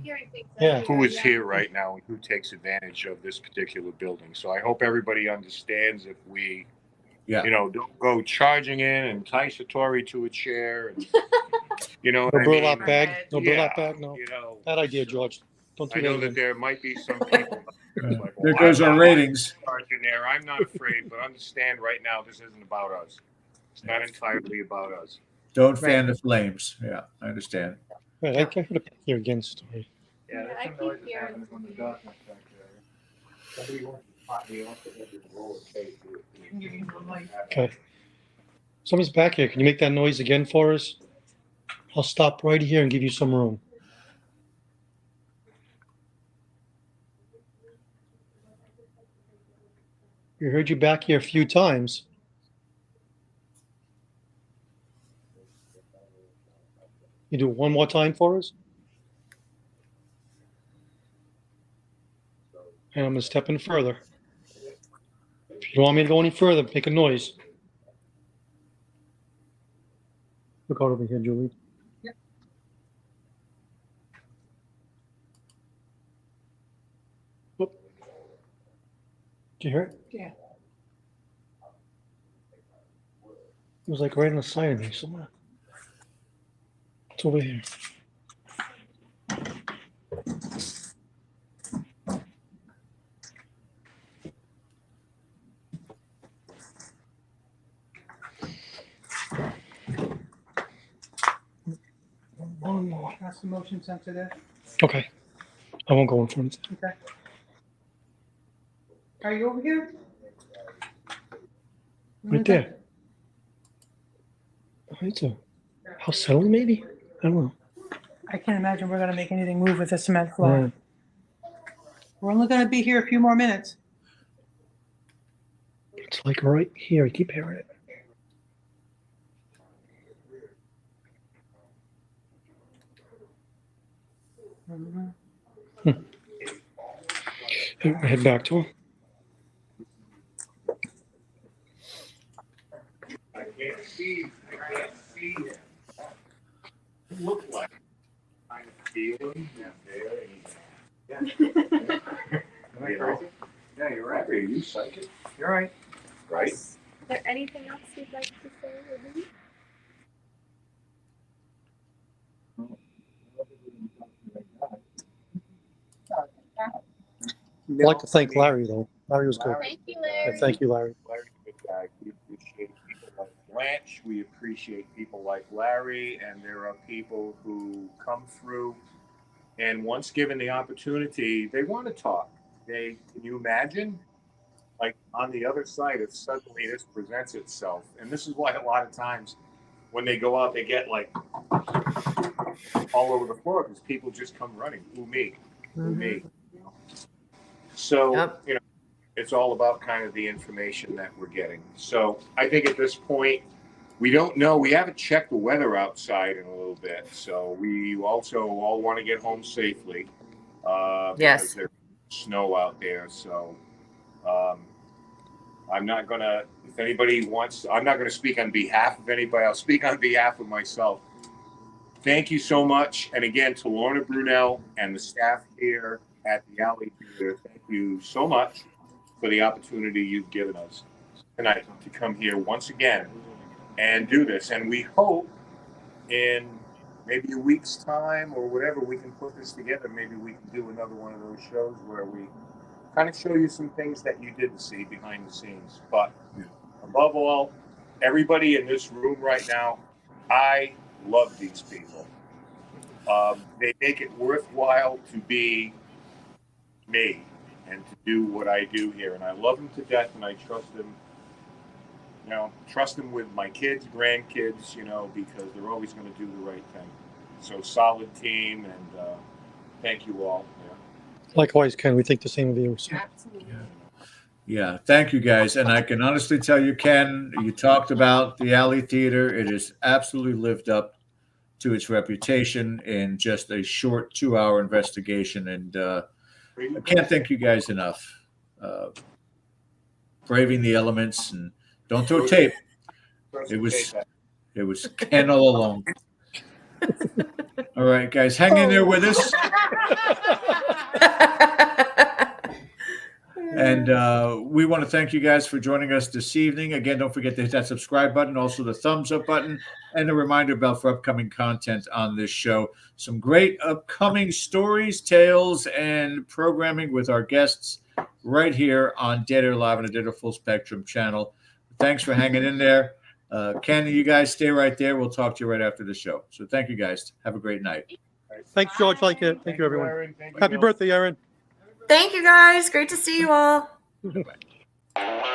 who is here right now and who takes advantage of this particular building. So I hope everybody understands if we, don't go charging in and tie Satori to a chair. And You know, No what I burlap mean? bag. No burlap Yeah, bag. No. You know, Bad idea, George. Don't do I that know that again. there might be some people like, There well, goes I'm our not ratings. in there. I'm not afraid, but understand right now this isn't about us. It's not entirely about us. Don't fan the flames. Yeah, I understand. Right, I heard a peck here again. Story. Yeah, there's some noise that happens when the dog comes back there. Somebody wants to pot me off the roller cage. Okay. Somebody's back here. Can you make that noise again for us? I'll stop right here and give you some room. We heard you back here a few times. You do it one more time for us? And I'm going to step in further. If you don't want me to go any further, make a noise. Look out over here, Julie. Yep. Whoop. Did you hear it? Yeah. It was like right on the side of me somewhere. It's over here. One more. That's the motion sensor there. Okay. I won't go in front. Okay. Are you over here? Right there. It's a house settled, maybe? I don't know. I can't imagine we're gonna make anything move with the cement floor. Right. We're only gonna be here a few more minutes. It's like right here. I keep hearing it. Head back to him. I can't see him. It looked like I feel him there. You know? Yeah, you're right. Are you psychic? You're right. Right? Is there anything else you'd like to say, Ruby? I'd like to thank Larry, though. Larry was good. Thank you, Yeah, Larry. thank you, Larry. Larry's a good guy. We appreciate people like Blanche. We appreciate people like Larry. And there are people who come through and once given the opportunity, they want to talk. Can you imagine? Like on the other side, if suddenly this presents itself. And this is why a lot of times when they go out, they get like all over the floor because people just come running. Ooh, me. Ooh, me. So, you know, it's all about kind of the information that we're getting. So I think at this point, we don't know. We haven't checked the weather outside in a little bit. So we also all want to get home safely. Yes. Because there's snow out there. So I'm not going to, if anybody wants, I'm not going to speak on behalf of anybody. I'll speak on behalf of myself. Thank you so much. And again, to Lorna Brunel and the staff here at the Alley Theater, thank you so much for the opportunity you've given us tonight to come here once again and do this. And we hope in maybe a week's time or whatever we can put this together. Maybe we can do another one of those shows where we kind of show you some things that you didn't see behind the scenes. But above all, everybody in this room right now, I love these people. They make it worthwhile to be me and to do what I do here. And I love them to death and I trust them, you know, trust them with my kids, grandkids, you know, because they're always going to do the right thing. So solid team and thank you all. Yeah. Likewise, Ken, we think the same of you. So. Yeah, thank you guys. And I can honestly tell you, Ken, you talked about the Alley Theater. It has absolutely lived up to its reputation in just a short 2-hour investigation. And I can't thank you guys enough. Braving the elements and don't throw tape. It was Ken all along. All right, guys, hang in there with us. And we want to thank you guys for joining us this evening. Again, don't forget to hit that subscribe button, also the thumbs up button, and the reminder bell for upcoming content on this show. Some great upcoming stories, tales, and programming with our guests right here on Dead Air Live on the Dead Air Full Spectrum channel. Thanks for hanging in there. Ken, you guys stay right there. We'll talk to you right after the show. So thank you guys. Have a great night. Thanks, George. Thank you, everyone. Aaron. Thank you, Happy Bill. birthday, Aaron. Thank you guys. Great to see you all. Bye-bye.